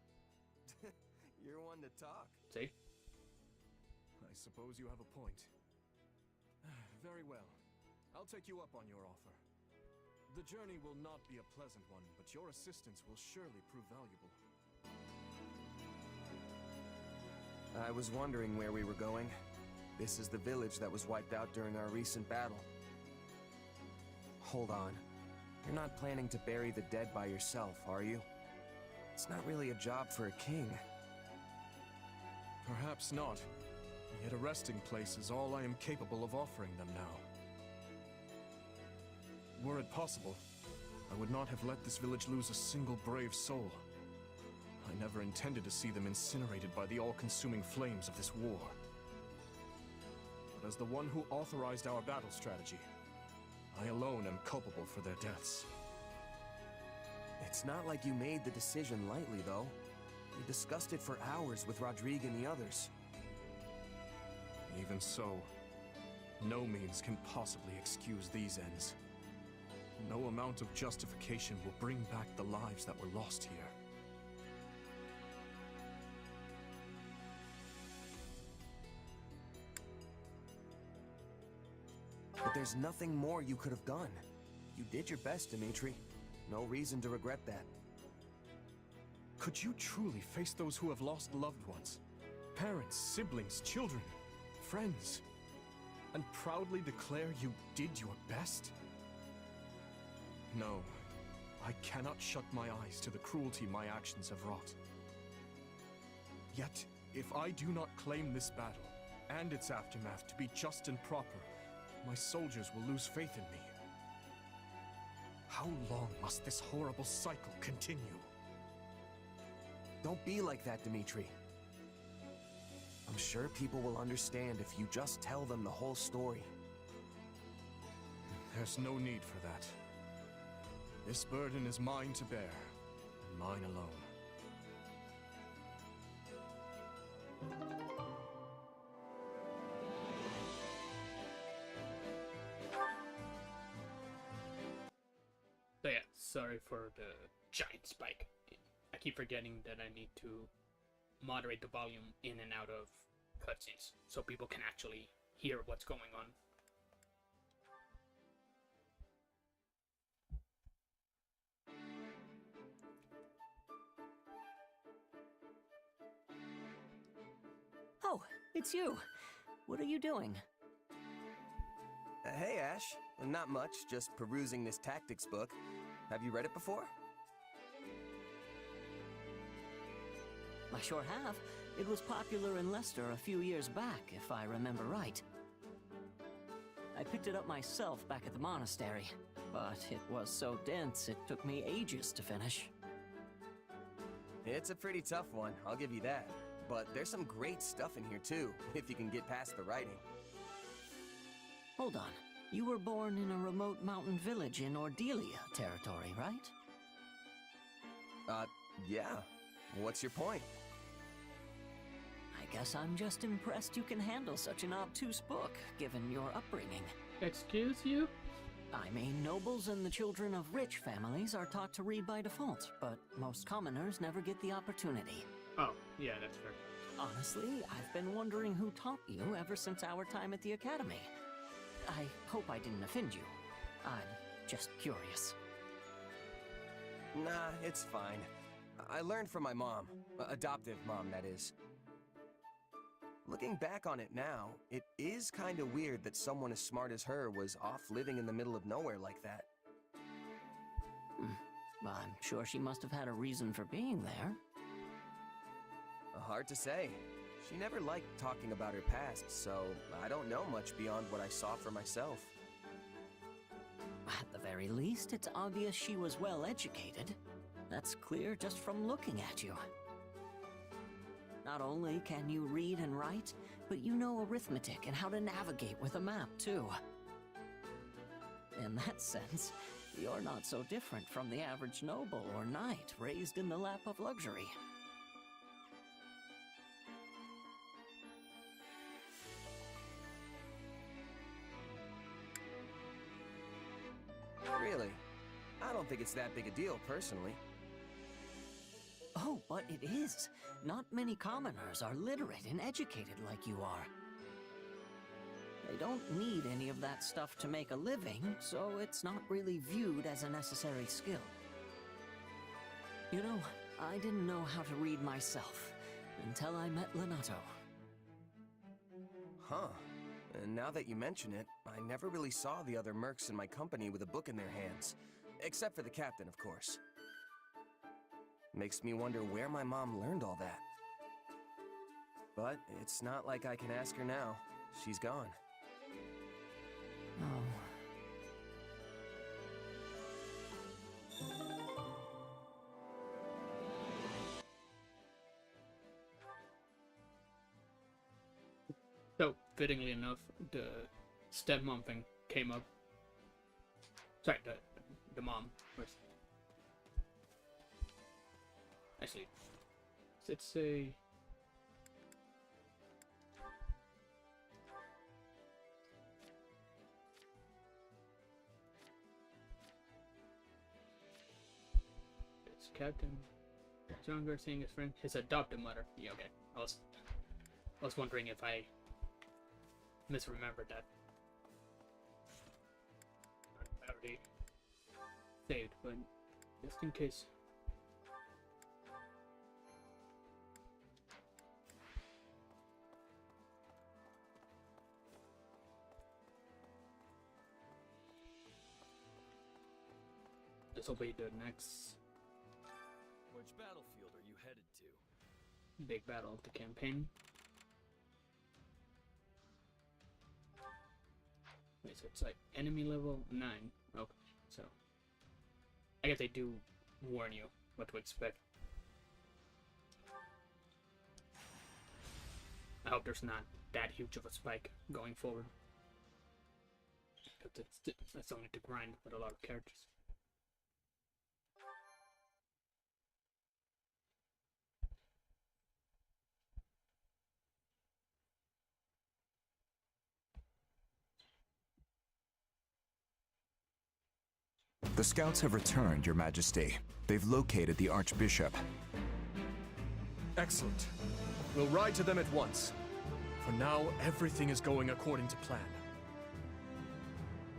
You're one to talk. See? I suppose you have a point. Very well. I'll take you up on your offer. The journey will not be a pleasant one, but your assistance will surely prove valuable. I was wondering where we were going. This is the village that was wiped out during our recent battle. Hold on. You're not planning to bury the dead by yourself, are you? It's not really a job for a king. Perhaps not. Yet a resting place is all I am capable of offering them now. Were it possible, I would not have let this village lose a single brave soul. I never intended to see them incinerated by the all-consuming flames of this war. But as the one who authorized our battle strategy, I alone am culpable for their deaths. It's not like you made the decision lightly, though. You discussed it for hours with Rodrigue and the others. Even so, no means can possibly excuse these ends. No amount of justification will bring back the lives that were lost here. But there's nothing more you could have done. You did your best, Dimitri. No reason to regret that. Could you truly face those who have lost loved ones? Parents, siblings, children, friends, and proudly declare you did your best? No, I cannot shut my eyes to the cruelty my actions have wrought. Yet, if I do not claim this battle, and its aftermath to be just and proper, my soldiers will lose faith in me. How long must this horrible cycle continue? Don't be like that, Dimitri. I'm sure people will understand if you just tell them the whole story. There's no need for that. This burden is mine to bear, and mine alone. So yeah, sorry for the giant spike. I keep forgetting that I need to moderate the volume in and out of cutscenes so people can actually hear what's going on. Oh, it's you. What are you doing? Hey, Ash. Not much, just perusing this tactics book. Have you read it before? I sure have. It was popular in Leicester a few years back, if I remember right. I picked it up myself back at the monastery, but it was so dense it took me ages to finish. It's a pretty tough one, I'll give you that. But there's some great stuff in here too, if you can get past the writing. Hold on. You were born in a remote mountain village in Ordelia territory, right? Yeah. What's your point? I guess I'm just impressed you can handle such an obtuse book, given your upbringing. Excuse you? I mean, nobles and the children of rich families are taught to read by default, but most commoners never get the opportunity. Oh, yeah, that's fair. Honestly, I've been wondering who taught you ever since our time at the academy. I hope I didn't offend you. I'm just curious. Nah, it's fine. I learned from my mom. Adoptive mom, that is. Looking back on it now, it is kinda weird that someone as smart as her was off living in the middle of nowhere like that. I'm sure she must have had a reason for being there. Hard to say. She never liked talking about her past, so I don't know much beyond what I saw for myself. At the very least, it's obvious she was well educated. That's clear just from looking at you. Not only can you read and write, but you know arithmetic and how to navigate with a map, too. In that sense, you're not so different from the average noble or knight raised in the lap of luxury. Really? I don't think it's that big a deal, personally. Oh, but it is. Not many commoners are literate and educated like you are. They don't need any of that stuff to make a living, so it's not really viewed as a necessary skill. You know, I didn't know how to read myself until I met Lenato. Huh. And now that you mention it, I never really saw the other mercs in my company with a book in their hands. Except for the captain, of course. Makes me wonder where my mom learned all that. But it's not like I can ask her now. She's gone. Oh. So, fittingly enough, the stepmom thing came up. Sorry, the mom. Actually, let's say... It's Captain. Younger, seeing his friend, his adopted mother. Yeah, okay. I was wondering if I misremembered that. I already saved, but just in case. This will be the next Which battlefield are you headed to? big battle of the campaign. Wait, so it's like enemy level 9. Okay, so I guess they do warn you what to expect. I hope there's not that huge of a spike going forward, because it's only to grind with a lot of characters. The scouts have returned, Your Majesty. They've located the Archbishop. Excellent. We'll ride to them at once. For now, everything is going according to plan.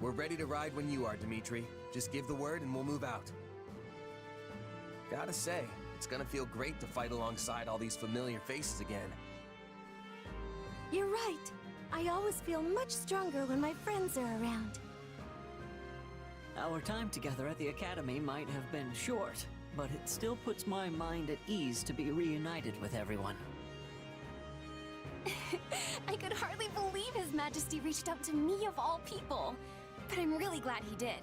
We're ready to ride when you are, Dimitri. Just give the word and we'll move out. Gotta say, it's gonna feel great to fight alongside all these familiar faces again. You're right. I always feel much stronger when my friends are around. Our time together at the Academy might have been short, but it still puts my mind at ease to be reunited with everyone. I could hardly believe His Majesty reached out to me of all people. But I'm really glad he did.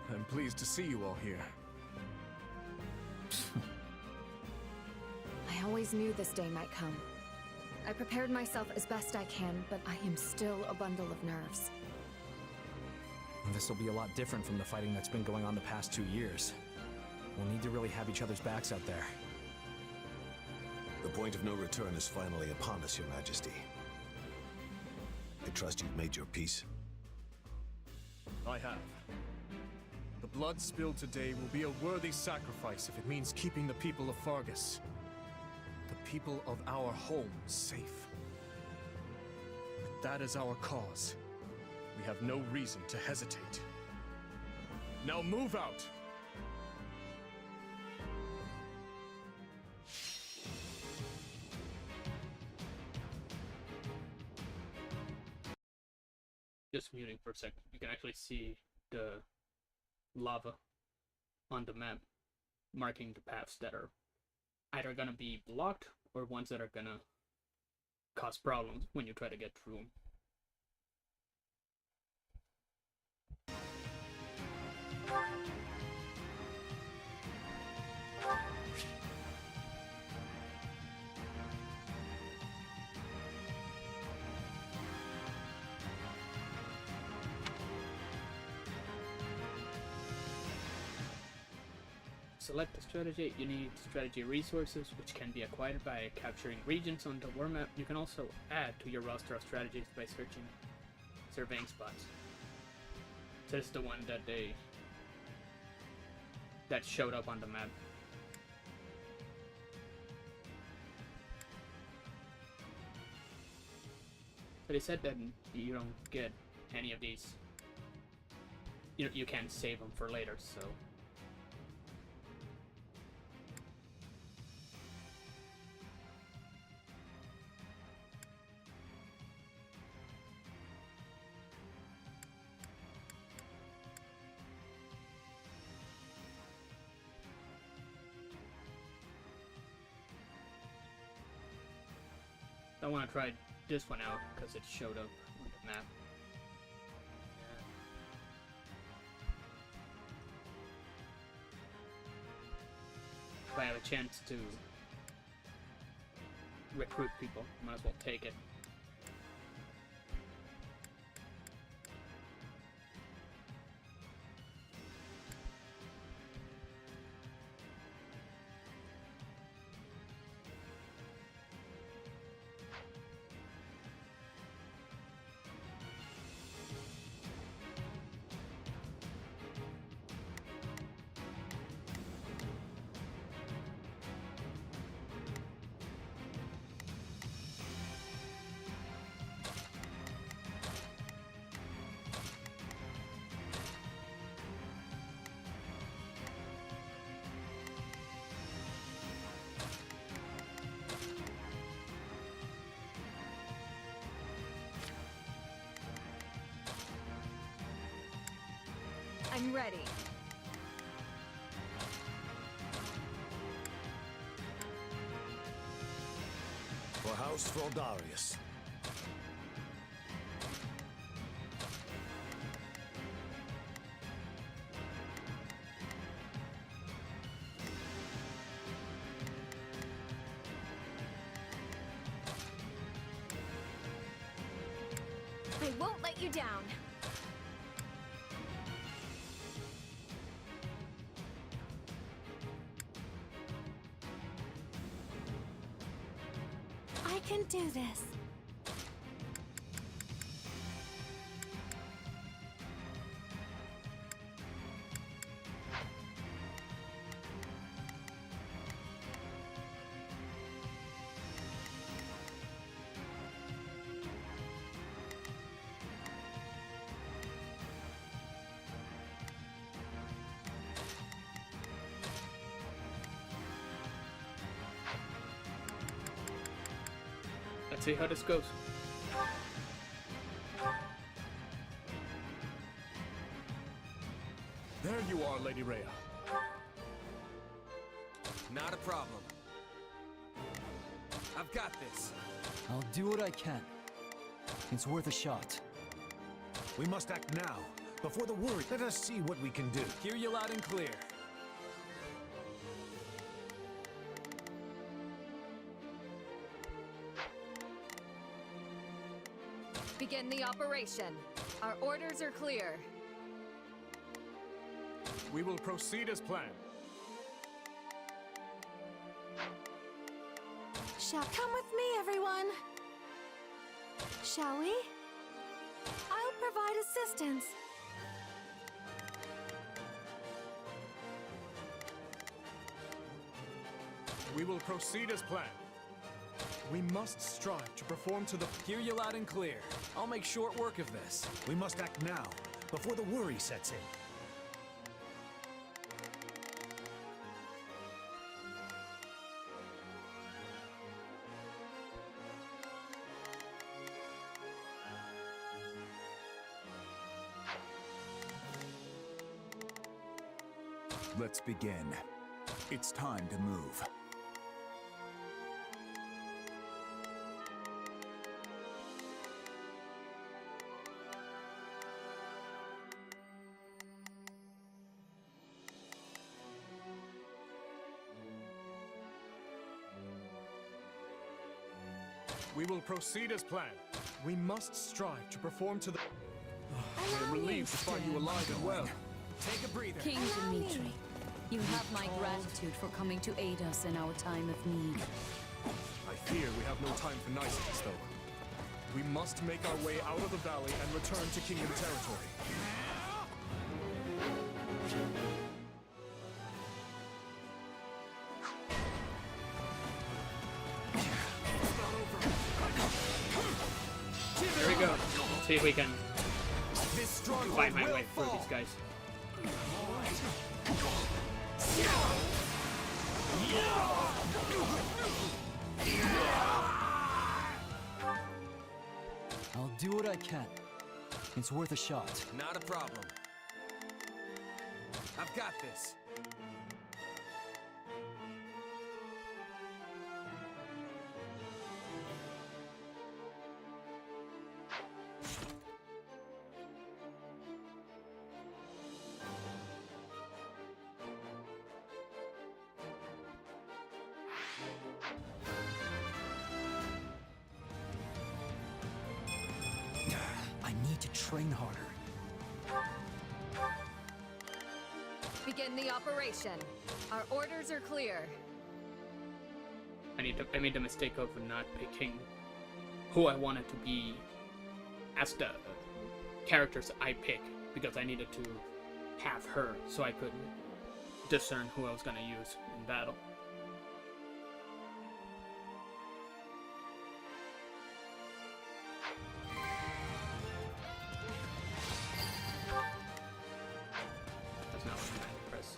I'm pleased to see you all here. I always knew this day might come. I prepared myself as best I can, but I am still a bundle of nerves. This'll be a lot different from the fighting that's been going on the past 2 years. We'll need to really have each other's backs out there. The point of no return is finally upon us, Your Majesty. I trust you've made your peace. I have. The blood spilled today will be a worthy sacrifice if it means keeping the people of Fargus, the people of our home, safe. If that is our cause, we have no reason to hesitate. Now move out! Just muting for a second. You can actually see the lava on the map, marking the paths that are either gonna be blocked or ones that are gonna cause problems when you try to get through them. Select the strategy. You need strategy resources, which can be acquired by capturing regions on the war map. You can also add to your roster of strategies by surveying spots. So this is the one that showed up on the map. So they said that you don't get any of these. You can't save them for later, so. I want to try this one out because it showed up on the map. If I have a chance to recruit people, might as well take it. I'm ready. For House Fraldarius. I won't let you down. I can do this. Let's see how this goes. There you are, Lady Rhea. Not a problem. I've got this. I'll do what I can. It's worth a shot. We must act now, before the worry. Let us see what we can do. Hear you loud and clear. Begin the operation. Our orders are clear. We will proceed as planned. Come with me, everyone. Shall we? I'll provide assistance. We will proceed as planned. We must strive to perform to the... Hear you loud and clear. I'll make short work of this. We must act now, before the worry sets in. Let's begin. It's time to move. We will proceed as planned. We must strive to perform to the... I am relieved to find you alive and well. Take a breather. King Dimitri, you have my gratitude for coming to aid us in our time of need. I fear we have no time for niceties, though. We must make our way out of the valley and return to Kingdom territory. There we go. See if we can find my way through these guys. I'll do what I can. It's worth a shot. Not a problem. I've got this. I need to train harder. Begin the operation. Our orders are clear. I made the mistake of not picking who I wanted to be as the characters I pick, because I needed to have her so I could discern who I was gonna use in battle. That's not what I meant to press.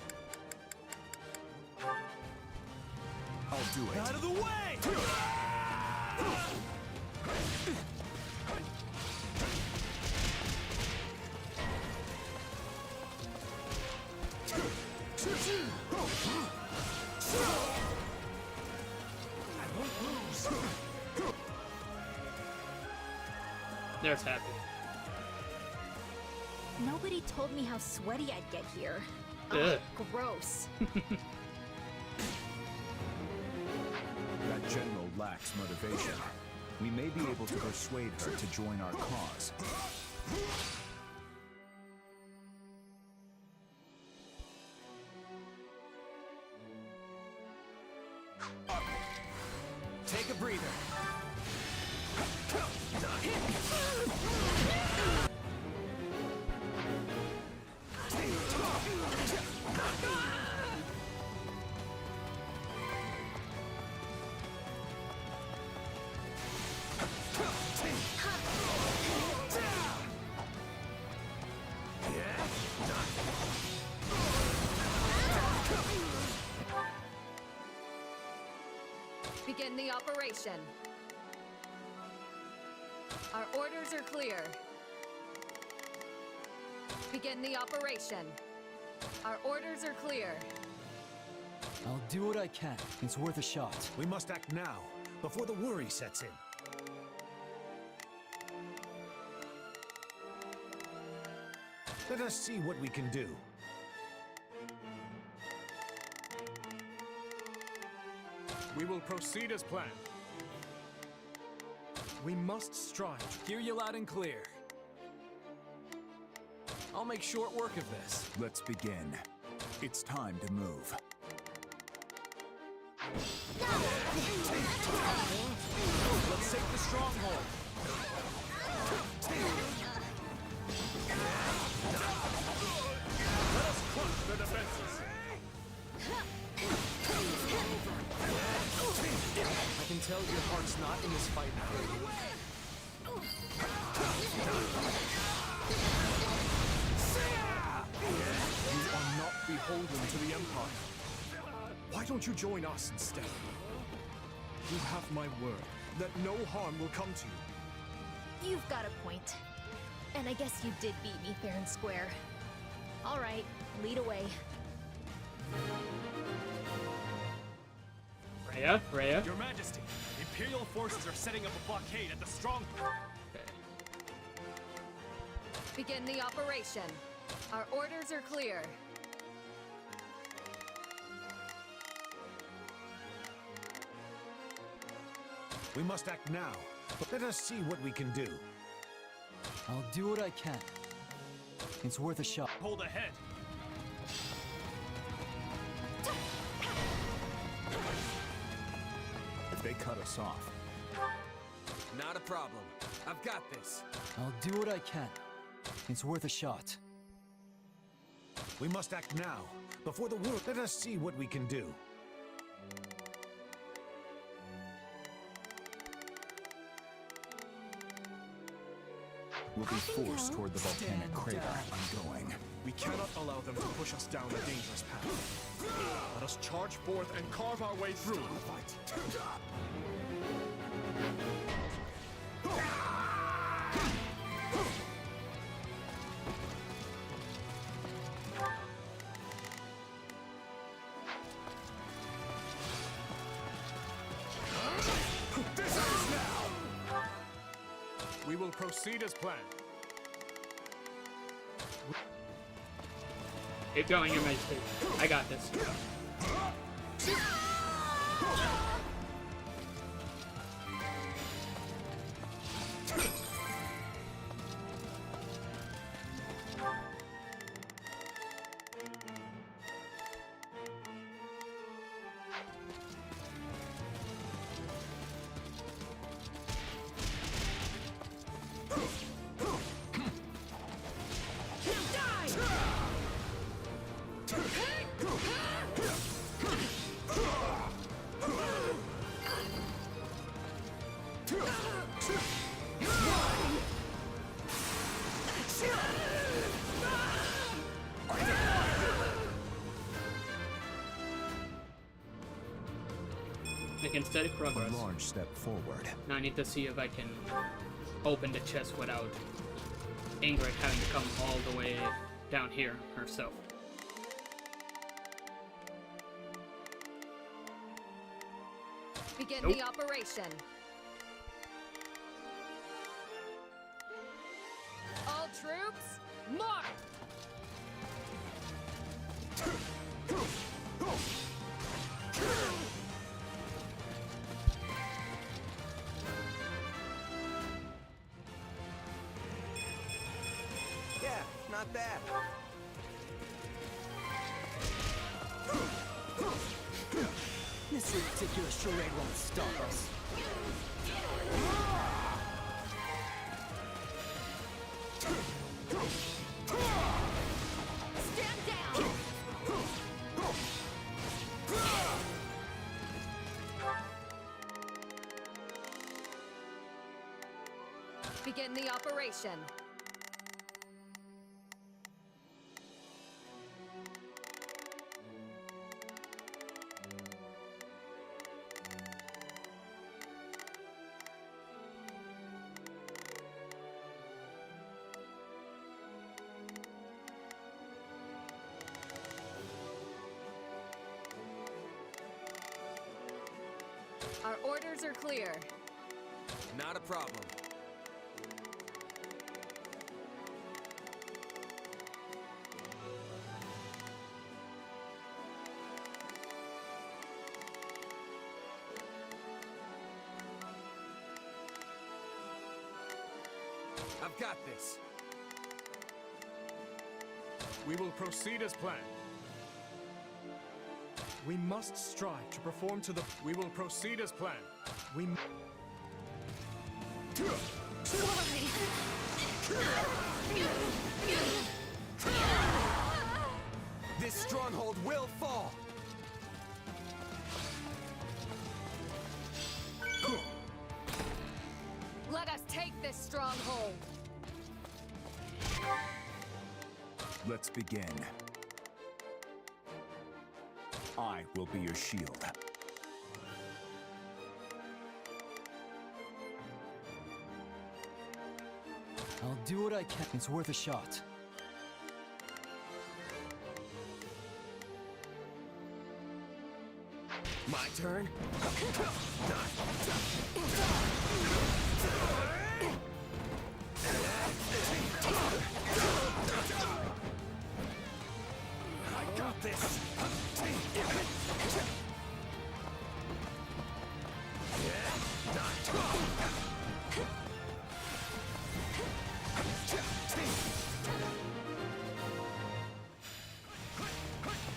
I'll do it. Out of the way! There's Happy. Nobody told me how sweaty I'd get here. Ugh. Ugh, gross. That general lacks motivation. We may be able to persuade her to join our cause. Take a breather. Begin the operation. Our orders are clear. Begin the operation. Our orders are clear. I'll do what I can. It's worth a shot. We must act now, before the worry sets in. Let us see what we can do. We will proceed as planned. We must strive. Hear you loud and clear. I'll make short work of this. Let's begin. It's time to move. Let's take the stronghold. Let us crush their defenses. I can tell your heart's not in this fight now. You are not beholden to the Empire. Why don't you join us instead? You have my word that no harm will come to you. You've got a point. And I guess you did beat me fair and square. All right, lead away. Rhea? Your Majesty, Imperial forces are setting up a blockade at the stronghold. Begin the operation. Our orders are clear. We must act now, but let us see what we can do. I'll do what I can. It's worth a shot. Hold ahead. If they cut us off, Not a problem. I've got this. I'll do what I can. It's worth a shot. We must act now, before the world. Let us see what we can do. we'll be forced toward the volcanic crater. I'm going. We cannot allow them to push us down a dangerous path. Let us charge forth and carve our way through. We will proceed as planned. Keep going, Your Majesty. I got this. Making steady progress. A large step forward. Now I need to see if I can open the chest without Ingrid having to come all the way down here herself. Begin Nope. the operation. All troops, march! Yeah, not bad. This ridiculous charade won't stop us. Stand down! Begin the operation. Our orders are clear. Not a problem. I've got this. We will proceed as planned. We must strive to perform to the... We will proceed as planned. We... This stronghold will fall! Let us take this stronghold! Let's begin. I will be your shield. I'll do what I can. It's worth a shot. My turn? I got this!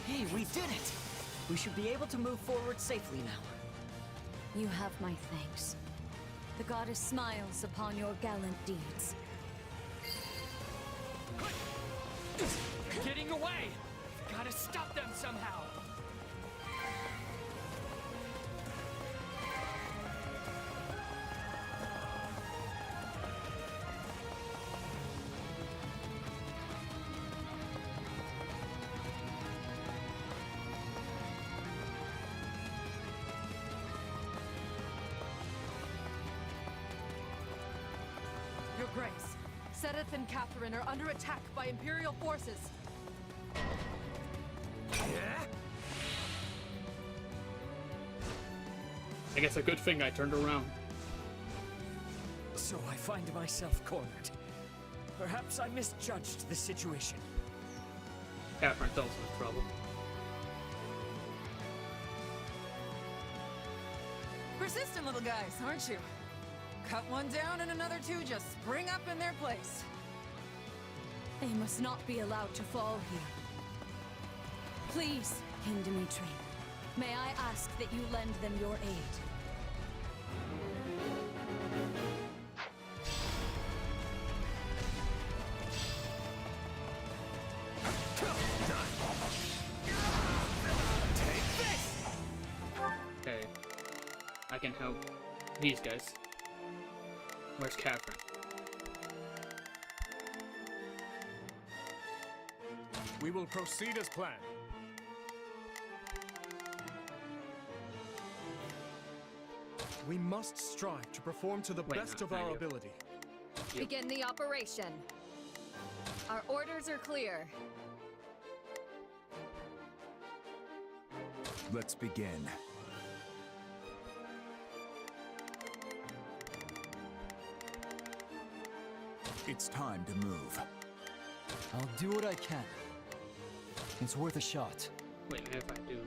Hey, we did it! We should be able to move forward safely now. You have my thanks. The goddess smiles upon your gallant deeds. They're getting away! Gotta stop them somehow! Your Grace, Sedith and Catherine are under attack by Imperial forces. I guess a good thing I turned around. So I find myself cornered. Perhaps I misjudged the situation. Catherine's also in trouble. Persistent little guys, aren't you? Cut one down and another two just spring up in their place. They must not be allowed to fall here. Please, King Dimitri, may I ask that you lend them your aid? Okay. I can help these guys. Where's Catherine? We will proceed as planned. We must strive to perform to the best of our ability. Begin the operation. Our orders are clear. Let's begin. It's time to move. I'll do what I can. It's worth a shot. Wait, if I do...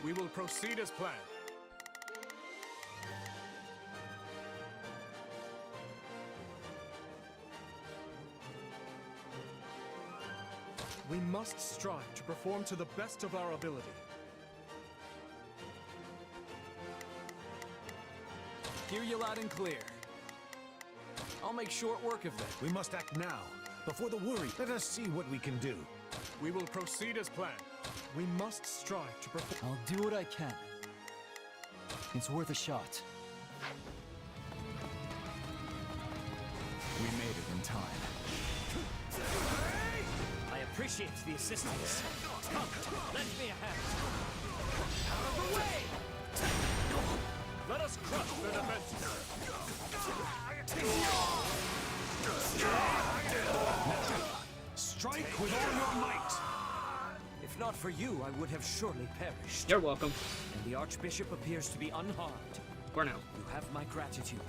We will proceed as planned. We must strive to perform to the best of our ability. Hear you loud and clear. I'll make short work of this. We must act now. Before the worry, let us see what we can do. We will proceed as planned. We must strive to perform. I'll do what I can. It's worth a shot. We made it in time. I appreciate the assistance. Come, lend me a hand. Out of the way! Let us crush their defenses. Strike with all your might! If not for you, I would have surely perished. You're welcome. And the Archbishop appears to be unharmed. For now. You have my gratitude.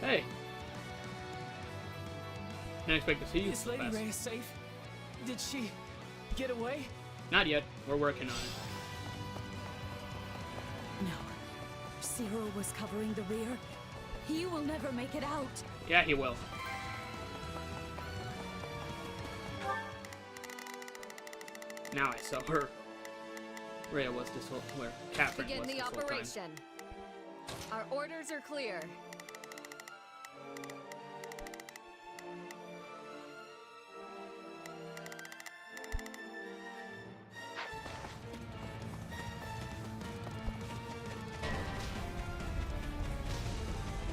Hey. Didn't expect to see you. Is Lady Rhea safe? Did she get away? Not yet. We're working on it. No. Zero was covering the rear. He will never make it out. Yeah, he will. Now I saw her. Rhea was this whole where Catherine Begin was the this whole time. operation. Our orders are clear.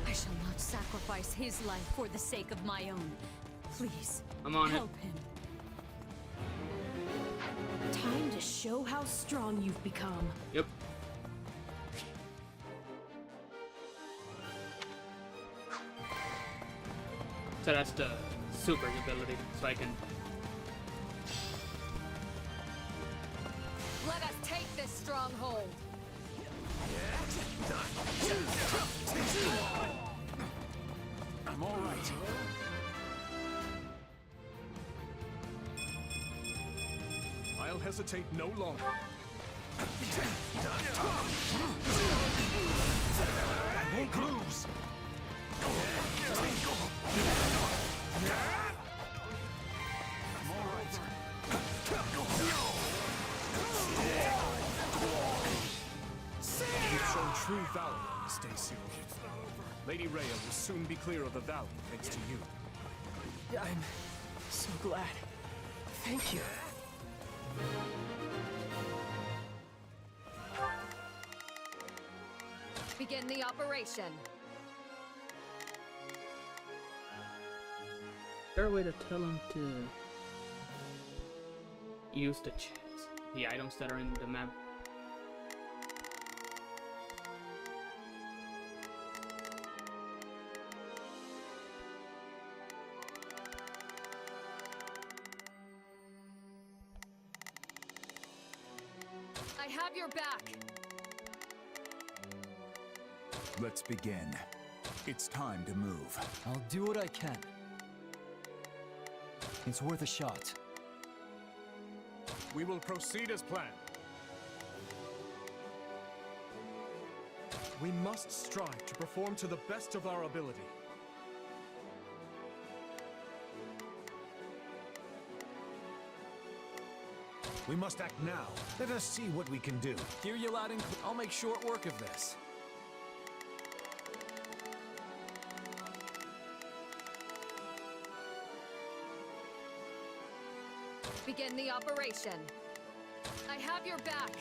I shall not sacrifice his life for the sake of my own. Please, I'm on it. help him. Time to show how strong you've become. Yep. So that's the super ability, so I can... Let us take this stronghold. I'm all right. I'll hesitate no longer. I won't lose. I'm all right. You've shown true valor on this day, Cyril. Lady Rhea will soon be clear of the valley thanks to you. I'm so glad. Thank you. Begin the operation. Is there a way to tell him to use the items that are in the map? I have your back. Let's begin. It's time to move. I'll do what I can. It's worth a shot. We will proceed as planned. We must strive to perform to the best of our ability. We must act now. Let us see what we can do. Hear you loud and clear. I'll make short work of this. Begin the operation. I have your back.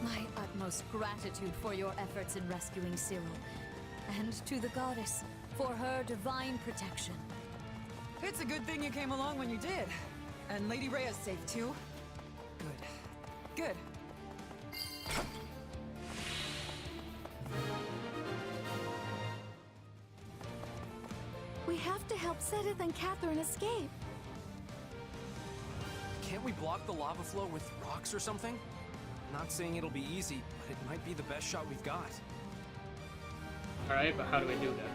My utmost gratitude for your efforts in rescuing Cyril, and to the goddess for her divine protection. It's a good thing you came along when you did. And Lady Rhea's safe too. Good. Good. We have to help Sedith and Catherine escape. Can't we block the lava flow with rocks or something? Not saying it'll be easy, but it might be the best shot we've got. Alright, but how do I do that?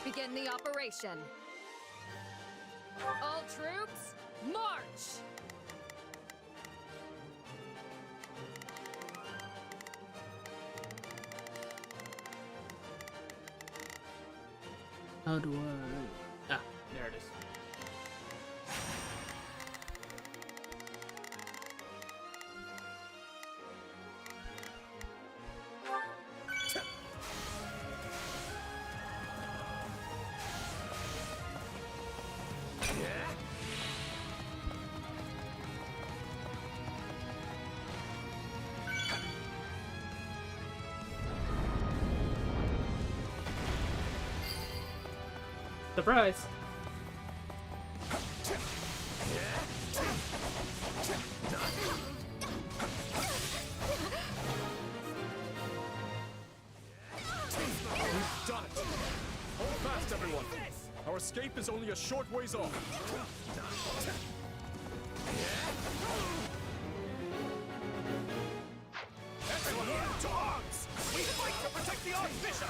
Begin the operation. All troops, march! How do I... Ah, there it is. Surprise! We've done it! Hold fast, everyone! Our escape is only a short ways off. Everyone, to arms! We fight to protect the Archbishop!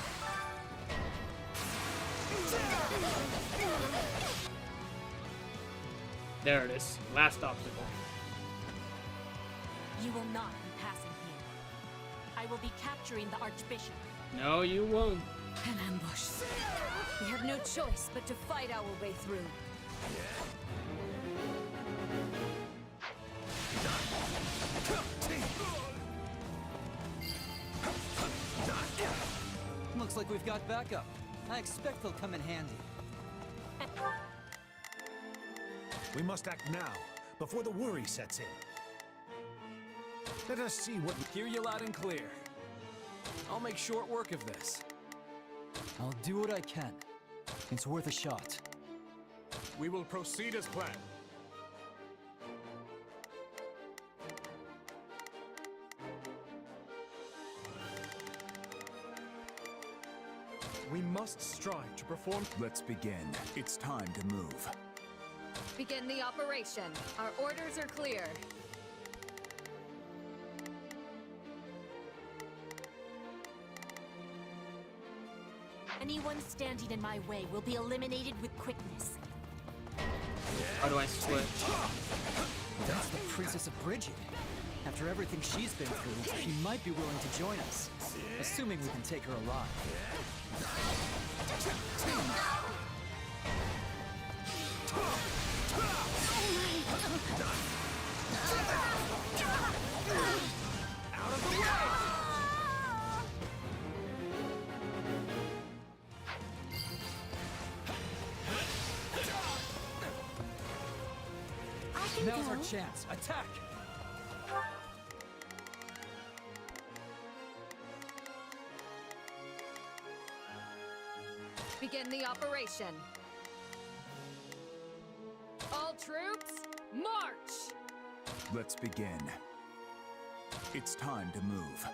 There it is. Last obstacle. You will not be passing here. I will be capturing the Archbishop. No, you won't. An ambush. We have no choice but to fight our way through. Looks like we've got backup. I expect they'll come in handy. We must act now, before the worry sets in. Let us see what... Hear you loud and clear. I'll make short work of this. I'll do what I can. It's worth a shot. We will proceed as planned. We must strive to perform... Let's begin. It's time to move. Begin the operation. Our orders are clear. Anyone standing in my way will be eliminated with quickness. How do I switch? That's the Princess of Bridget. After everything she's been through, she might be willing to join us. Assuming we can take her alive. Out of the way! Now's our chance. Attack! Begin the operation. All troops, march! Let's begin. It's time to move.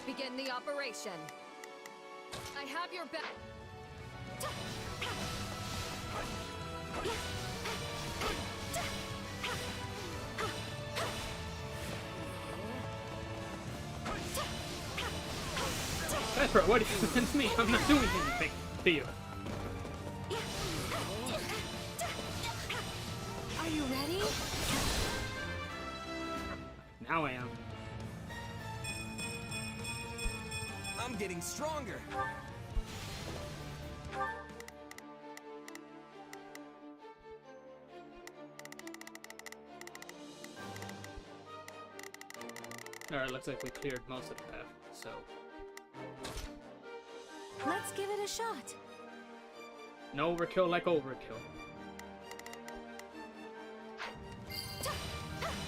Begin the operation. I have your back. Pepper, what do you want me? I'm not doing anything to you. Are you ready? Now I am. I'm getting stronger. Alright, looks like we cleared most of the path, so... Let's give it a shot. No overkill like overkill.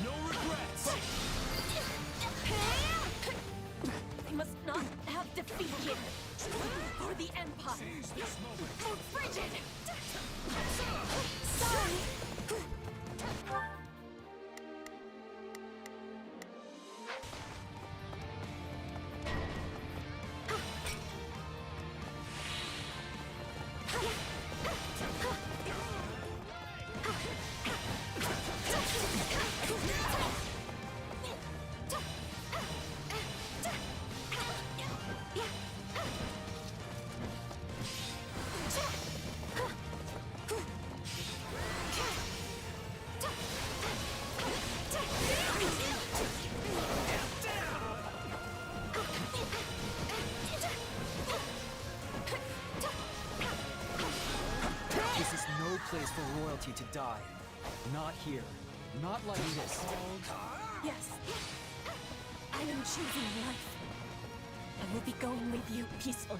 No regrets! We must not have defeat here. For the Empire. For Frigid. Sorry. place for royalty to die. Not here. Not like this. Yes. I am choosing life. I will be going with you peacefully.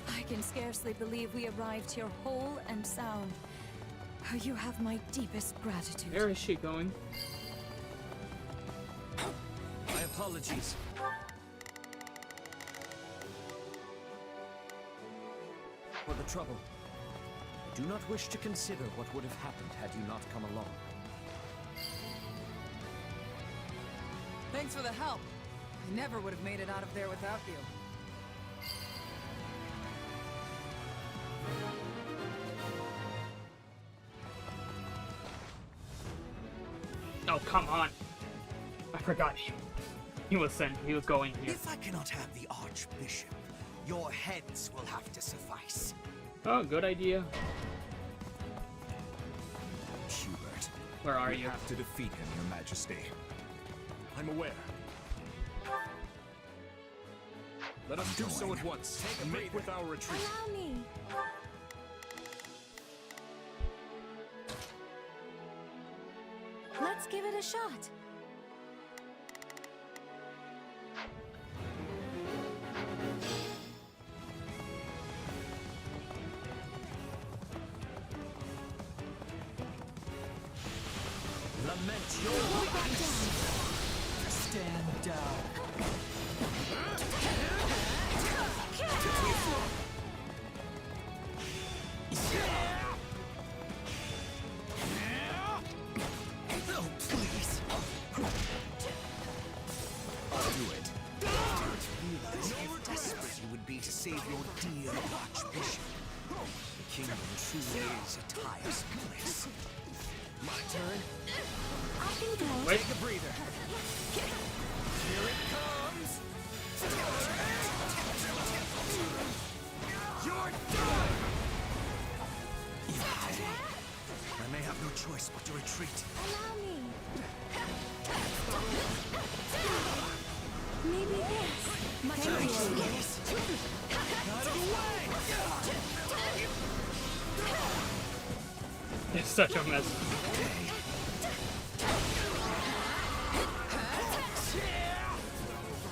I can scarcely believe we arrived here whole and sound. You have my deepest gratitude. Where is she going? My apologies. For the trouble. I do not wish to consider what would have happened had you not come along. Thanks for the help. I never would have made it out of there without you. Oh, come on. I forgot him. He was sent. He was going here. If I cannot have the Archbishop, your heads will have to suffice. Oh, good idea. Hubert. Where are we you? have to defeat him, Your Majesty. I'm aware. Let us do so at once, and make with our retreat. Allow me. Let's give it a shot. Lament your weakness. Stand down. Oh, please. I'll do it. Realize how desperate you would be to save your dear Archbishop. The kingdom truly is a tiresome place. My turn. I can go. Take a breather. Here it comes. You're done. I may have no choice but to retreat. Allow me. Maybe this. Much appreciated. Out of the way! It's such a mess.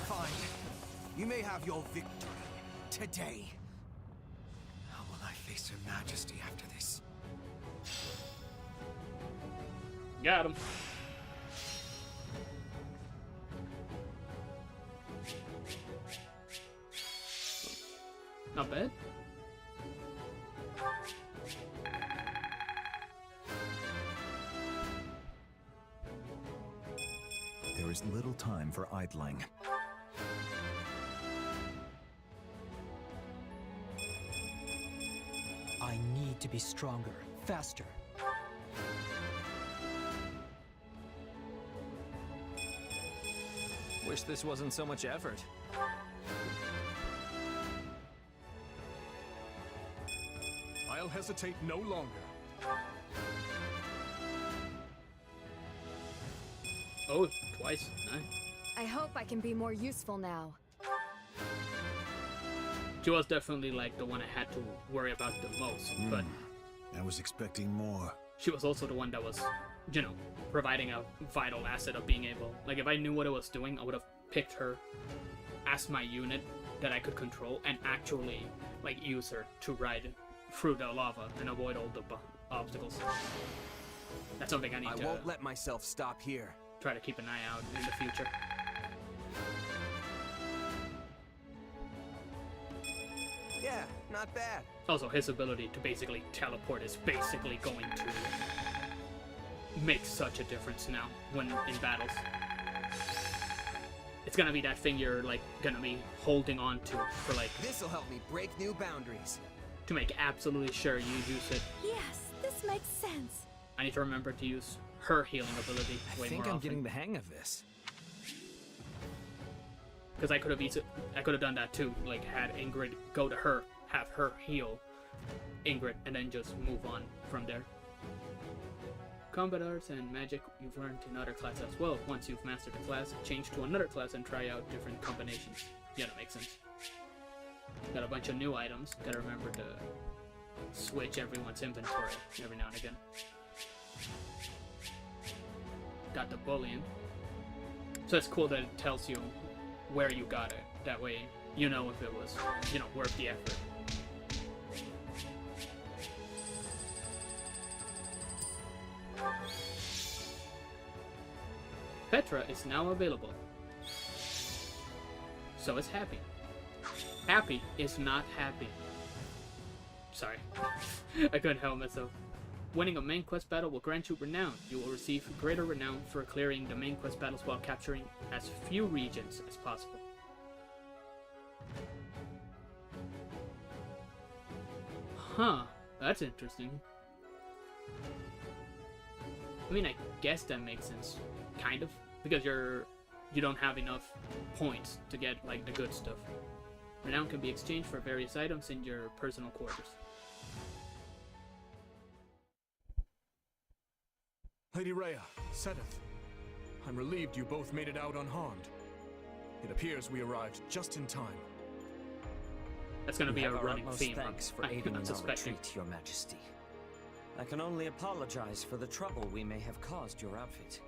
Fine. You may have your victory today. How will I face Her Majesty after this? Got him. Not bad. There is little time for idling. I need to be stronger, faster. Wish this wasn't so much effort. I'll hesitate no longer. Oh, twice. Nice. I hope I can be more useful now. She was definitely like the one I had to worry about the most, but I was expecting more. she was also the one that was, you know, providing a vital asset of being able. Like, if I knew what it was doing, I would have picked her as my unit that I could control and actually, like, use her to ride through the lava and avoid all the obstacles. That's something I need to won't let myself stop here. try to keep an eye out in the future. Yeah, not bad. Also, his ability to basically teleport is basically going to make such a difference now when in battles. It's gonna be that thing you're like gonna be holding on to for like This'll help me break new boundaries. to make absolutely sure you use it. Yes, this makes sense. I need to remember to use her healing ability way I think more I'm often. getting the hang of this. Because I could have done that too. Like, had Ingrid go to her, have her heal Ingrid, and then just move on from there. combat arts and magic you've learned in other classes as well. Once you've mastered a class, change to another class and try out different combinations. Yeah, that makes sense. Got a bunch of new items. Gotta remember to switch everyone's inventory every now and again. Got the bullion. So it's cool that it tells you where you got it. That way you know if it was, you know, worth the effort. Petra is now available. So is Happy. Happy is not happy. Sorry. I couldn't help myself. Winning a main quest battle will grant you renown. You will receive greater renown for clearing the main quest battles while capturing as few regions as possible. Huh, that's interesting. I mean, I guess that makes sense, kind of, because you don't have enough points to get like the good stuff. Renown can be exchanged for various items in your personal quarters. Lady Rhea, Sedith, I'm relieved you both made it out unharmed. It appears we arrived just in time. That's gonna be a running theme. Thanks for aiding in our retreat, Your Majesty. I can only apologize for the trouble we may have caused your outfit.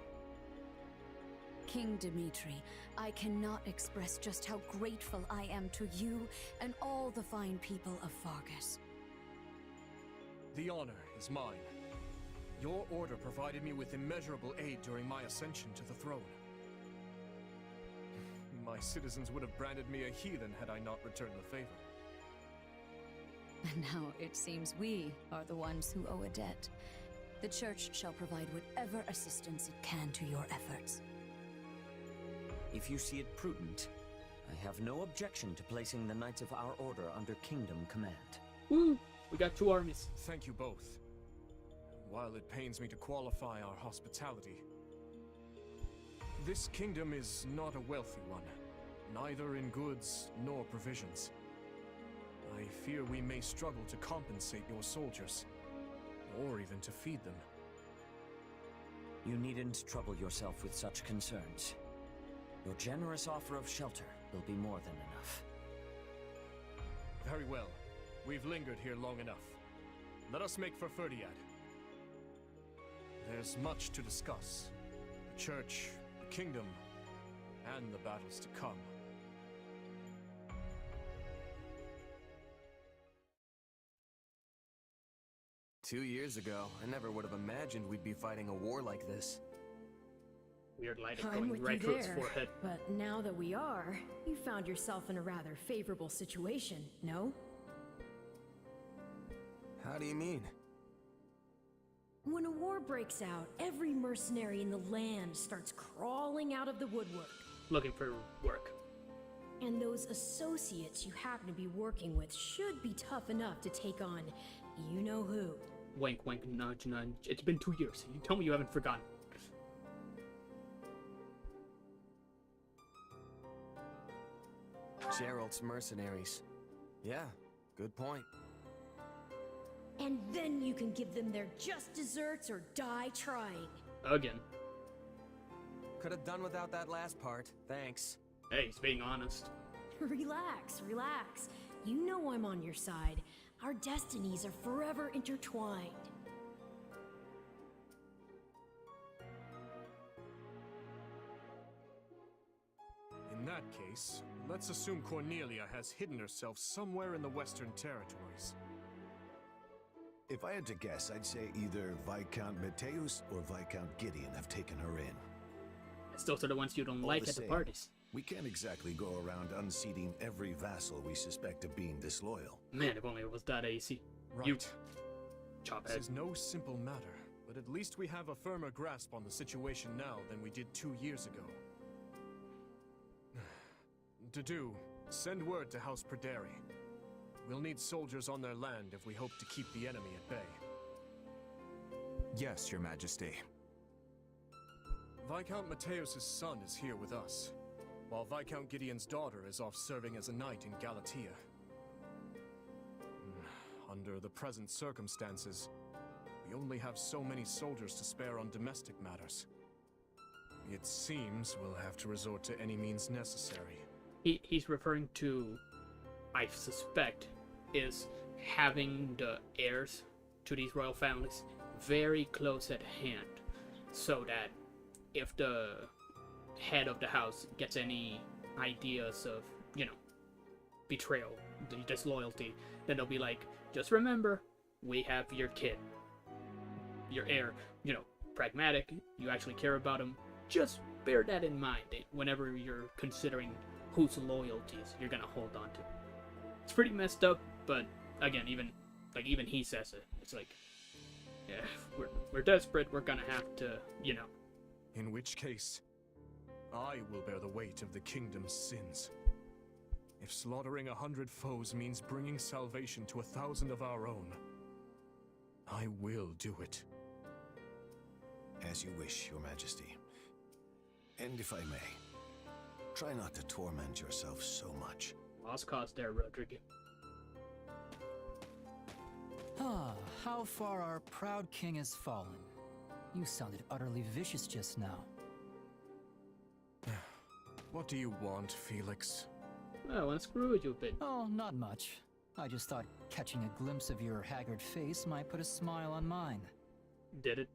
King Dimitri, I cannot express just how grateful I am to you and all the fine people of Fargus. The honor is mine. Your order provided me with immeasurable aid during my ascension to the throne. My citizens would have branded me a heathen had I not returned the favor. And now it seems we are the ones who owe a debt. The Church shall provide whatever assistance it can to your efforts. If you see it prudent, I have no objection to placing the Knights of our Order under Kingdom command. Woo! We got 2 armies. Thank you both. While it pains me to qualify our hospitality, this kingdom is not a wealthy one, neither in goods nor provisions. I fear we may struggle to compensate your soldiers, or even to feed them. You needn't trouble yourself with such concerns. Your generous offer of shelter will be more than enough. Very well. We've lingered here long enough. Let us make for Ferdiad. There's much to discuss. The Church, the Kingdom, and the battles to come. Two years ago, I never would have imagined we'd be fighting a war like this. Weird light I'm going with right you through his there, forehead. but now that we are, you found yourself in a rather favorable situation, no? How do you mean? When a war breaks out, every mercenary in the land starts crawling out of the woodwork. Looking for work. And those associates you happen to be working with should be tough enough to take on you-know-who. Wink, wink, nudge, nudge. It's been 2 years. You tell me you haven't forgotten. Gerald's mercenaries. Yeah, good point. And then you can give them their just desserts or die trying. Again. Could have done without that last part. Thanks. Hey, he's being honest. Relax, relax. You know I'm on your side. Our destinies are forever intertwined. In that case, let's assume Cornelia has hidden herself somewhere in the Western Territories. If I had to guess, I'd say either Viscount Mateus or Viscount Gideon have taken her in. Those are the ones you don't like at the parties. We can't exactly go around unseating every vassal we suspect of being disloyal. Man, if only it was that easy. Right. You chop This head. is no simple matter, but at least we have a firmer grasp on the situation now than we did 2 years ago. Dedu, send word to House Perderi. We'll need soldiers on their land if we hope to keep the enemy at bay. Yes, Your Majesty. Viscount Mateus' son is here with us, while Viscount Gideon's daughter is off serving as a knight in Galatia. Under the present circumstances, We only have so many soldiers to spare on domestic matters. It seems we'll have to resort to any means necessary. He's referring to, I suspect, is having the heirs to these royal families very close at hand, so that if the head of the house gets any ideas of, you know, betrayal, disloyalty, then they'll be like, just remember, we have your kid, your heir, you know, pragmatic, you actually care about him, just bear that in mind whenever you're considering whose loyalties you're gonna hold on to. It's pretty messed up, but again, even he says it. It's like, yeah, we're desperate, we're gonna have to, you know. In which case, I will bear the weight of the kingdom's sins. If slaughtering 100 foes means bringing salvation to 1,000 of our own, I will do it. As you wish, Your Majesty. And if I may, try not to torment yourself so much. Lost cause there, Rodrigo. Ah, how far our proud king has fallen. You sounded utterly vicious just now. What do you want, Felix? Well, I want to screw with you a bit. Oh, not much. I just thought catching a glimpse of your haggard face might put a smile on mine. Did it?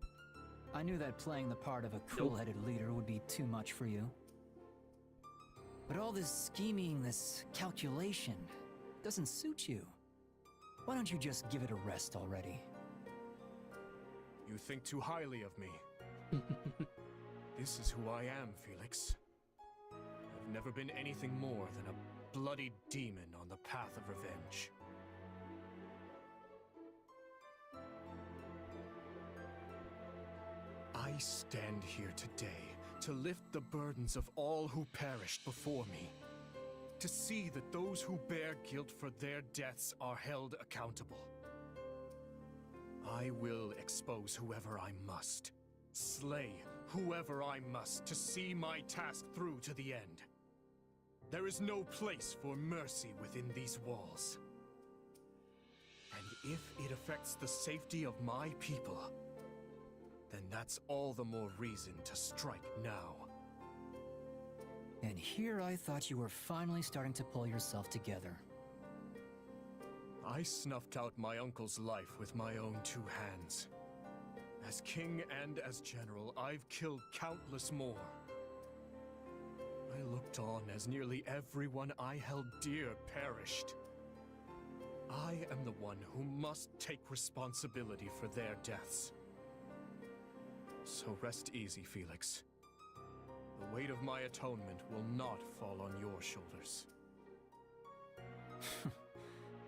I knew that playing the part of a cool-headed leader would be too much for you. But all this scheming, this calculation, doesn't suit you. Why don't you just give it a rest already? You think too highly of me. This is who I am, Felix. I've never been anything more than a bloody demon on the path of revenge. I stand here today to lift the burdens of all who perished before me. To see that those who bear guilt for their deaths are held accountable. I will expose whoever I must. Slay whoever I must to see my task through to the end. There is no place for mercy within these walls. And if it affects the safety of my people, then that's all the more reason to strike now. And here I thought you were finally starting to pull yourself together. I snuffed out my uncle's life with my own two hands. As king and as general, I've killed countless more. I looked on as nearly everyone I held dear perished. I am the one who must take responsibility for their deaths. So rest easy, Felix. The weight of my atonement will not fall on your shoulders.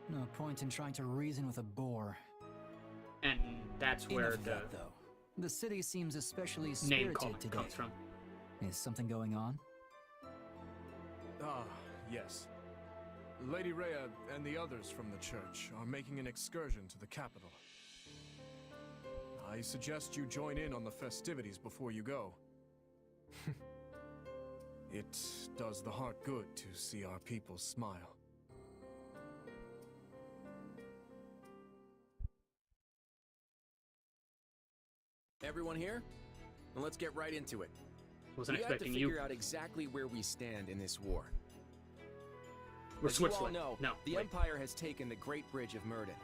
No point in trying to reason with a boar. And that's where Enough of that, though. The city seems especially spirited today. Comes from. Is something going on? Ah, yes. Lady Rhea and the others from the church are making an excursion to the capital. I suggest you join in on the festivities before you go. It does the heart good to see our people smile. Everyone here? Then let's get right into it. Wasn't we expecting have to you. figure out exactly where we stand in this war. We're As you all Switzerland. know, No, the wait. Empire has taken the Great Bridge of Murden.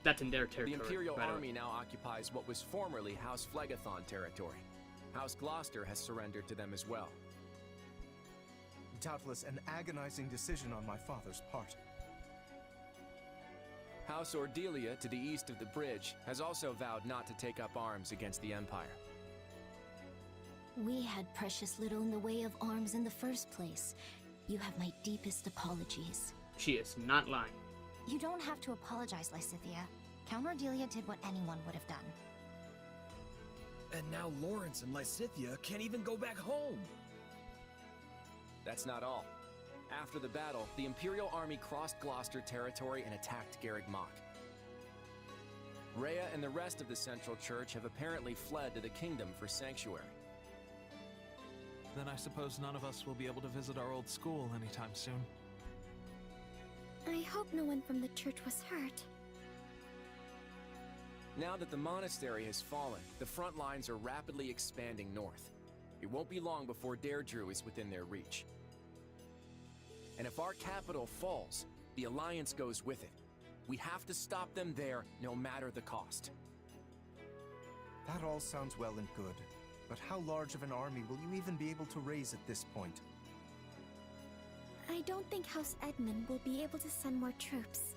That's in their territory. The Imperial by the way. Army now occupies what was formerly House Phlegethon territory. House Gloucester has surrendered to them as well. Doubtless an agonizing decision on my father's part. House Ordelia, to the east of the bridge, has also vowed not to take up arms against the Empire. We had precious little in the way of arms in the first place. You have my deepest apologies. She is not lying. You don't have to apologize, Lysithea. Count Ordelia did what anyone would have done. And now Lawrence and Lysithea can't even go back home. That's not all. After the battle, the Imperial Army crossed Gloucester territory and attacked Garrick Mach. Rhea and the rest of the Central Church have apparently fled to the kingdom for sanctuary. Then I suppose none of us will be able to visit our old school anytime soon. I hope no one from the church was hurt. Now that the monastery has fallen, the front lines are rapidly expanding north. It won't be long before Deirdre is within their reach. And if our capital falls, the Alliance goes with it. We have to stop them there, no matter the cost. That all sounds well and good, but how large of an army will you even be able to raise at this point? I don't think House Edmund will be able to send more troops.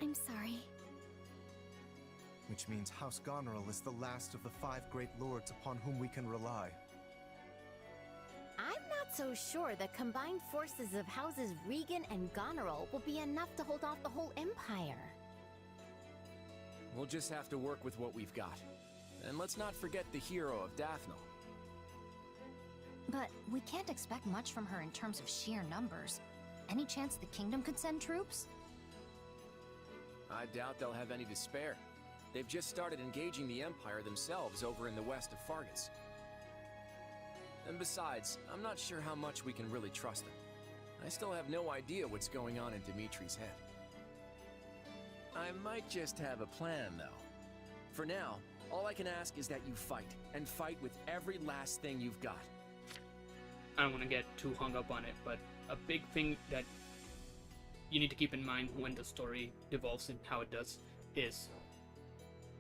I'm sorry. Which means House Goneril is the last of the 5 great lords upon whom we can rely. I'm not so sure the combined forces of Houses Regan and Goneril will be enough to hold off the whole Empire. We'll just have to work with what we've got. And let's not forget the hero of Daphne. But we can't expect much from her in terms of sheer numbers. Any chance the kingdom could send troops? I doubt they'll have any to spare. They've just started engaging the Empire themselves over in the west of Fargus. And besides, I'm not sure how much we can really trust them. I still have no idea what's going on in Dimitri's head. I might just have a plan, though. For now, all I can ask is that you fight, and fight with every last thing you've got. I don't want to get too hung up on it, but a big thing that you need to keep in mind when the story devolves and how it does is,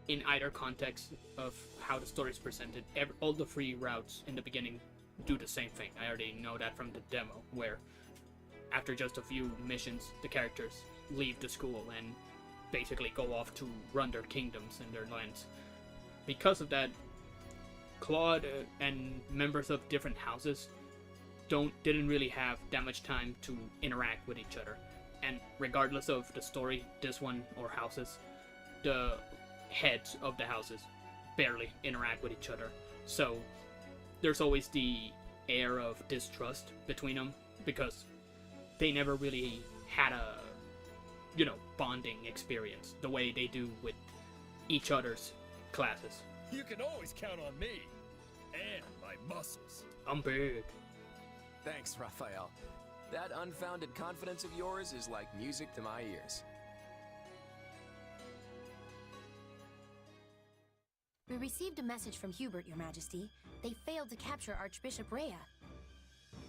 in either context of how the story is presented, all the free routes in the beginning do the same thing. I already know that from the demo, where after just a few missions, the characters leave the school and basically go off to run their kingdoms and their lands. Because of that, Claude and members of different houses didn't really have that much time to interact with each other. And regardless of the story, this one or houses, the heads of the houses barely interact with each other. So there's always the air of distrust between them because they never really had a, bonding experience the way they do with each other's classes. You can always count on me and my muscles. I'm big. Thanks, Raphael. That unfounded confidence of yours is like music to my ears. We received a message from Hubert, Your Majesty. They failed to capture Archbishop Rhea.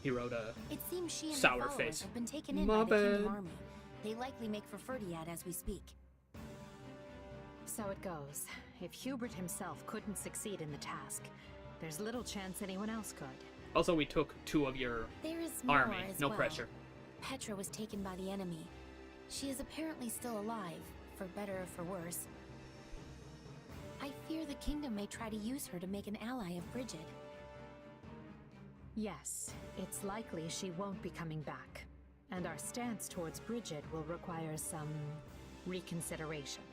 He wrote a It seems she and sour her followers face. have been taken in My by the Kingdom bad. Army. They likely make for Ferdiad as we speak. So it goes. If Hubert himself couldn't succeed in the task, there's little chance anyone else could. Also, we took 2 of your There is more army. as No well. pressure. Petra was taken by the enemy. She is apparently still alive, for better or for worse. I fear the kingdom may try to use her to make an ally of Bridget. Yes, it's likely she won't be coming back. And our stance towards Bridget will require some reconsideration.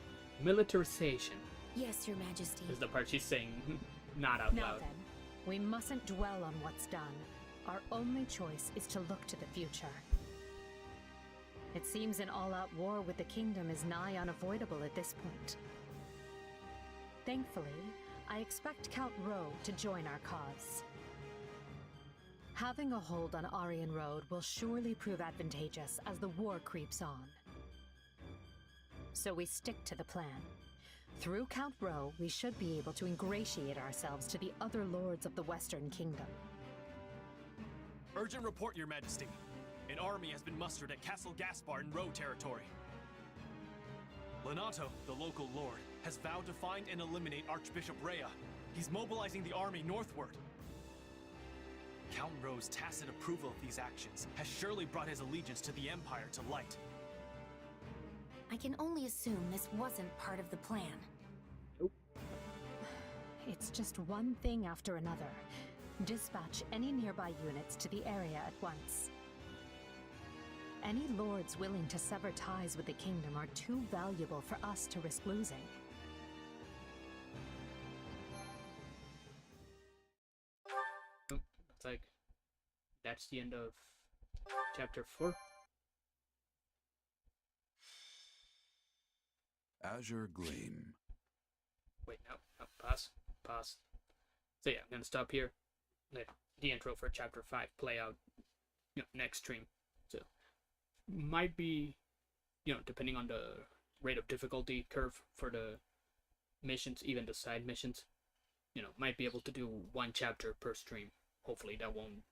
Militarization Yes, Your Majesty. is the part she's saying not out Now loud. then, we mustn't dwell on what's done. Our only choice is to look to the future. It seems an all-out war with the kingdom is nigh unavoidable at this point. Thankfully, I expect Count Rowe to join our cause. Having a hold on Aryan Road will surely prove advantageous as the war creeps on. So we stick to the plan. Through Count Rowe, we should be able to ingratiate ourselves to the other lords of the Western Kingdom. Urgent report, Your Majesty. An army has been mustered at Castle Gaspar in Rowe territory. Lenato, the local lord, has vowed to find and eliminate Archbishop Rhea. He's mobilizing the army northward. Count Rowe's tacit approval of these actions has surely brought his allegiance to the Empire to light. I can only assume this wasn't part of the plan. It's just one thing after another. Dispatch any nearby units to the area at once. Any lords willing to sever ties with the kingdom are too valuable for us to risk losing. It's like, that's the end of chapter 4. Azure Gleam. Wait, no, pause. So yeah, I'm gonna stop here. Let the intro for chapter 5 play out, next stream. So might be, depending on the rate of difficulty curve for the missions, even the side missions. Might be able to do one chapter per stream. Hopefully that won't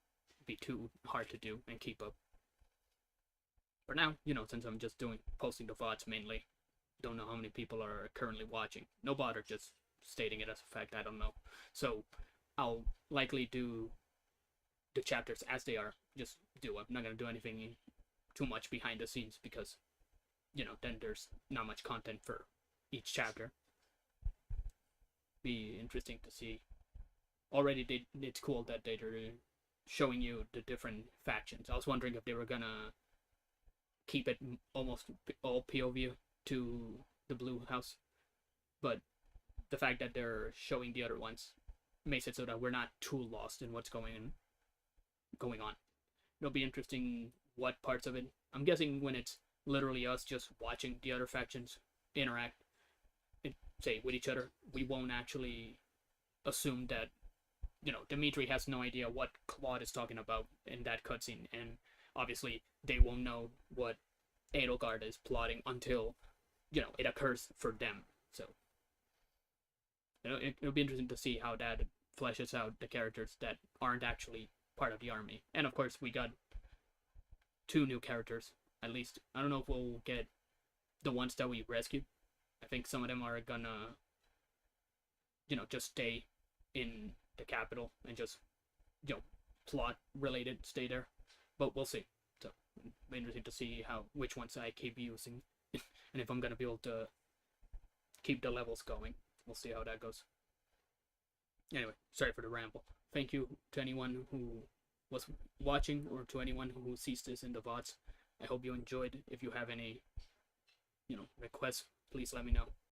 be too hard to do and keep up. For now, since I'm just posting the VODs mainly, don't know how many people are currently watching. No bother just stating it as a fact, I don't know. So I'll likely do the chapters as they are. Just do. I'm not gonna do anything too much behind the scenes because, then there's not much content for each chapter. Be interesting to see. Already it's cool that they're showing you the different factions. I was wondering if they were gonna keep it almost all POV to the blue house, but the fact that they're showing the other ones makes it so that we're not too lost in what's going on. It'll be interesting what parts of it. I'm guessing when it's literally us just watching the other factions interact, say with each other, we won't actually assume that Dimitri has no idea what Claude is talking about in that cutscene, and obviously they won't know what Edelgard is plotting until it occurs for them. So it'll be interesting to see how that fleshes out the characters that aren't actually part of the army. And of course we got 2 new characters, at least. I don't know if we'll get the ones that we rescued. I think some of them are gonna just stay in the capital and just plot related stay there, but we'll see. So it'll be interesting to see which ones I keep using and if I'm gonna be able to keep the levels going. We'll see how that goes. Anyway, sorry for the ramble. Thank you to anyone who was watching or to anyone who sees this in the VODs. I hope you enjoyed. If you have any requests, please let me know.